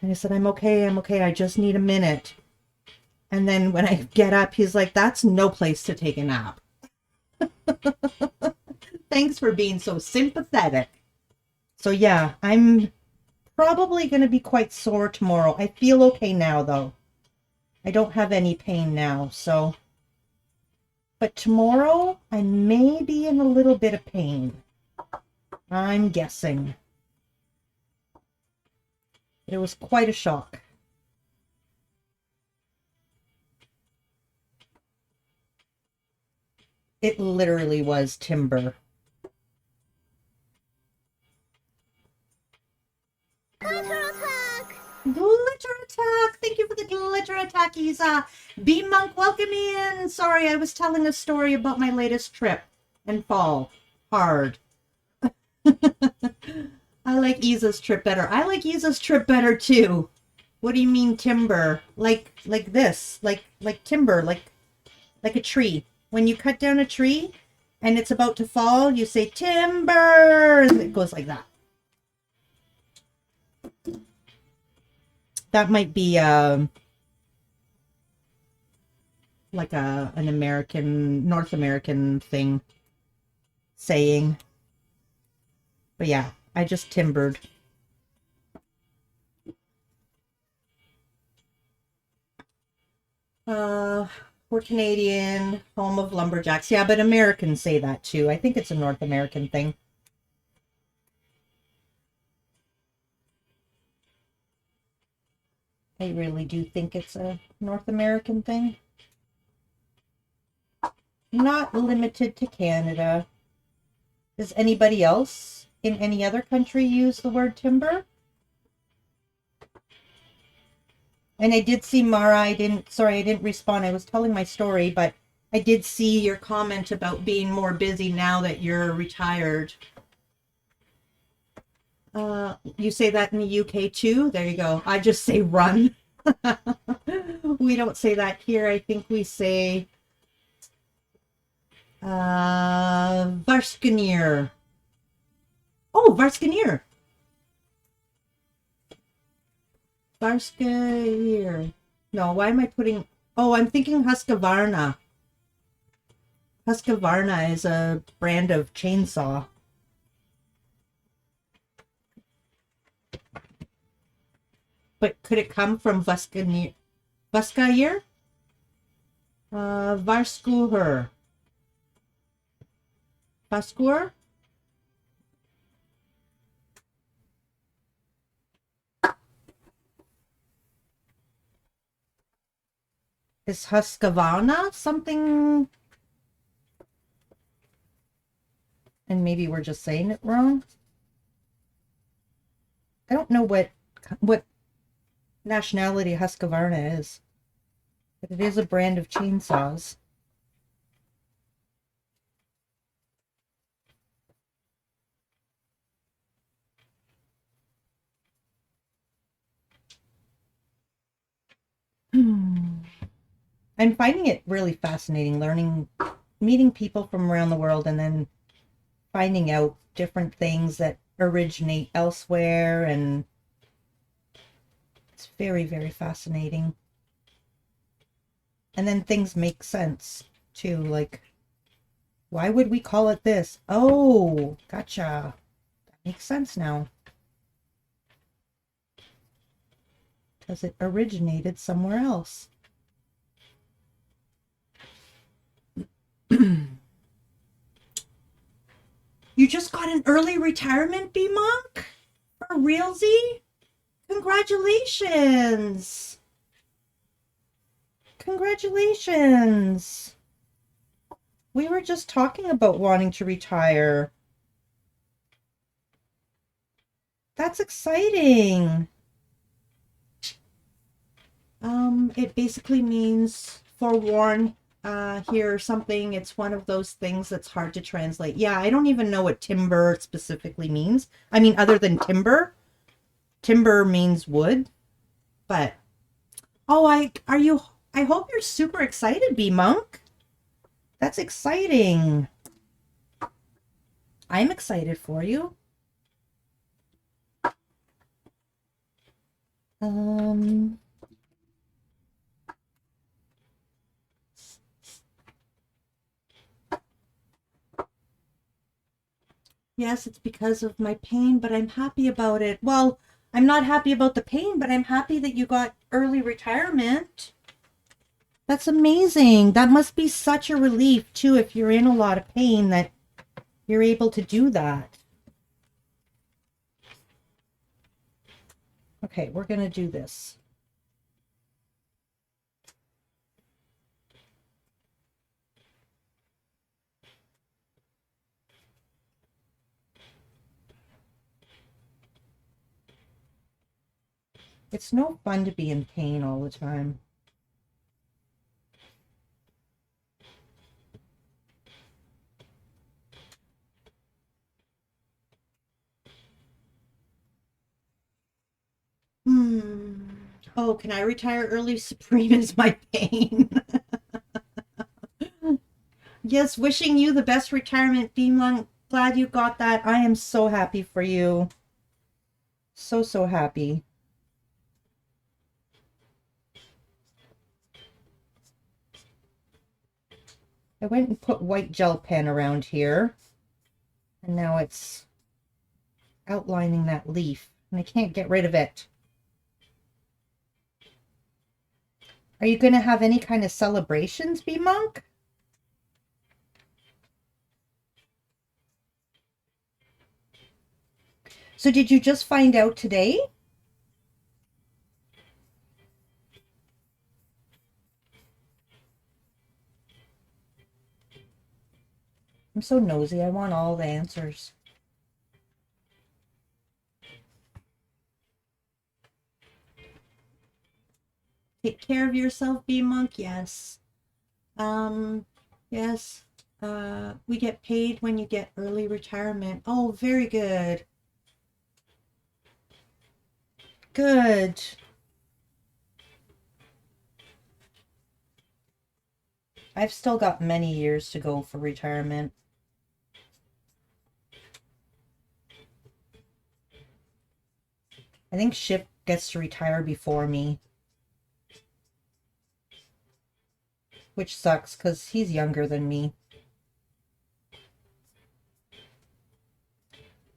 And I said, I'm okay. I just need a minute. And then when I get up, he's like, that's no place to take a nap. Thanks for being so sympathetic. So yeah, I'm probably going to be quite sore tomorrow. I feel okay now, though. I don't have any pain now, so. But tomorrow, I may be in a little bit of pain. I'm guessing. It was quite a shock. It literally was timber. Glitter attack! Thank you for the glitter attackies. B-Monk, welcome in. Sorry, I was telling a story about my latest trip and fall hard. I like Isa's trip better. I like Isa's trip better too. What do you mean timber? Like this, like timber, like a tree. When you cut down a tree and it's about to fall, you say timber, and it goes like that. That might be like an American, North American thing saying. But yeah, I just timbered. We're Canadian, home of lumberjacks. Yeah, but Americans say that too. I think it's a North American thing. I really do think it's a North American thing. Not limited to Canada. Does anybody else in any other country use the word timber? And I did see Mara, I didn't respond. I was telling my story, but I did see your comment about being more busy now that you're retired. You say that in the UK too? There you go. I just say run. We don't say that here. I think we say Varskeneer. Oh, Varskeneer. Varskeneer. No, why am I putting... Oh, I'm thinking Husqvarna. Husqvarna is a brand of chainsaw. But could it come from Varskeneer? Vaskayer? Varskuher. Vaskur? Is Husqvarna something? And maybe we're just saying it wrong. I don't know what nationality Husqvarna is, but it is a brand of chainsaws. I'm finding it really fascinating meeting people from around the world and then finding out different things that originate elsewhere, and it's very, very fascinating. And then things make sense too, like, why would we call it this? Oh, gotcha. That makes sense now. Because it originated somewhere else. You just got an early retirement, B-Monk? For realsy? Congratulations! Congratulations! We were just talking about wanting to retire. That's exciting. It basically means forewarn here or something. It's one of those things that's hard to translate. Yeah, I don't even know what timber specifically means. I mean, other than timber. Timber means wood. But oh, I hope you're super excited, B-Monk. That's exciting. I'm excited for you. Yes, it's because of my pain, but I'm happy about it. Well, I'm not happy about the pain, but I'm happy that you got early retirement. That's amazing. That must be such a relief, too, if you're in a lot of pain, that you're able to do that. Okay, we're going to do this. It's no fun to be in pain all the time. Oh, can I retire early? Supreme is my pain. Yes, wishing you the best retirement, Beamlung. Glad you got that. I am so happy for you. So, so happy. I went and put white gel pen around here. And now it's outlining that leaf. And I can't get rid of it. Are you going to have any kind of celebrations, B-Monk? So did you just find out today? I'm so nosy. I want all the answers. Take care of yourself, B-Monk. Yes. Yes. We get paid when you get early retirement. Oh, very good. Good. I've still got many years to go for retirement. I think Ship gets to retire before me. Which sucks, because he's younger than me.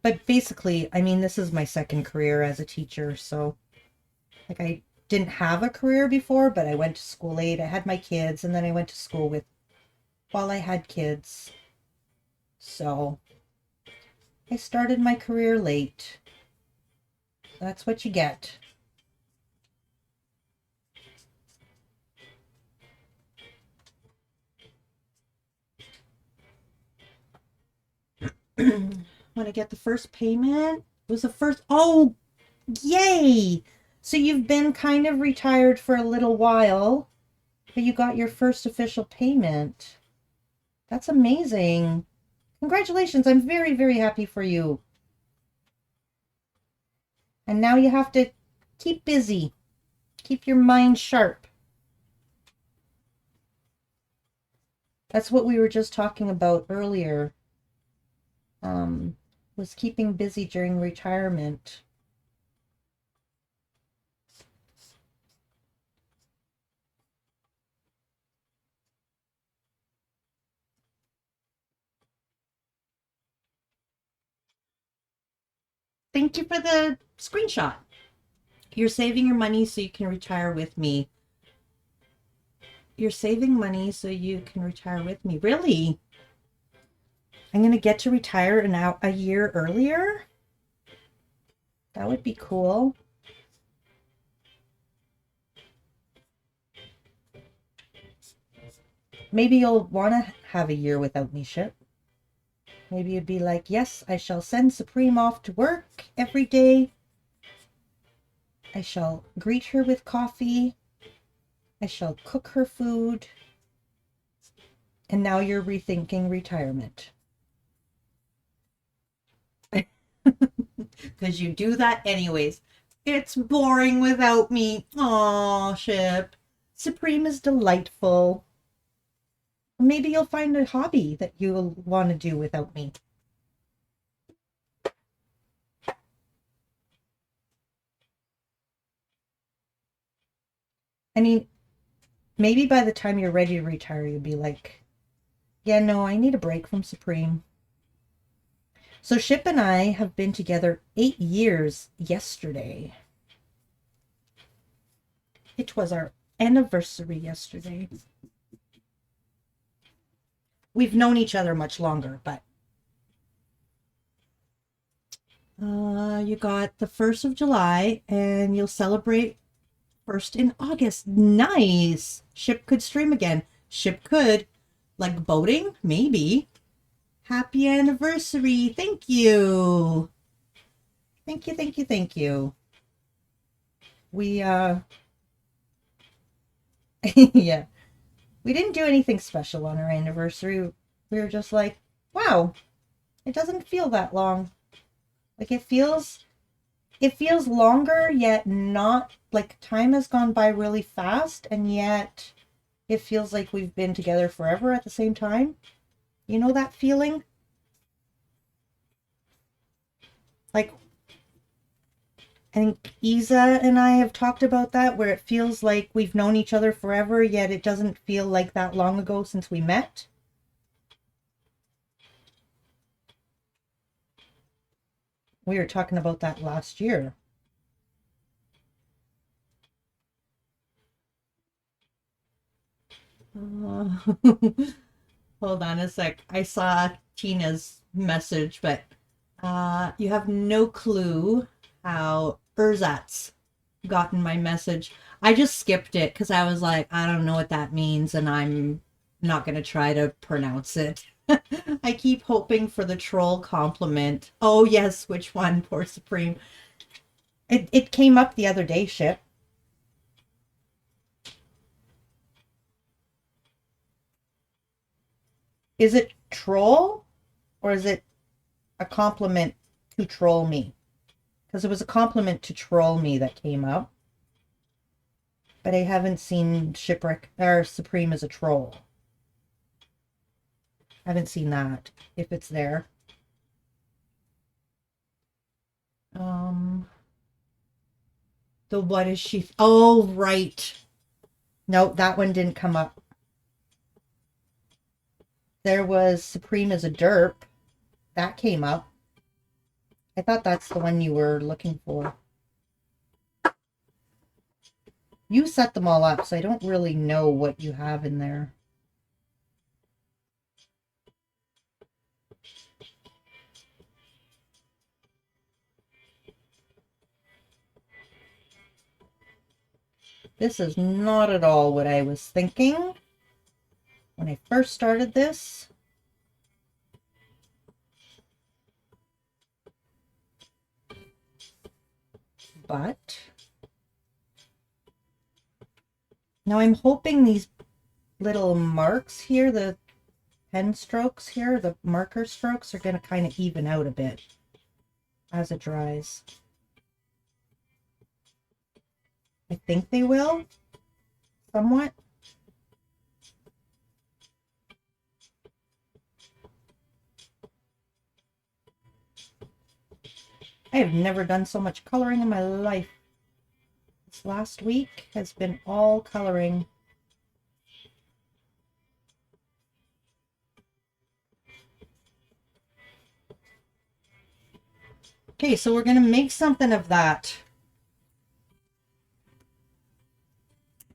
But basically, I mean, this is my second career as a teacher, so... Like, I didn't have a career before, but I went to school late. I had my kids, and then I went to school while I had kids. So, I started my career late. That's what you get. when I get the first payment. It was the first. Oh, yay! So you've been kind of retired for a little while, but you got your first official payment. That's amazing. Congratulations. I'm very, very happy for you. And now you have to keep busy. Keep your mind sharp. That's what we were just talking about earlier. Was keeping busy during retirement. Thank you for the screenshot. You're saving your money so you can retire with me. You're saving money so you can retire with me. Really? I'm going to get to retire a year earlier? That would be cool. Maybe you'll want to have a year without me, Ship. Maybe you'd be like, yes, I shall send Supreme off to work every day. I shall greet her with coffee. I shall cook her food. And now you're rethinking retirement. Because you do that anyways. It's boring without me. Aw, Ship. Supreme is delightful. Maybe you'll find a hobby that you'll want to do without me. I mean, maybe by the time you're ready to retire, you'll be like, yeah, no, I need a break from Supreme. So Ship and I have been together 8 years yesterday. It was our anniversary yesterday. We've known each other much longer, but you got the 1st of July and you'll celebrate 1st in August. Nice. Ship could stream again. Ship could. Like boating? Maybe. Happy anniversary. Thank you. Thank you, thank you, thank you. We, yeah. We didn't do anything special on our anniversary. We were just like, wow, it doesn't feel that long. Like it feels longer, yet not, like time has gone by really fast, and yet it feels like we've been together forever at the same time. You know that feeling? Like, I think Isa and I have talked about that, where it feels like we've known each other forever, yet it doesn't feel like that long ago since we met. We were talking about that last year. Hold on a sec. I saw Tina's message, but you have no clue how Erzatz gotten my message. I just skipped it because I was like, I don't know what that means, and I'm not going to try to pronounce it. I keep hoping for the troll compliment. Oh, yes, which one? Poor Supreme. It came up the other day, Ship. Is it troll, or is it a compliment to troll me? Because it was a compliment to troll me that came up. But I haven't seen Shipwreck or Supreme as a troll. I haven't seen that, if it's there. The what is she? Oh, right. No, that one didn't come up. There was Supreme as a derp. That came up. I thought that's the one you were looking for. You set them all up, so I don't really know what you have in there. This is not at all what I was thinking when I first started this. but now I'm hoping these little marks here, the pen strokes here, the marker strokes, are going to kind of even out a bit as it dries. I think they will, somewhat. I have never done so much coloring in my life. This last week has been all coloring. Okay, so we're going to make something of that.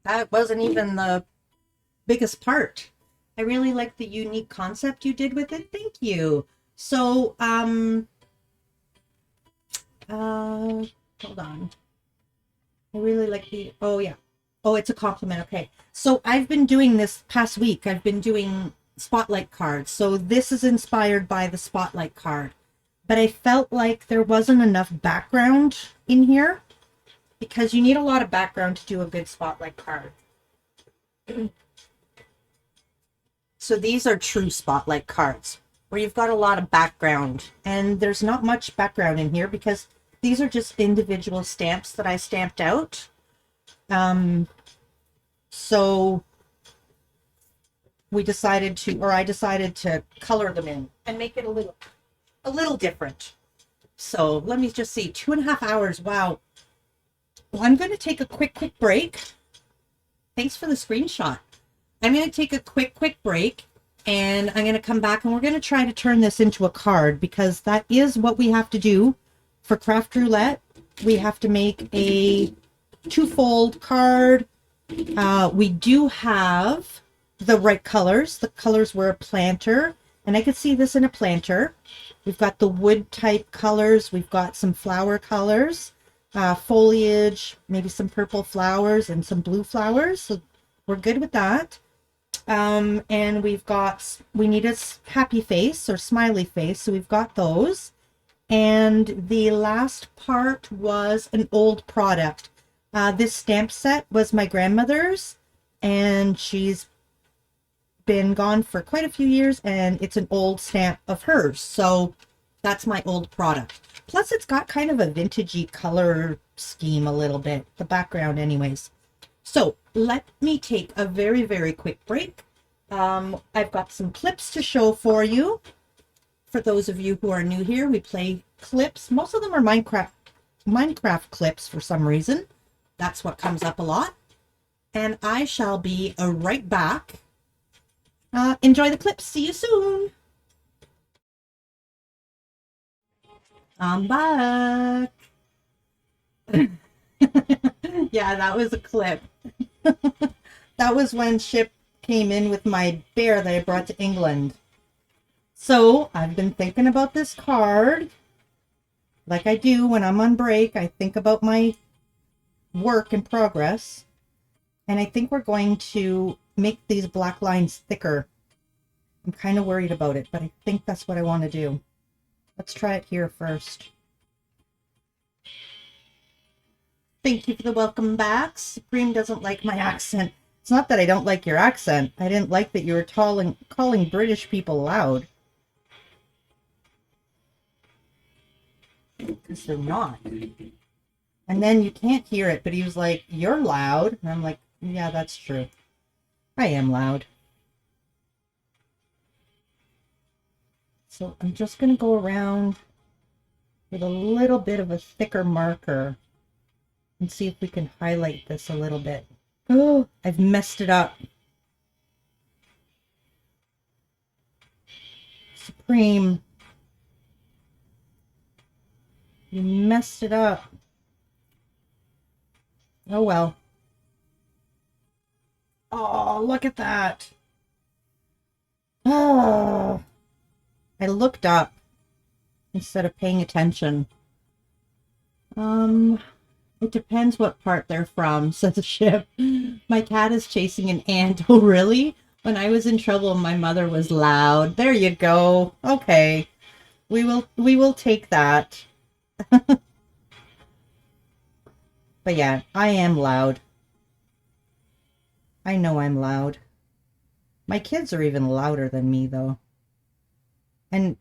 That wasn't even the biggest part. I really like the unique concept you did with it. Thank you. So, hold on. I really like the, oh yeah. Oh, it's a compliment. Okay. So I've been doing this past week. I've been doing spotlight cards. So this is inspired by the spotlight card. But I felt like there wasn't enough background in here because you need a lot of background to do a good spotlight card. So these are true spotlight cards where you've got a lot of background, and there's not much background in here because these are just individual stamps that I stamped out. So we decided to, or I decided to color them in and make it a little different. So let me just see, 2.5 hours. Wow. Well, I'm going to take a quick break. Thanks for the screenshot. I'm going to take a quick break, and I'm going to come back, and we're going to try to turn this into a card because that is what we have to do for Craft Roulette. We have to make a 2-fold card. We do have the right colors. The colors were a planter, and I could see this in a planter. We've got the wood type colors. We've got some flower colors, foliage, maybe some purple flowers and some blue flowers. So we're good with that. And we need a happy face or smiley face. So we've got those. And the last part was an old product. This stamp set was my grandmother's, and she's been gone for quite a few years, and it's an old stamp of hers. So that's my old product. Plus it's got kind of a vintagey color scheme a little bit, the background anyways. So let me take a very quick break. I've got some clips to show for you. For those of you who are new here, we play clips. Most of them are Minecraft clips for some reason. That's what comes up a lot. And I shall be right back. Enjoy the clips. See you soon. I'm back. Yeah, that was a clip. That was when Ship came in with my bear that I brought to England. So I've been thinking about this card. Like I do when I'm on break, I think about my work in progress. And I think we're going to make these black lines thicker. I'm kind of worried about it, but I think that's what I want to do. Let's try it here first. Thank you for the welcome back. Supreme doesn't like my accent. It's not that I don't like your accent. I didn't like that you were calling British people loud. Because they're not. And then you can't hear it, but he was like, "You're loud." And I'm like, yeah, that's true. I am loud. So I'm just going to go around with a little bit of a thicker marker and see if we can highlight this a little bit. Oh, I've messed it up. Supreme. You messed it up. Oh well. Oh, look at that. Oh. I looked up instead of paying attention. It depends what part they're from, says the Ship. My cat is chasing an ant. Oh, really? When I was in trouble, my mother was loud. There you go. Okay. We will take that. But yeah, I am loud. I know I'm loud. My kids are even louder than me, though. And,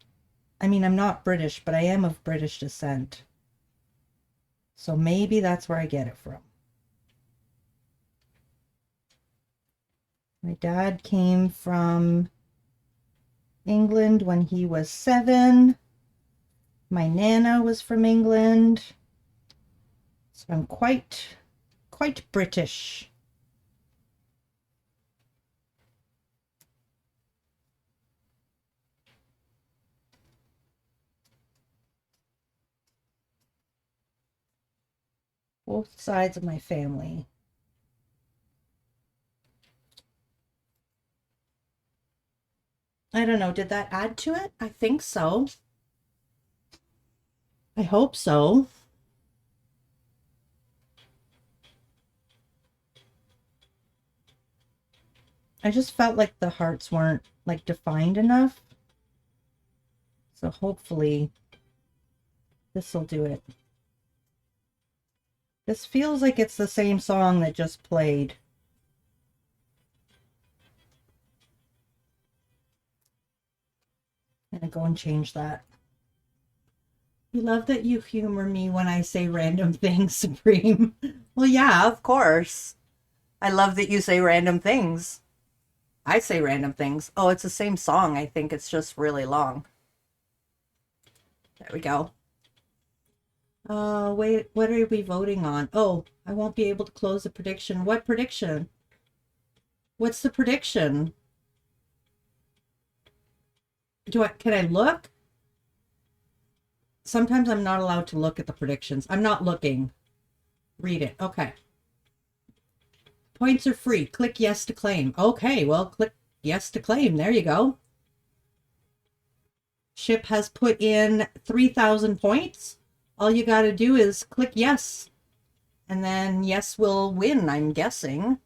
I mean, I'm not British, but I am of British descent. So maybe that's where I get it from. My dad came from England when he was 7. My Nana was from England. So I'm quite British. Both sides of my family. I don't know, did that add to it? I think so. I hope so. I just felt like the hearts weren't like defined enough. So hopefully this will do it. This feels like it's the same song that just played. I'm gonna go and change that. You love that you humor me when I say random things, Supreme. Well, yeah, of course. I love that you say random things. I say random things. Oh, it's the same song. I think it's just really long. There we go. Wait, what are we voting on? Oh, I won't be able to close the prediction. What prediction? What's the prediction? Can I look? Sometimes I'm not allowed to look at the predictions. I'm not looking. Read it. Okay. Points are free. Click yes to claim. Okay, well, click yes to claim. There you go. Ship has put in 3,000 points. All you got to do is click yes. And then yes will win, I'm guessing.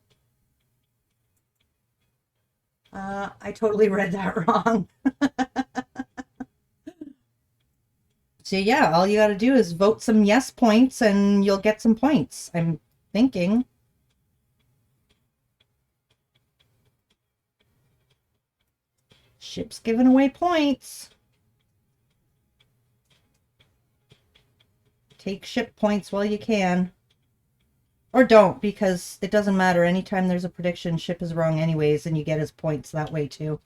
I totally read that wrong. So yeah, all you got to do is vote some yes points and you'll get some points, I'm thinking. Ship's giving away points. Take ship points while you can. Or don't, because it doesn't matter. Anytime there's a prediction, ship is wrong anyways, and you get his points that way too.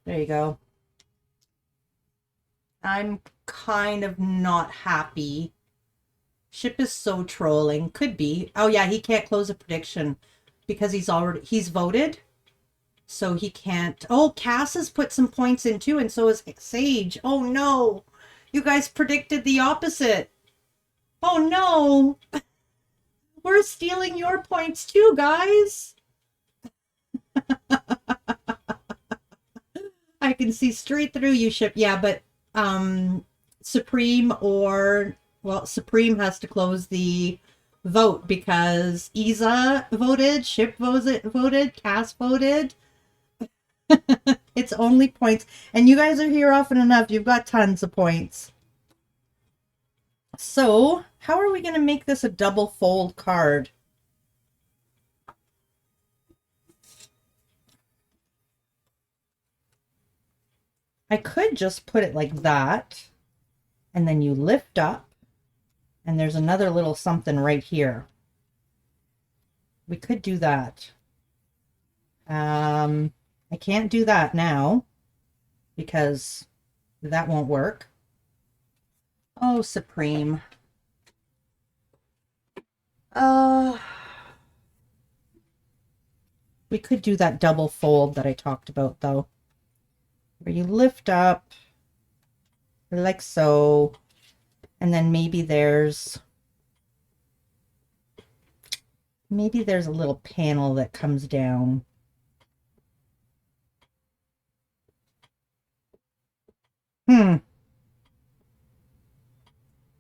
There you go. I'm kind of not happy. Ship is so trolling. Could be. Oh yeah, he can't close a prediction because he's voted. So he can't. Oh, Cass has put some points in too, and so has Sage. Oh no. You guys predicted the opposite. Oh no. We're stealing your points too, guys. I can see straight through you, Ship. Yeah, but Supreme Supreme has to close the vote because Isa voted, Ship voted, Cass voted. It's only points. And you guys are here often enough. You've got tons of points. So, how are we going to make this a double fold card? I could just put it like that. And then you lift up. And there's another little something right here. We could do that. I can't do that now because that won't work. Oh, Supreme. We could do that double fold that I talked about though. Where you lift up like so, and then maybe there's a little panel that comes down.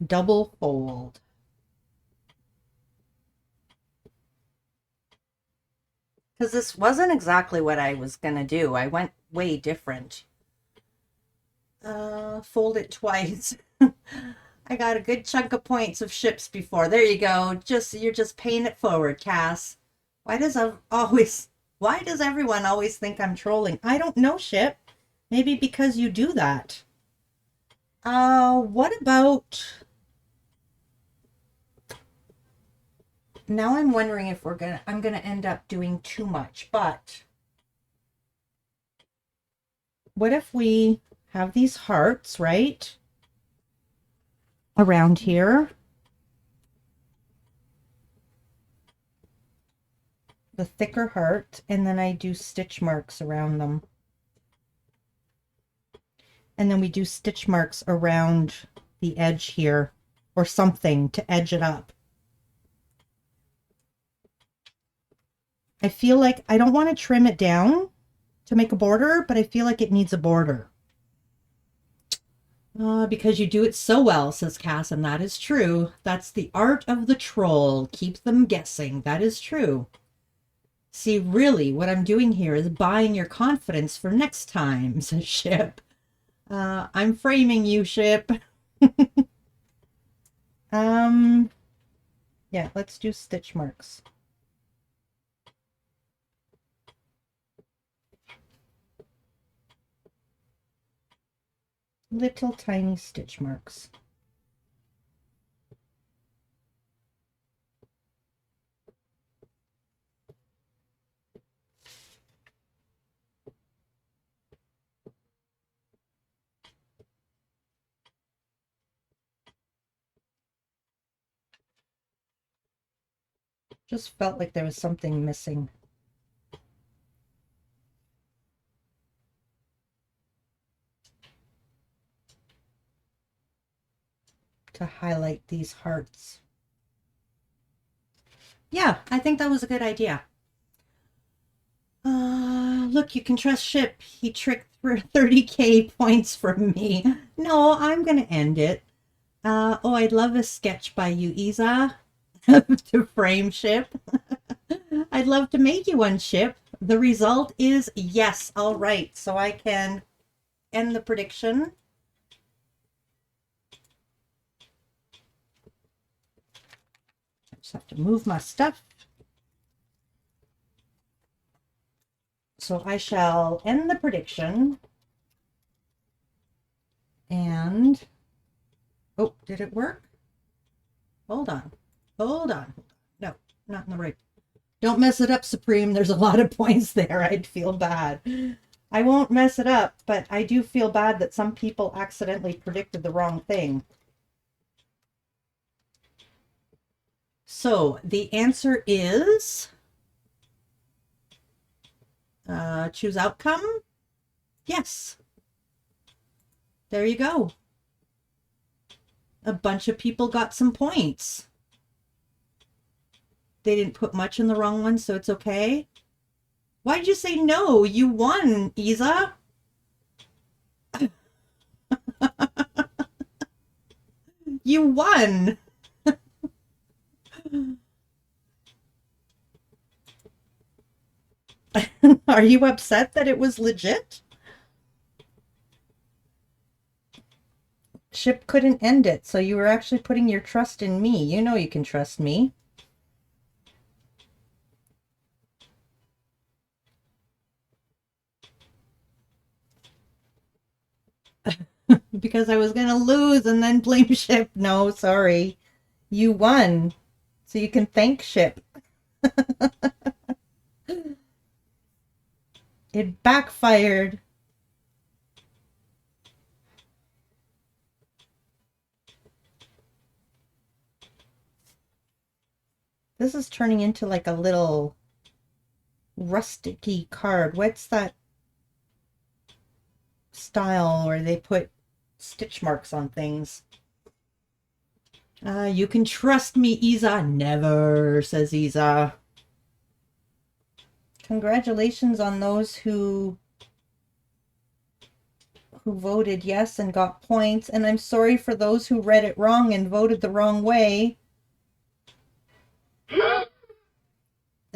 Double fold. Because this wasn't exactly what I was going to do. I went way different. Fold it twice. I got a good chunk of points of ships before. There you go. You're just paying it forward, Cass. Why does everyone always think I'm trolling? I don't know, Ship. Maybe because you do that. What about... Now I'm wondering if I'm gonna end up doing too much, but what if we have these hearts, right? Around here. The thicker heart, and then I do stitch marks around them. And then we do stitch marks around the edge here, or something to edge it up. I feel like I don't want to trim it down to make a border, but I feel like it needs a border. Because you do it so well, says Cass, and that is true. That's the art of the troll. Keep them guessing. That is true. See, really, what I'm doing here is buying your confidence for next time, says Ship. I'm framing you, Ship. Yeah, let's do stitch marks. Little tiny stitch marks. Just felt like there was something missing. To highlight these hearts. Yeah, I think that was a good idea. Look, you can trust Ship. He tricked for 30k points from me. No, I'm gonna end it. Oh, I'd love a sketch by you, Isa, to frame Ship. I'd love to make you one, Ship. The result is yes. All right, so I can end the prediction. I just have to move my stuff. So I shall end the prediction. And, oh, did it work? Hold on. Hold on. No, not in the right. Don't mess it up, Supreme. There's a lot of points there. I'd feel bad. I won't mess it up, but I do feel bad that some people accidentally predicted the wrong thing. So the answer is... choose outcome? Yes. There you go. A bunch of people got some points. They didn't put much in the wrong one, so it's okay. Why'd you say no? You won, Isa. You won. Are you upset that it was legit? Ship couldn't end it, so you were actually putting your trust in me. You know you can trust me. Because I was gonna lose and then blame Ship. No, sorry. You won. So you can thank Ship. It backfired. This is turning into like a little rusticy card. What's that style where they put stitch marks on things? You can trust me, Isa. Never, says Isa. Congratulations on those who voted yes and got points, and I'm sorry for those who read it wrong and voted the wrong way.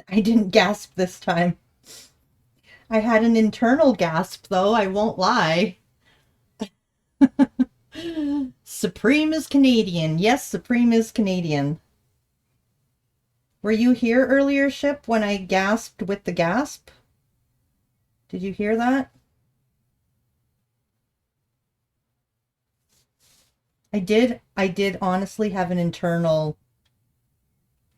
I didn't gasp this time. I had an internal gasp, though, I won't lie. Supreme is Canadian. Yes, Supreme is Canadian. Were you here earlier, Ship, when I gasped with the gasp? Did you hear that? I did honestly have an internal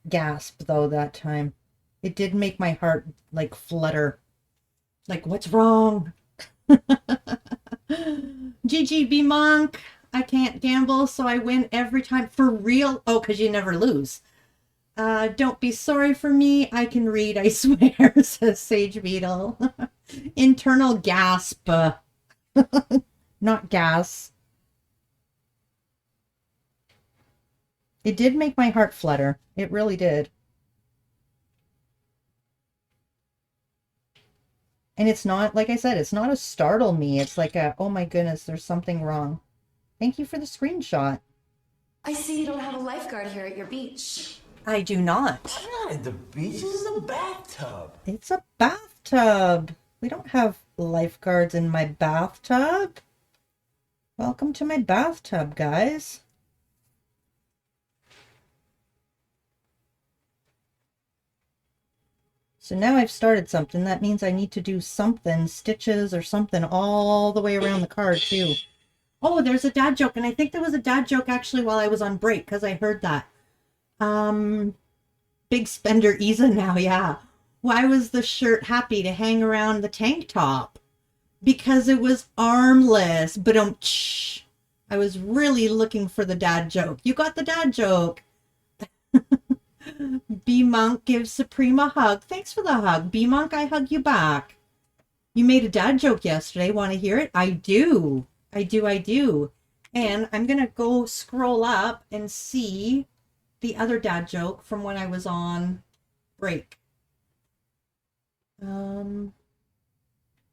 gasp though that time. It did make my heart like flutter. Like, what's wrong? GGB Monk. I can't gamble, so I win every time. For real? Oh, because you never lose. Don't be sorry for me. I can read, I swear, says Sage Beetle. Internal gasp. Not gas. It did make my heart flutter. It really did. And it's not, like I said, it's not a startle me. It's like a, oh my goodness, there's something wrong. Thank you for the screenshot. I see you don't have a lifeguard here at your beach. I do not. I'm not at the beach. This is a bathtub. It's a bathtub. We don't have lifeguards in my bathtub. Welcome to my bathtub, guys. So now I've started something. That means I need to do something, stitches or something all the way around the card too. Oh, there's a dad joke. And I think there was a dad joke actually while I was on break because I heard that. Big spender Isa now, yeah. Why was the shirt happy to hang around the tank top? Because it was armless. But I was really looking for the dad joke. You got the dad joke. B-Monk gives Supreme a hug. Thanks for the hug. B-Monk, I hug you back. You made a dad joke yesterday. Want to hear it? I do. I do. And I'm going to go scroll up and see the other dad joke from when I was on break. Oh,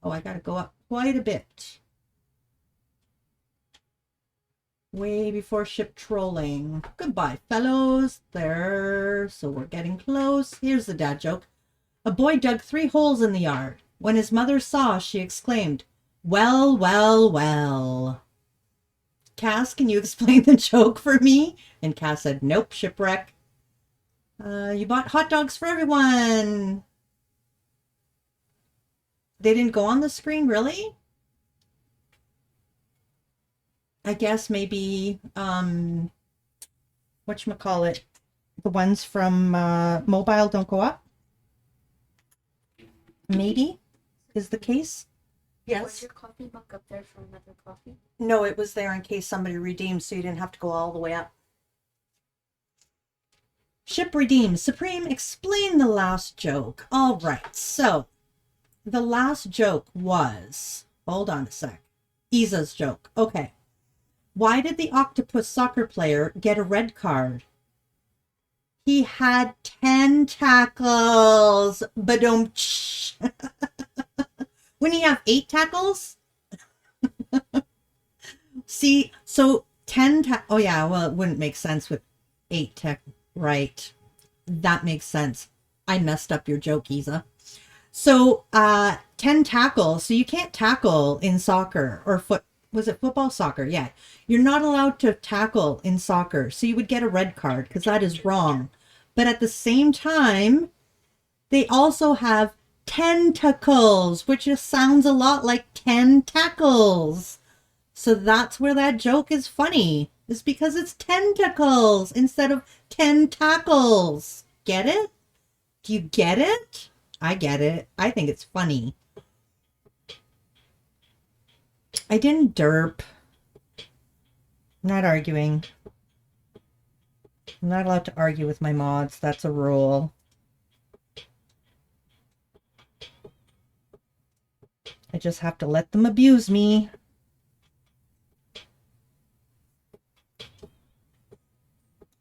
I got to go up quite a bit. Way before ship trolling. Goodbye, fellows. There. So we're getting close. Here's the dad joke. A boy dug 3 holes in the yard. When his mother saw, she exclaimed, "Well, well, well." Cass, can you explain the joke for me? And Cass said, nope, shipwreck. You bought hot dogs for everyone. They didn't go on the screen, really? I guess maybe, whatchamacallit, the ones from mobile don't go up? Maybe is the case. Was Yes. your coffee mug up there for another coffee? No, it was there in case somebody redeemed, so you didn't have to go all the way up. Ship redeemed. Supreme, explain the last joke. All right, so the last joke was, hold on a sec, Isa's joke. Okay. Why did the octopus soccer player get a red card? He had 10 tackles. Ba-dum-tsh. Wouldn't he have 8 tackles? See, so 10 oh yeah, well, it wouldn't make sense with 8 right. That makes sense. I messed up your joke, Isa. So, 10 tackles. So you can't tackle in soccer or was it football? Soccer, yeah. You're not allowed to tackle in soccer. So you would get a red card because that is wrong. But at the same time, they also have tentacles, which just sounds a lot like 10 tackles. So that's where that joke is funny. Is because it's tentacles instead of 10 tackles. Get it? Do you get it? I get it. I think it's funny. I didn't derp. I'm not arguing. I'm not allowed to argue with my mods. That's a rule. I just have to let them abuse me.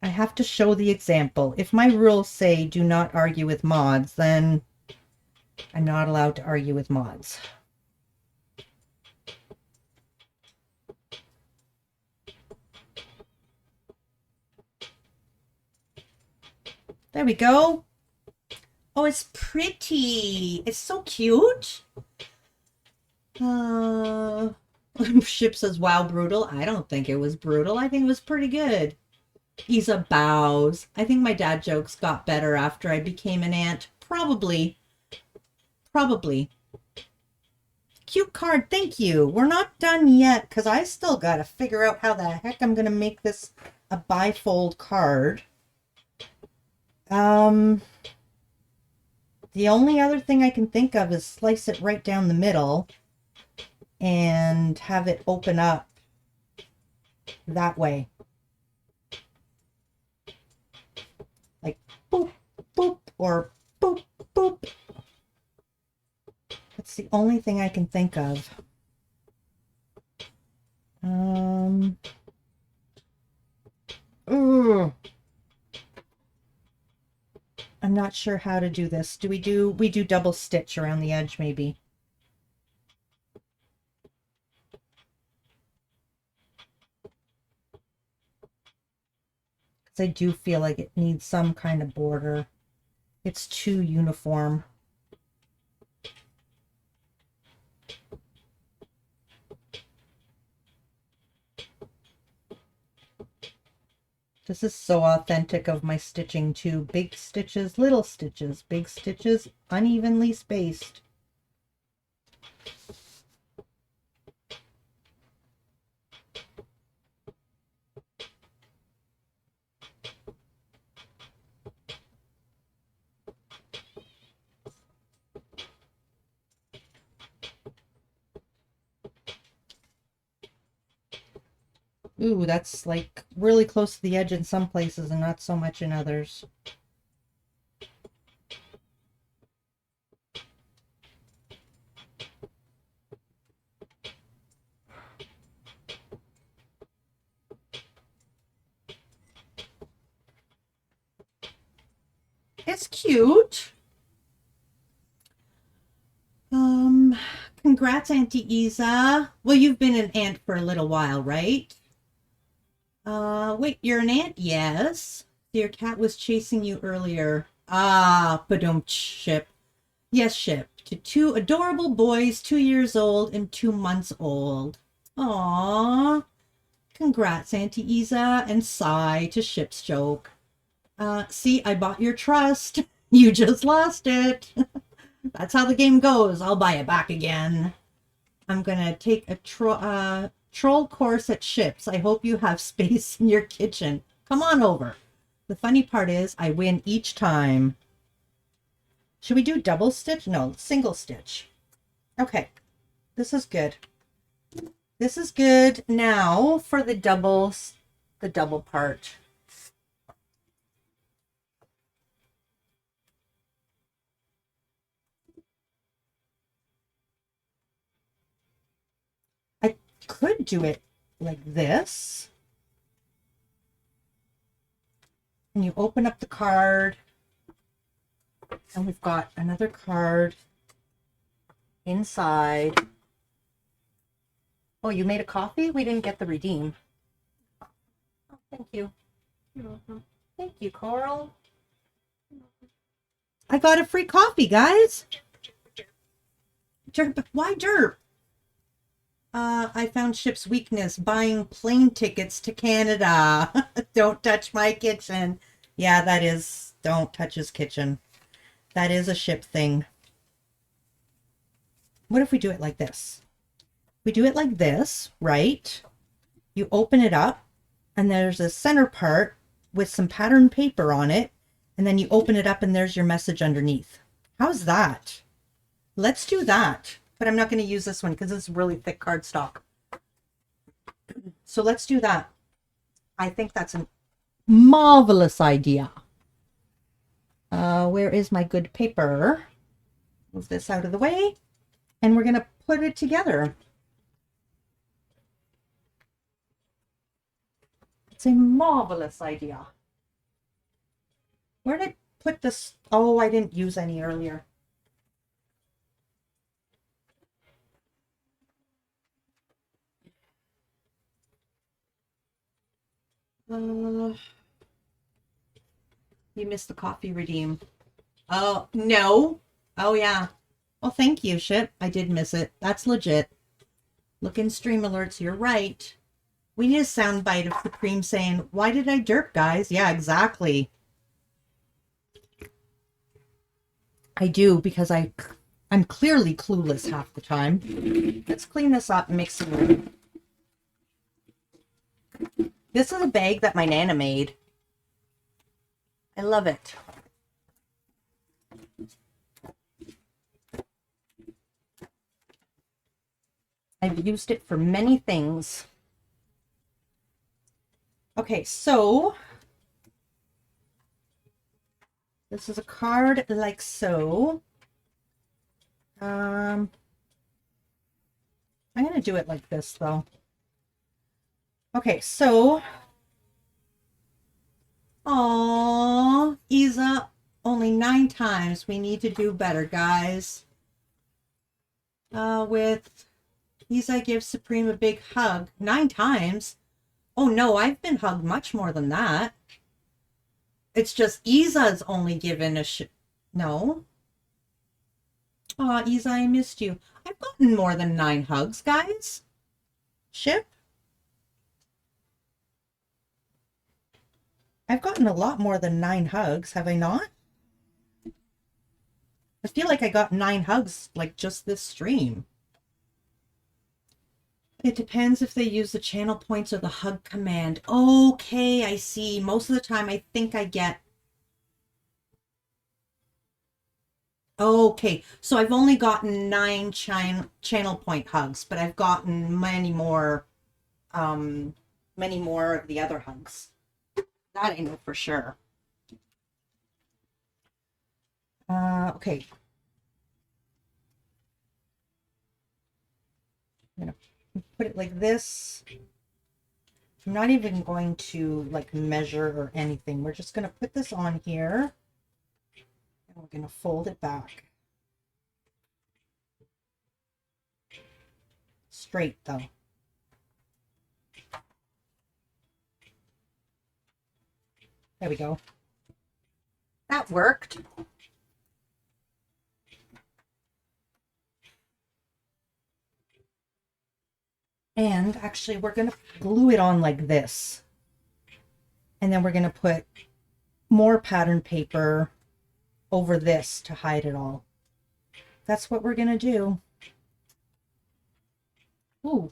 I have to show the example. If my rules say do not argue with mods, then I'm not allowed to argue with mods. There we go. Oh, it's pretty. It's so cute. Ship says, wow, brutal. I don't think it was brutal. I think it was pretty good. Isa bows. I think my dad jokes got better after I became an aunt. Probably. Probably. Cute card. Thank you. We're not done yet because I still got to figure out how the heck I'm going to make this a bifold card. The only other thing I can think of is slice it right down the middle and have it open up that way. Like boop, boop, or boop, boop. That's the only thing I can think of. I'm not sure how to do this. We do double stitch around the edge maybe. Because I do feel like it needs some kind of border. It's too uniform. This is so authentic of my stitching too. Big stitches, little stitches, big stitches, unevenly spaced. Ooh, that's like really close to the edge in some places and not so much in others. It's cute. Congrats, Auntie Isa. Well, you've been an aunt for a little while, right? Wait, you're an aunt? Yes. Your cat was chasing you earlier. Ah, Padoom Ship. Yes, Ship. To two adorable boys, 2 years old and 2 months old. Aww. Congrats, Auntie Isa, and sigh to Ship's joke. See, I bought your trust. You just lost it. That's how the game goes. I'll buy it back again. I'm gonna take a troll course at Ships. I hope you have space in your kitchen. Come on over. The funny part is I win each time. Should we do double stitch? No, single stitch. Okay, this is good. This is good. Now for the double part. I could do it like this. And you open up the card. And we've got another card inside. Oh, you made a coffee? We didn't get the redeem. Oh, thank you. You're welcome. Thank you, Coral. I got a free coffee, guys. Derp, why derp? I found Ship's weakness, buying plane tickets to Canada. Don't touch my kitchen. Yeah, that is, don't touch his kitchen. That is a Ship thing. What if we do it like this? We do it like this, right? You open it up, and there's a center part with some pattern paper on it, and then you open it up and there's your message underneath. How's that? Let's do that. But I'm not going to use this one because it's really thick cardstock. So let's do that. I think that's a marvelous idea. Where is my good paper? Move this out of the way. And we're going to put it together. It's a marvelous idea. Where did I put this? Oh, I didn't use any earlier. You missed the coffee redeem. Oh, no. Oh, yeah. Well, thank you, Ship. I did miss it. That's legit. Look in stream alerts, you're right. We need a soundbite of Supreme saying, why did I derp, guys? Yeah, exactly. I do, because I'm clearly clueless half the time. Let's clean this up and make some room. This is a bag that my Nana made. I love it. I've used it for many things. Okay, so this is a card like so. I'm going to do it like this though. Okay, so aww, Isa, only 9 times. We need to do better, guys. With Isa gives Supreme a big hug. 9 times? Oh no, I've been hugged much more than that. It's just Isa's only given a no. Aw, Isa, I missed you. I've gotten more than 9 hugs, guys. Ship? I've gotten a lot more than 9 hugs, have I not? I feel like I got 9 hugs, like, just this stream. It depends if they use the channel points or the hug command. Okay, I see. Most of the time, I think I get... Okay, so I've only gotten 9 channel point hugs, but I've gotten many more of the other hugs. That I know for sure. Okay. I'm gonna put it like this. I'm not even going to like measure or anything. We're just gonna put this on here and we're gonna fold it back. Straight though. There we go. That worked. And actually, we're going to glue it on like this. And then we're going to put more pattern paper over this to hide it all. That's what we're going to do. Ooh.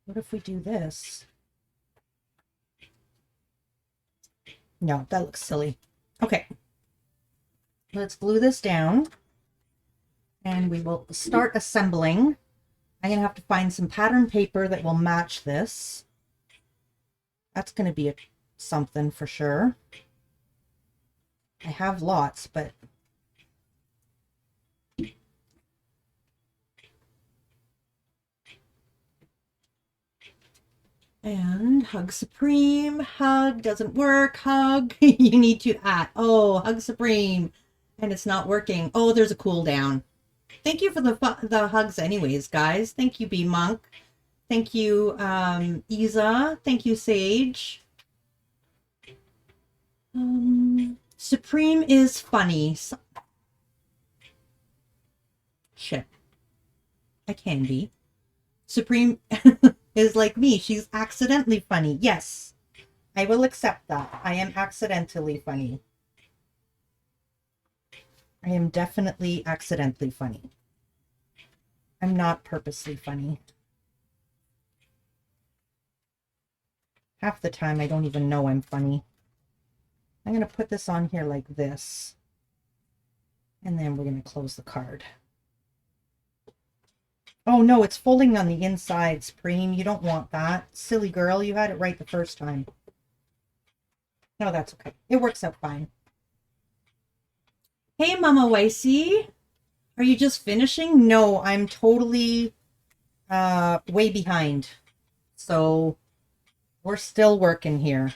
What if we do this? No, that looks silly. Okay. Let's glue this down. And we will start assembling. I'm going to have to find some pattern paper that will match this. That's going to be something for sure. I have lots, but... And Hug Supreme. Hug doesn't work. Hug. You need to add. Oh, Hug Supreme. And it's not working. Oh, there's a cooldown. Thank you for the hugs anyways, guys. Thank you, B-Monk. Thank you, Isa. Thank you, Sage. Supreme is funny. Shit. I can be. Supreme is like me. She's accidentally funny. Yes. I will accept that. I am accidentally funny. I am definitely accidentally funny. I'm not purposely funny. Half the time I don't even know I'm funny. I'm going to put this on here like this. And then we're going to close the card. Oh no, it's folding on the inside, Supreme. You don't want that. Silly girl, you had it right the first time. No, that's okay. It works out fine. Hey, Mama Wicey. Are you just finishing? No, I'm totally way behind. So we're still working here.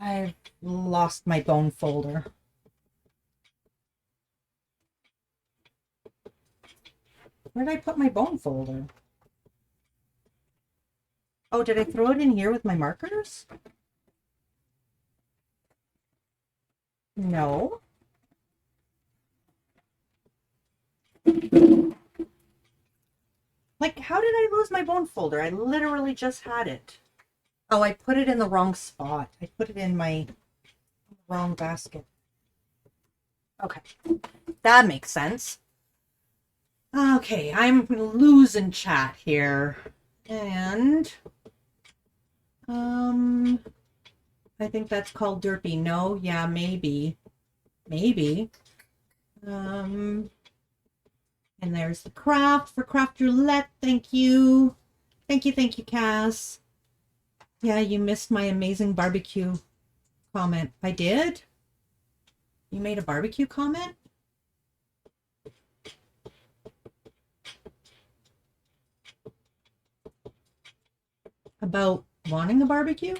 I've lost my bone folder. Where did I put my bone folder? Oh, did I throw it in here with my markers? No. I lose my bone folder? I literally just had it. Oh, I put it in the wrong spot. I put it in my wrong basket. Okay, that makes sense. Okay, I'm losing chat here. And I think that's called Derpy. No, yeah, maybe. Maybe. And there's the craft for Craft Roulette. Thank you. Thank you, Cass. Yeah, you missed my amazing barbecue comment. I did? You made a barbecue comment? About wanting a barbecue?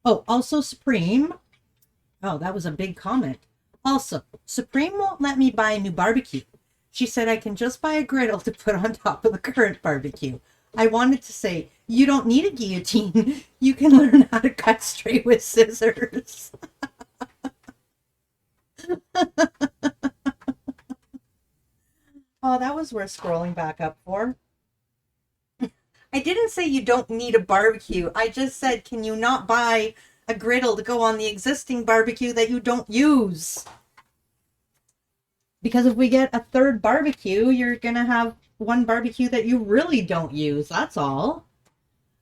Oh, also Supreme. Oh, that was a big comment. Also, Supreme won't let me buy a new barbecue. She said I can just buy a griddle to put on top of the current barbecue. I wanted to say, you don't need a guillotine. You can learn how to cut straight with scissors. Oh, that was worth scrolling back up for. I didn't say you don't need a barbecue. I just said, can you not buy a griddle to go on the existing barbecue that you don't use? Because if we get a third barbecue, you're going to have one barbecue that you really don't use. That's all.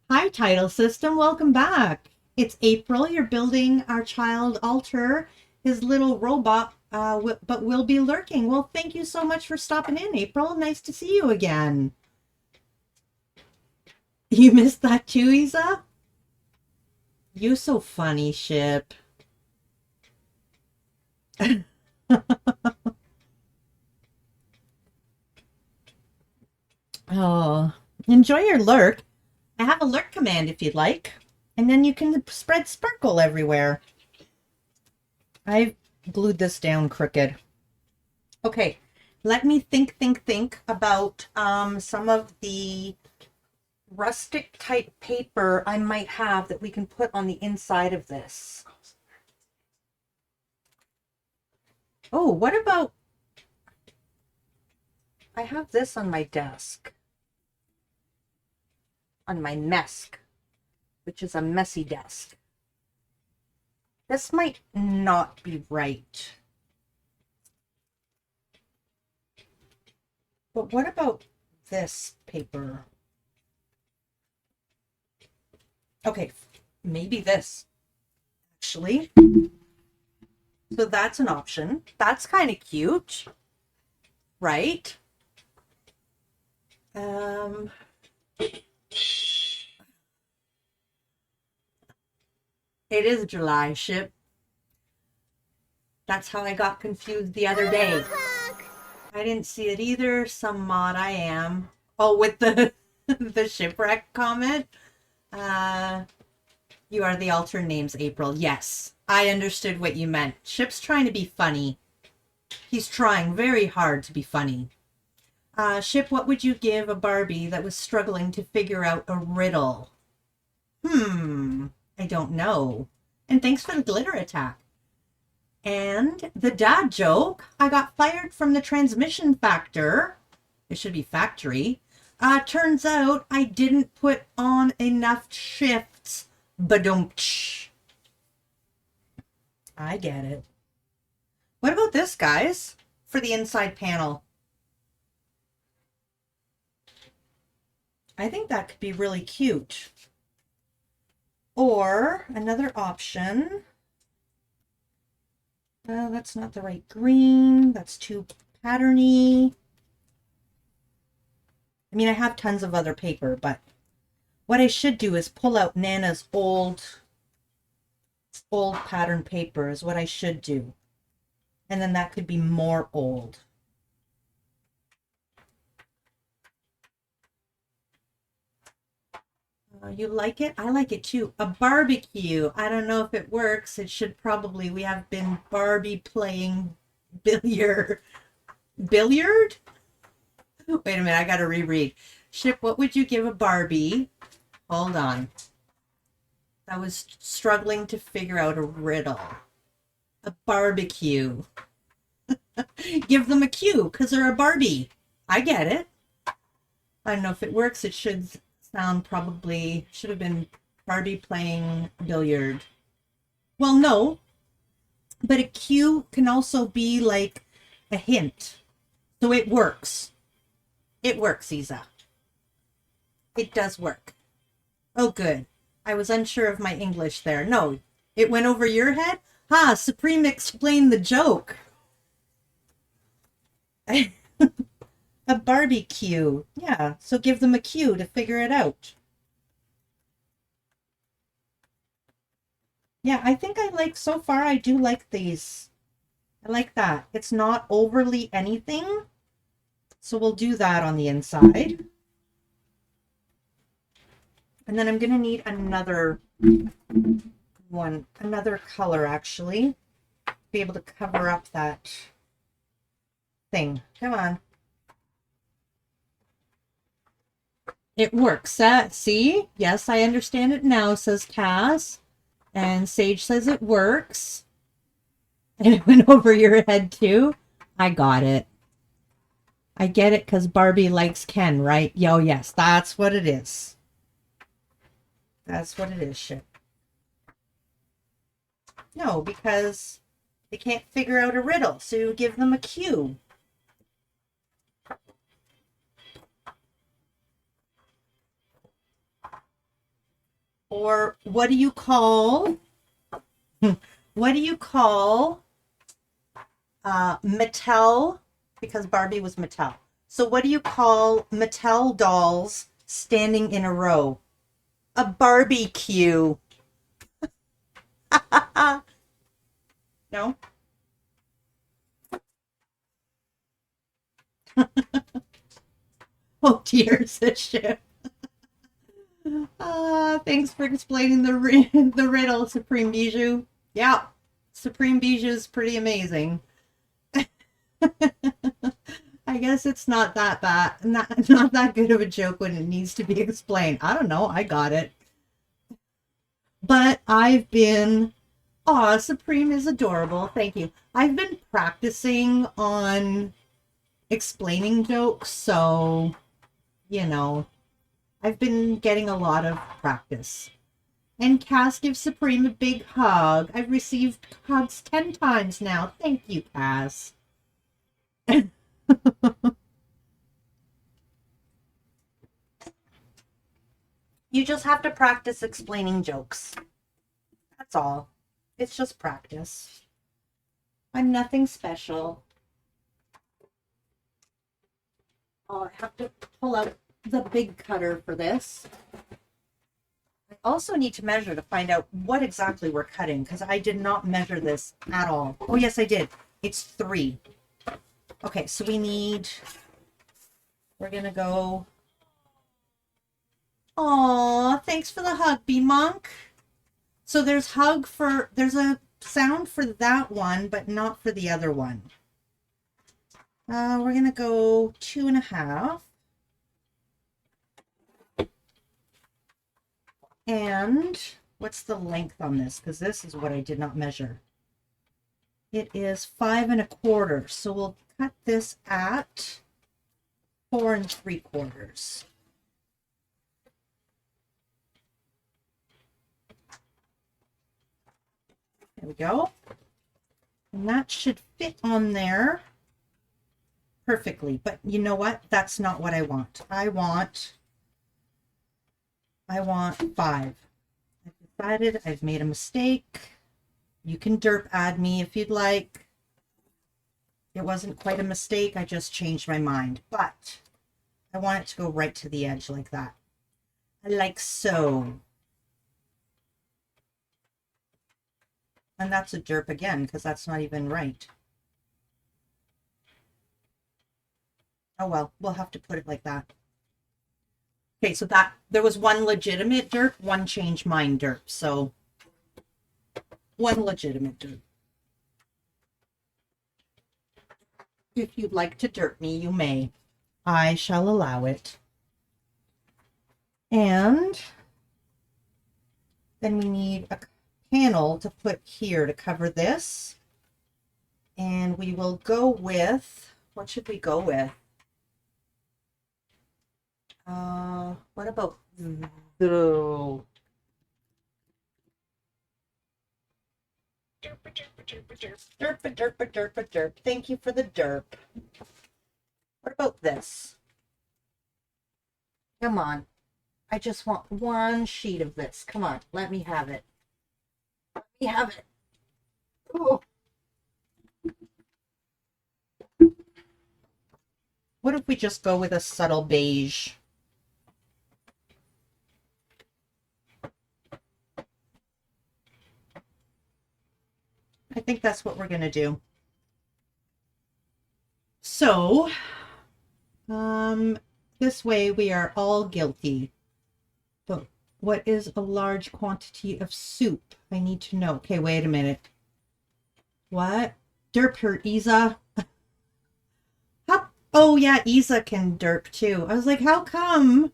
Hi, Title System. Welcome back. It's April. You're building our child altar, his little robot, but will be lurking. Well, thank you so much for stopping in, April. Nice to see you again. You missed that too, Isa? You so funny, Ship. Oh, enjoy your lurk. I have a lurk command if you'd like. And then you can spread sparkle everywhere. I've glued this down crooked. Okay, let me think about some of the rustic type paper I might have that we can put on the inside of this. Oh, what about... I have this on my desk. On my mesk, which is a messy desk. This might not be right. But what about this paper? Okay, maybe this, actually. So that's an option. That's kind of cute, right? It is July, Ship. That's how I got confused the other day. I didn't see it either. Some mod I am. Oh, with the the shipwreck comment. You are the alter names, April. Yes, I understood what you meant. Ship's trying to be funny. He's trying very hard to be funny. Ship, what would you give a Barbie that was struggling to figure out a riddle? I don't know. And thanks for the glitter attack. And the dad joke. I got fired from the transmission factor. It should be factory. Turns out I didn't put on enough shifts. Badumch. I get it. What about this, guys? For the inside panel. I think that could be really cute. Or another option. That's not the right green. That's too patterny. I mean, I have tons of other paper, but what I should do is pull out Nana's old pattern paper is what I should do. And then that could be more old. You like it? I like it too. A barbecue. I don't know if it works. It should probably. We have been Barbie playing billiard. Billiard? Wait a minute. I got to reread. Ship, what would you give a Barbie? Hold on. I was struggling to figure out a riddle. A barbecue. Give them a Q because they're a Barbie. I get it. I don't know if it works. It should sound probably, should have been Barbie playing billiard. Well, no, but a cue can also be like a hint. So it works. It works, Isa. It does work. Oh, good. I was unsure of my English there. No, it went over your head? Ha, Supreme explained the joke. A barbecue. Yeah, so give them a cue to figure it out. Yeah, I think I like, so far I do like these. I like that. It's not overly anything. So we'll do that on the inside. And then I'm going to need another one, another color actually, to be able to cover up that thing. Come on. It works. See? Yes, I understand it now, says Cass. And Sage says it works. And it went over your head too. I got it. I get it because Barbie likes Ken, right? Yo, yes, that's what it is. That's what it is, shit. No, because they can't figure out a riddle, so you give them a cue. Or what do you call Mattel? Because Barbie was Mattel. So what do you call Mattel dolls standing in a row? A barbecue. No? Oh dear, says Shiv. Thanks for explaining the riddle, Supreme Bijou. Yeah, Supreme Bijou is pretty amazing. I guess it's not that bad, not that good of a joke when it needs to be explained. I don't know, I got it. But I've been, aw, Supreme is adorable, thank you. I've been practicing on explaining jokes, so, you know, I've been getting a lot of practice. And Cass gives Supreme a big hug. I've received hugs 10 times now. Thank you, Cass. You just have to practice explaining jokes. That's all. It's just practice. I'm nothing special. Oh, I have to pull out the big cutter for this. I also need to measure to find out what exactly we're cutting because I did not measure this at all. Oh, yes, I did. It's 3. Okay, so we're going to go. Aw, thanks for the hug, B-Monk. So there's a sound for that one, but not for the other one. We're going to go 2.5. And what's the length on this? Because this is what I did not measure. It is 5.25. So we'll cut this at 4.75. There we go. And that should fit on there perfectly. But you know what? That's not what I want. I want 5. I've decided I've made a mistake. You can derp add me if you'd like. It wasn't quite a mistake. I just changed my mind. But I want it to go right to the edge like that. Like so. And that's a derp again, because that's not even right. Oh well, we'll have to put it like that. Okay, so that there was one legitimate derp, one change mind derp. So one legitimate derp. If you'd like to derp me, you may. I shall allow it. And then we need a panel to put here to cover this. And we will go with, what should we go with? What about the derp, derp, derp, derp. Thank you for the derp. What about this? Come on. I just want one sheet of this. Come on, let me have it. Let me have it. Oh. What if we just go with a subtle beige? I think that's what we're going to do. So, this way we are all guilty. But what is a large quantity of soup? I need to know. Okay, wait a minute. What? Derp her, Isa. How? Oh, yeah, Isa can derp too. I was like, how come?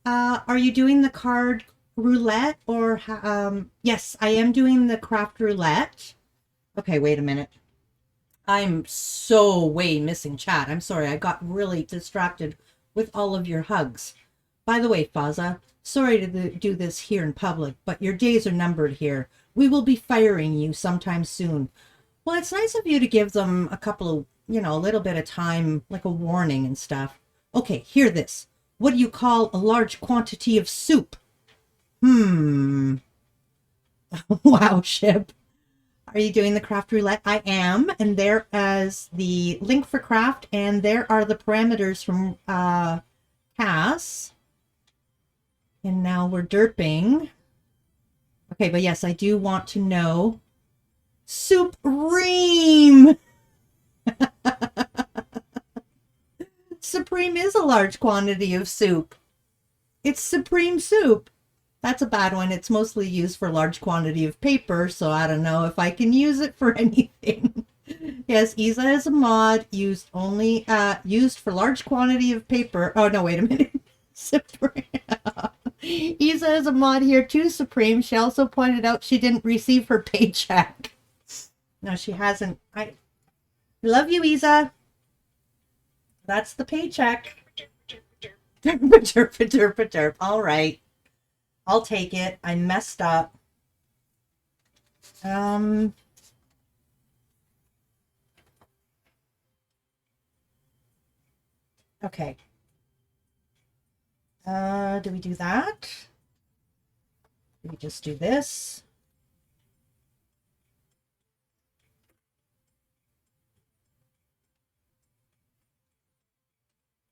Are you doing the card roulette or, yes, I am doing the craft roulette. Okay, wait a minute. I'm so way missing chat. I'm sorry. I got really distracted with all of your hugs. By the way, Faza, sorry to do this here in public, but your days are numbered here. We will be firing you sometime soon. Well, it's nice of you to give them a couple of, a little bit of time, like a warning and stuff. Okay, hear this. What do you call a large quantity of soup? Wow, Ship. Are you doing the craft roulette? I am, and there is the link for craft, and there are the parameters from Cass. And now we're derping. Okay, but yes, I do want to know. Supreme! Supreme is a large quantity of soup. It's Supreme soup. That's a bad one. It's mostly used for large quantity of paper, so I don't know if I can use it for anything. Yes, Isa is a mod used for large quantity of paper. Oh no, wait a minute. Supreme. Isa is a mod here too, Supreme. She also pointed out she didn't receive her paycheck. No, she hasn't. I love you, Isa. That's the paycheck. Derp. All right. I'll take it. I messed up. Okay. Do we do that? Do we just do this?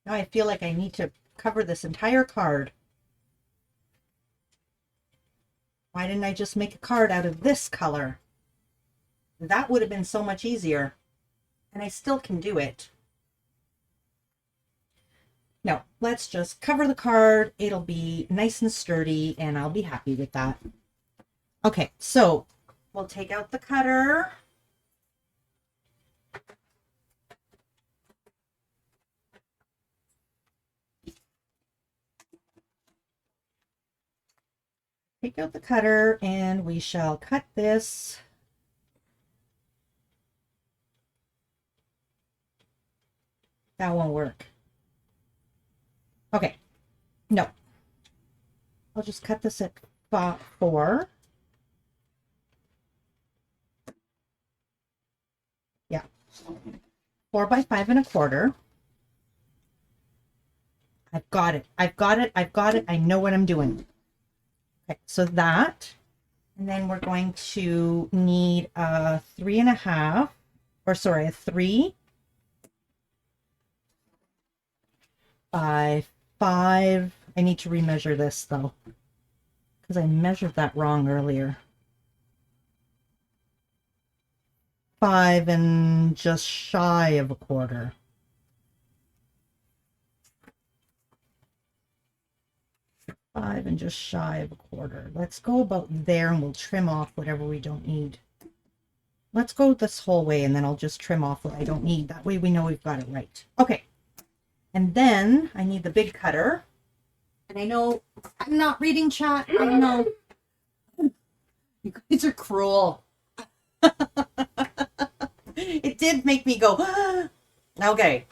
Now I feel like I need to cover this entire card. Why didn't I just make a card out of this color? That would have been so much easier. And I still can do it. No, let's just cover the card. It'll be nice and sturdy, and I'll be happy with that. Okay, so we'll take out the cutter. Take out the cutter, and we shall cut this. That won't work. Okay, no. I'll just cut this at 4. Yeah, 4 by 5 1/4. I've got it. I know what I'm doing. Okay, so that, and then we're going to need a 3.5, or sorry, a 3 by 5. I need to remeasure this though, because I measured that wrong earlier. 5 and just shy of 1/4. Five and just shy of 1/4. Let's go about there, and we'll trim off whatever we don't need. Let's go this whole way, and then I'll just trim off what I don't need. That way we know we've got it right. Okay. And then I need the big cutter. And I know I'm not reading chat. I know. You guys are cruel. It did make me go, okay.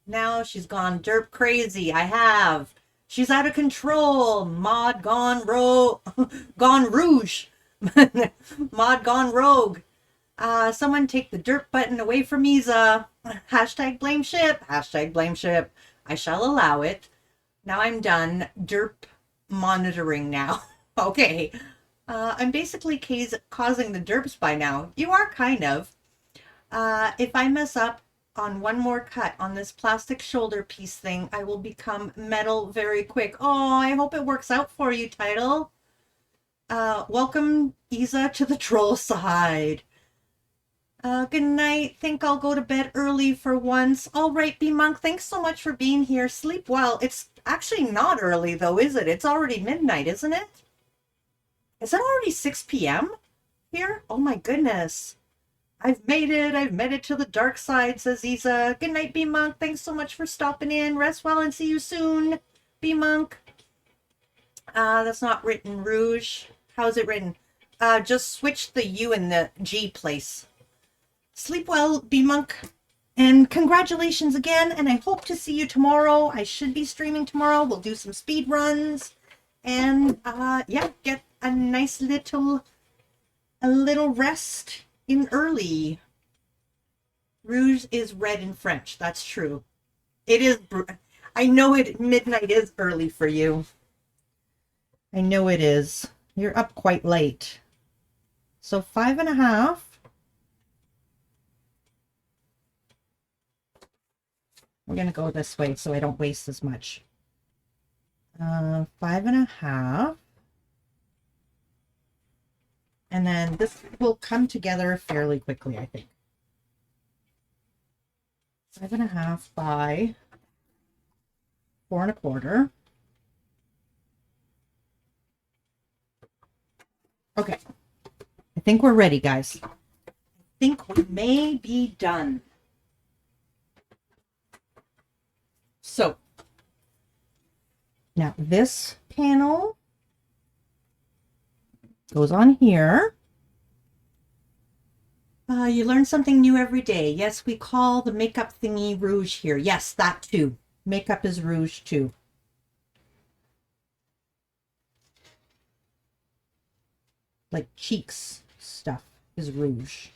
Now she's gone derp crazy. I have. She's out of control. Mod gone gone rouge. Mod gone rogue. Someone take the derp button away from Isa. Hashtag blame ship. Hashtag blame ship. I shall allow it. Now I'm done. Derp monitoring now. Okay. I'm basically causing the derps by now. You are kind of. If I mess up on one more cut on this plastic shoulder piece thing, I will become metal very quick. Oh, I hope it works out for you, Title. Welcome, Isa, to the troll side. Good night. Think I'll go to bed early for once. All right, B-Monk, thanks so much for being here. Sleep well. It's actually not early, though, is it? It's already midnight, isn't it? Is it already 6 p.m. here? Oh, my goodness. I've made it. I've made it to the dark side, says Isa. Good night, B-Monk. Thanks so much for stopping in. Rest well and see you soon, B-Monk. That's not written, Rouge. How's it written? Just switch the U and the G place. Sleep well, B-Monk. And congratulations again. And I hope to see you tomorrow. I should be streaming tomorrow. We'll do some speed runs. And, yeah, get a nice little rest in early. Rouge is red in French. That's true. It is. I know it. Midnight is early for you. I know it is. You're up quite late. So 5.5. We're going to go this way so I don't waste as much. 5.5. And then this will come together fairly quickly, I think. 5.5 by 4.25. Okay. I think we're ready, guys. I think we may be done. So, now this panel goes on here. You learn something new every day. Yes, we call the makeup thingy rouge here. Yes, that too. Makeup is rouge too. Like cheeks stuff is rouge.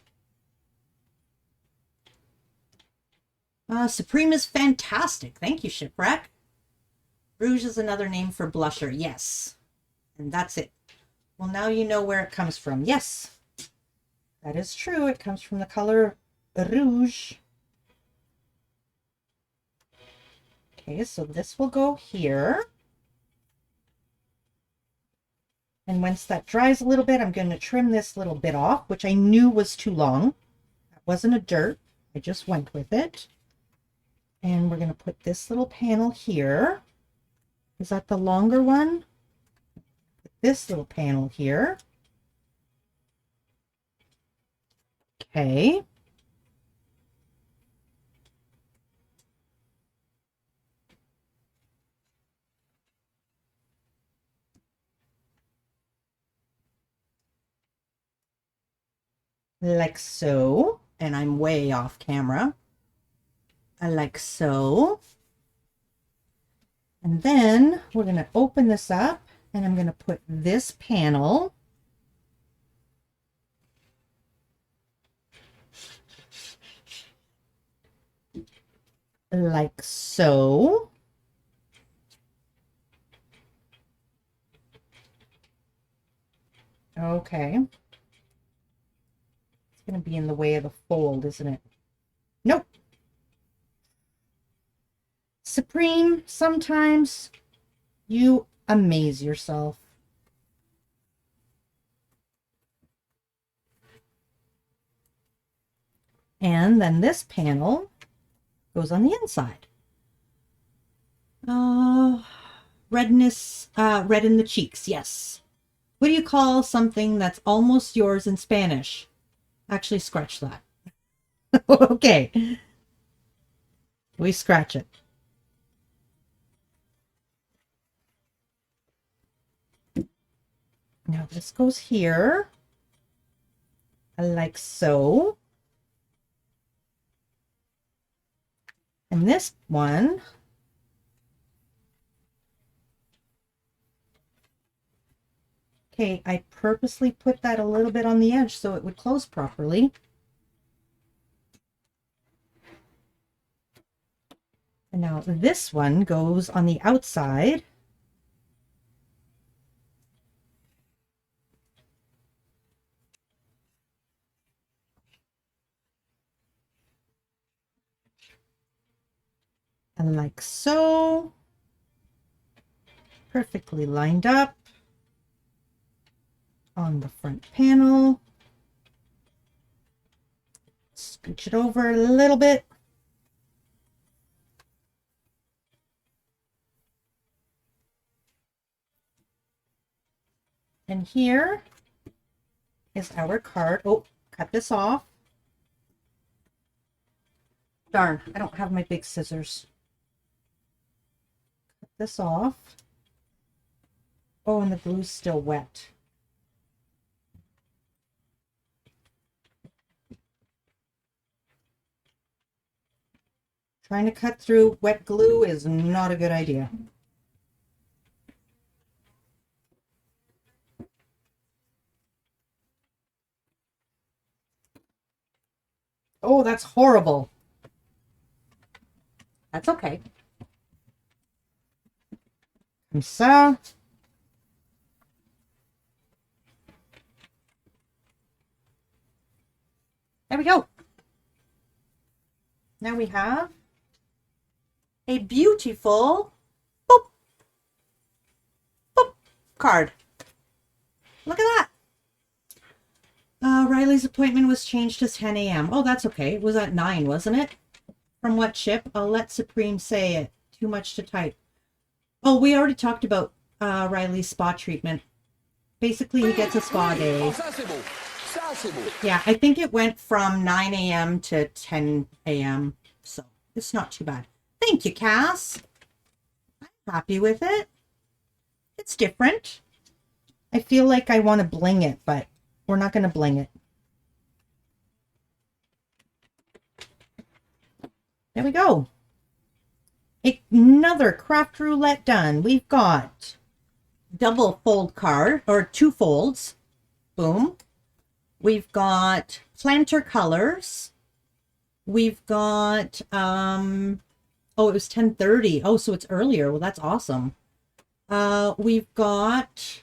Supreme is fantastic. Thank you, Shipwreck. Rouge is another name for blusher. Yes. And that's it. Well, now you know where it comes from. Yes. That is true. It comes from the color rouge. Okay, so this will go here. And once that dries a little bit, I'm going to trim this little bit off, which I knew was too long. That wasn't a dirt. I just went with it. And we're going to put this little panel here. Is that the longer one? Put this little panel here. Okay. Like so. And I'm way off camera. Like so. And then we're going to open this up and I'm going to put this panel like so. Okay. It's going to be in the way of the fold, isn't it? Nope. Supreme, sometimes you amaze yourself. And then this panel goes on the inside. Redness, red in the cheeks, yes. What do you call something that's almost yours in Spanish? Actually, scratch that. Okay. We scratch it. Now this goes here, like so. And this one, okay, I purposely put that a little bit on the edge so it would close properly. And now this one goes on the outside. And like so. Perfectly lined up on the front panel. Scooch it over a little bit. And here is our card. Oh, cut this off. Darn, I don't have my big scissors. Cut this off. Oh, and the glue's still wet. Trying to cut through wet glue is not a good idea. Oh, that's horrible. That's okay. Comme ça. There we go. Now we have a beautiful boop, boop card. Look at that. Riley's appointment was changed to 10 a.m. Oh, that's okay. It was at 9, wasn't it? From what ship? I'll let Supreme say it. Too much to type. Oh, we already talked about Riley's spa treatment. Basically, he gets a spa day. Yeah, I think it went from 9 a.m. to 10 a.m. So it's not too bad. Thank you, Cass. I'm happy with it. It's different. I feel like I want to bling it, but we're not going to bling it. There we go. Another Craft Roulette done. We've got double fold card, or 2 folds. Boom. We've got planter colors. We've got, oh, it was 10:30. Oh, so it's earlier. Well, that's awesome. We've got,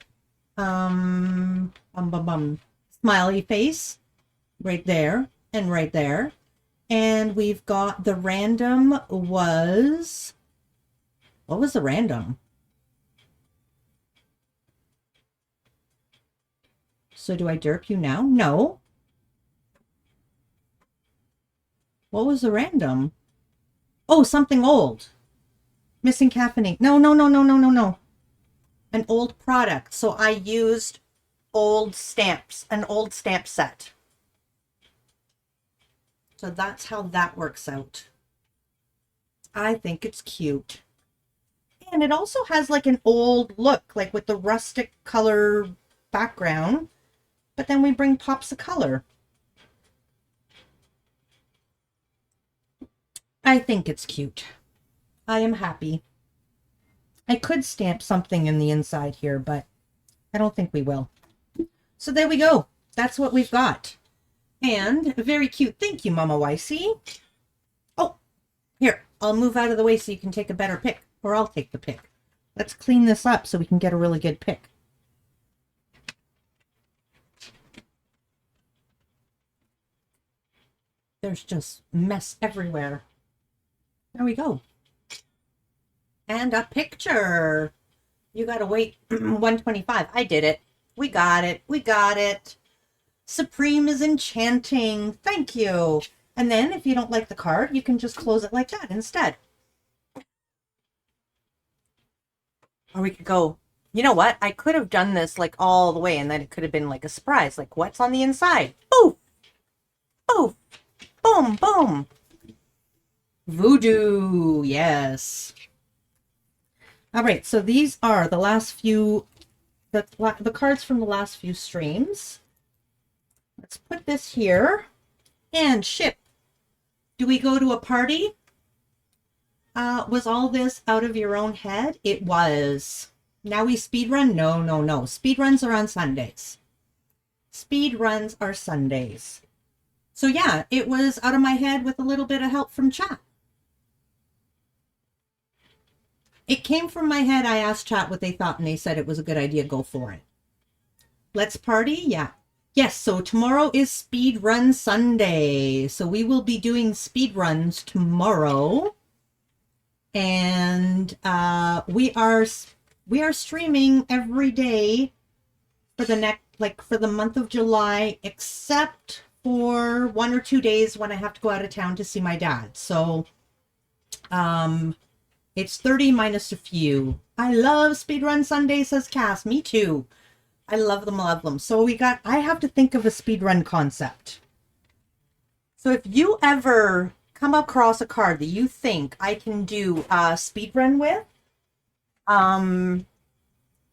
smiley face right there and right there. And we've got the random was, what was the random? So do I derp you now? No. What was the random? Oh, something old. Missing caffeine. No. An old product. So I used old stamps, an old stamp set. So that's how that works out. I think it's cute. And it also has like an old look, like with the rustic color background. But then we bring pops of color. I think it's cute. I am happy. I could stamp something in the inside here, but I don't think we will. So there we go. That's what we've got. And very cute. Thank you, Mama Wicey. Oh, here, I'll move out of the way so you can take a better pic, or I'll take the pic. Let's clean this up so we can get a really good pic. There's just mess everywhere. There we go. And a picture. You gotta wait 125. I did it. We got it. We got it. Supreme is enchanting. Thank you. And then if you don't like the card, you can just close it like that instead. Or we could go, you know what? I could have done this like all the way and then it could have been like a surprise. Like what's on the inside? Poof. Poof. Boom. Boom. Voodoo. Yes. All right. So these are the last few, the cards from the last few streams. Let's put this here and ship. Do we go to a party Was all this out of your own head? It was. Now we speed run? No, no, no. Speed runs are on Sundays. Speed runs are Sundays. So yeah, it was out of my head with a little bit of help from chat. It came from my head. I asked chat what they thought and they said it was a good idea. Go for it. Let's party? Yeah. Yes, so tomorrow is Speed Run Sunday. So we will be doing speed runs tomorrow. And we are streaming every day for the next, like for the month of July, except for 1 or 2 days when I have to go out of town to see my dad. So it's 30 minus a few. I love Speedrun Sunday, says Cass. Me too. I love them, love them. So I have to think of a speedrun concept. So if you ever come across a card that you think I can do a speedrun with,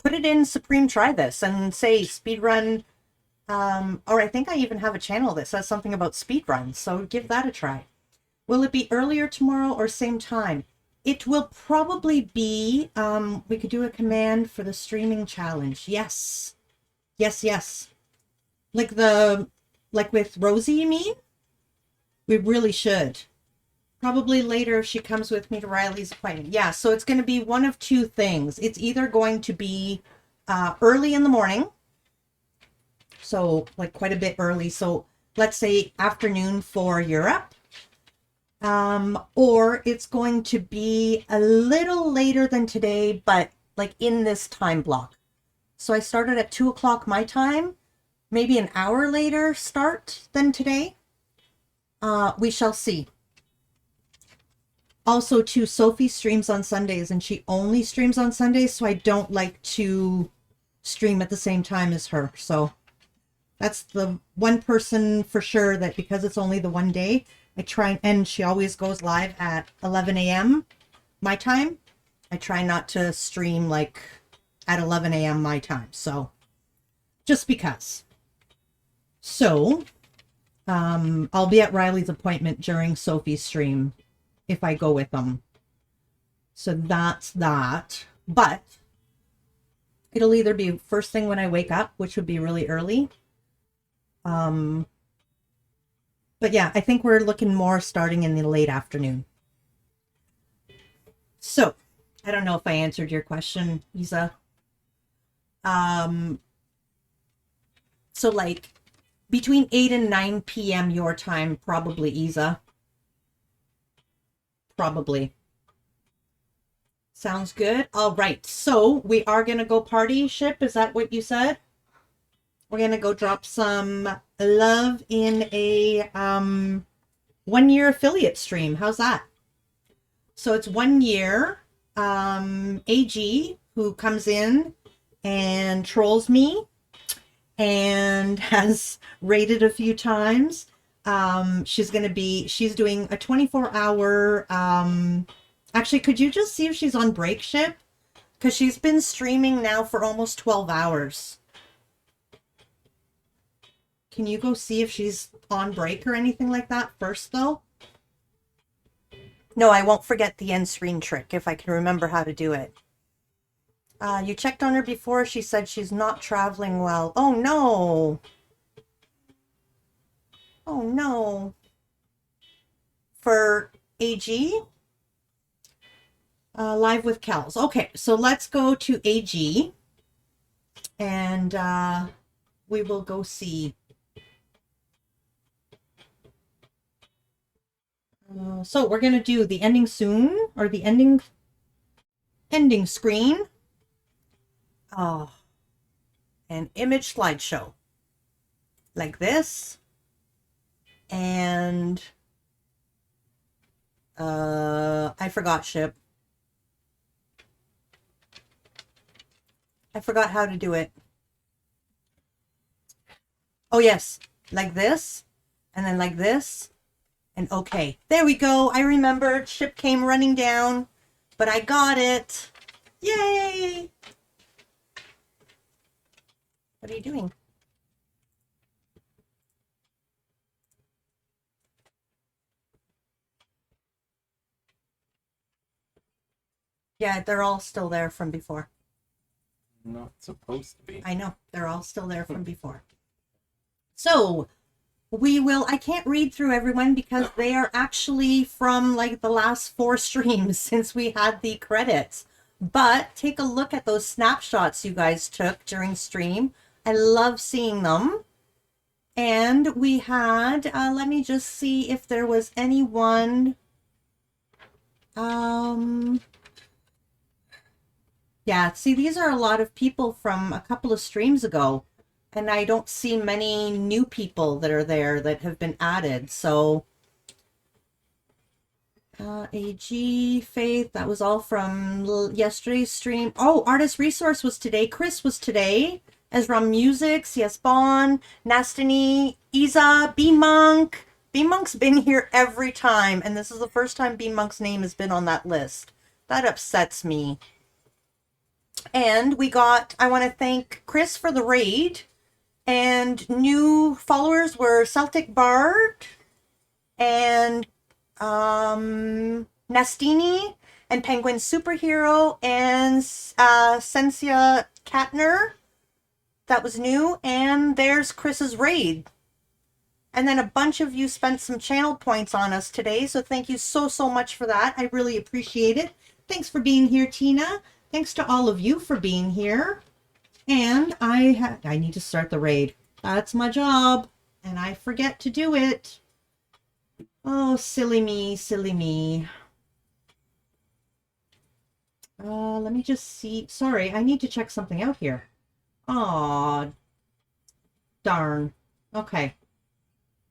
put it in Supreme Try This and say speedrun, or I think I even have a channel that says something about speedruns, so give that a try. Will it be earlier tomorrow or same time? It will probably be, we could do a command for the streaming challenge. Yes. Yes, yes. Like with Rosie, you mean? We really should. Probably later if she comes with me to Riley's appointment. Yeah, so it's going to be one of two things. It's either going to be early in the morning. So like quite a bit early. So let's say afternoon for Europe. Or it's going to be a little later than today, but like in this time block. So I started at 2 o'clock my time, maybe an hour later start than today. We shall see. Also, too, Sophie streams on Sundays and she only streams on Sundays, so I don't like to stream at the same time as her. So that's the one person for sure that because it's only the one day, I try, and she always goes live at 11 a.m. my time. I try not to stream like at 11 a.m. my time. So just because. So I'll be at Riley's appointment during Sophie's stream if I go with them. So that's that. But it'll either be first thing when I wake up, which would be really early. But yeah, I think we're looking more starting in the late afternoon. So I don't know if I answered your question, Isa. So like between 8 and 9 p.m. your time, probably, Isa. Probably. Sounds good. All right. So we are going to go party ship. Is that what you said? We're going to go drop some love in a 1-year affiliate stream. How's that? So it's 1 year. AG, who comes in and trolls me and has raided a few times. She's doing a 24-hour, actually, could you just see if she's on break ship? Because she's been streaming now for almost 12 hours. Can you go see if she's on break or anything like that first, though? No, I won't forget the end screen trick if I can remember how to do it. You checked on her before. She said she's not traveling well. Oh, no. Oh, no. For AG? Live with Kels. Okay, so let's go to AG. And we will go see. So we're going to do the ending soon, or the ending screen. Oh, an image slideshow like this. And I forgot ship. I forgot how to do it. Oh yes, like this, and then like this, and okay. There we go. I remembered. Ship came running down, but I got it. Yay! What are you doing? Yeah, they're all still there from before. Not supposed to be. I know. They're all still there from before. So, I can't read through everyone because they are actually from like the last 4 streams since we had the credits. But take a look at those snapshots you guys took during stream. I love seeing them. And we had, let me just see if there was anyone. Yeah, see, these are a lot of people from a couple of streams ago. And I don't see many new people that are there that have been added. So, AG, Faith, that was all from yesterday's stream. Oh, Artist Resource was today. Chris was today. Ezra Music, CS Bon, Nastini, Isa, B-Monk. B-Monk's been here every time. And this is the first time B-Monk's name has been on that list. That upsets me. And we got, I want to thank Chris for the raid. And new followers were Celtic Bard and Nastini and Penguin Superhero and Sensia Katner. That was new. And there's Chris's raid. And then a bunch of you spent some channel points on us today. So thank you so, so much for that. I really appreciate it. Thanks for being here, Tina. Thanks to all of you for being here. And I need to start the raid. That's my job. And I forget to do it. Oh, silly me, silly me. Let me just see. Sorry, I need to check something out here. Aw, darn. Okay.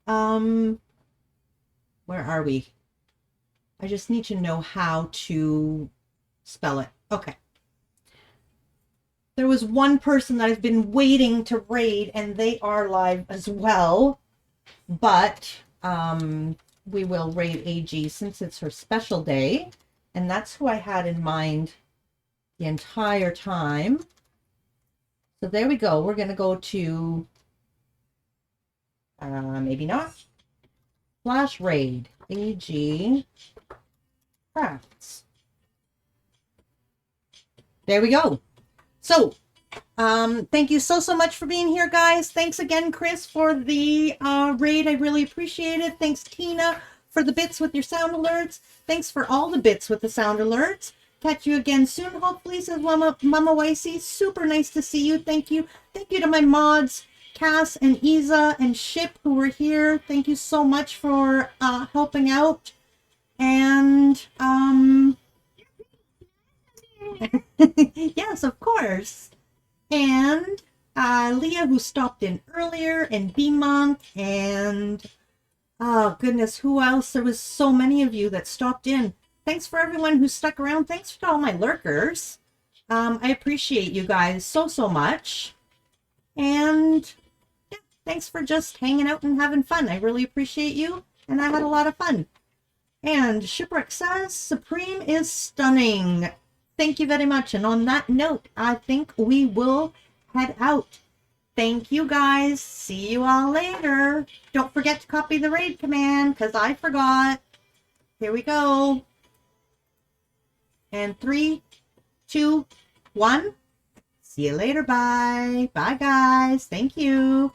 Where are we? I just need to know how to spell it. Okay. There was one person that I've been waiting to raid, and they are live as well. But we will raid AG since it's her special day. And that's who I had in mind the entire time. So there we go. We're going to go to, maybe not, Flash Raid, AG Crafts. There we go. So, thank you so, so much for being here, guys. Thanks again, Chris, for the raid. I really appreciate it. Thanks, Tina, for the bits with your sound alerts. Thanks for all the bits with the sound alerts. Catch you again soon, hopefully, says Mama Wicey. Super nice to see you. Thank you. Thank you to my mods, Cass and Isa and Ship, who were here. Thank you so much for helping out. And, yes, of course. And Leah, who stopped in earlier, and B-Monk, and oh goodness, who else? There was so many of you that stopped in. Thanks for everyone who stuck around. Thanks to all my lurkers. I appreciate you guys so, so much. And yeah, thanks for just hanging out and having fun. I really appreciate you, and I had a lot of fun. And Shipwreck says, Supreme is stunning. Thank you very much. And on that note, I think we will head out. Thank you, guys. See you all later. Don't forget to copy the raid command, because I forgot. Here we go. And 3, 2, 1. See you later. Bye. Bye, guys. Thank you.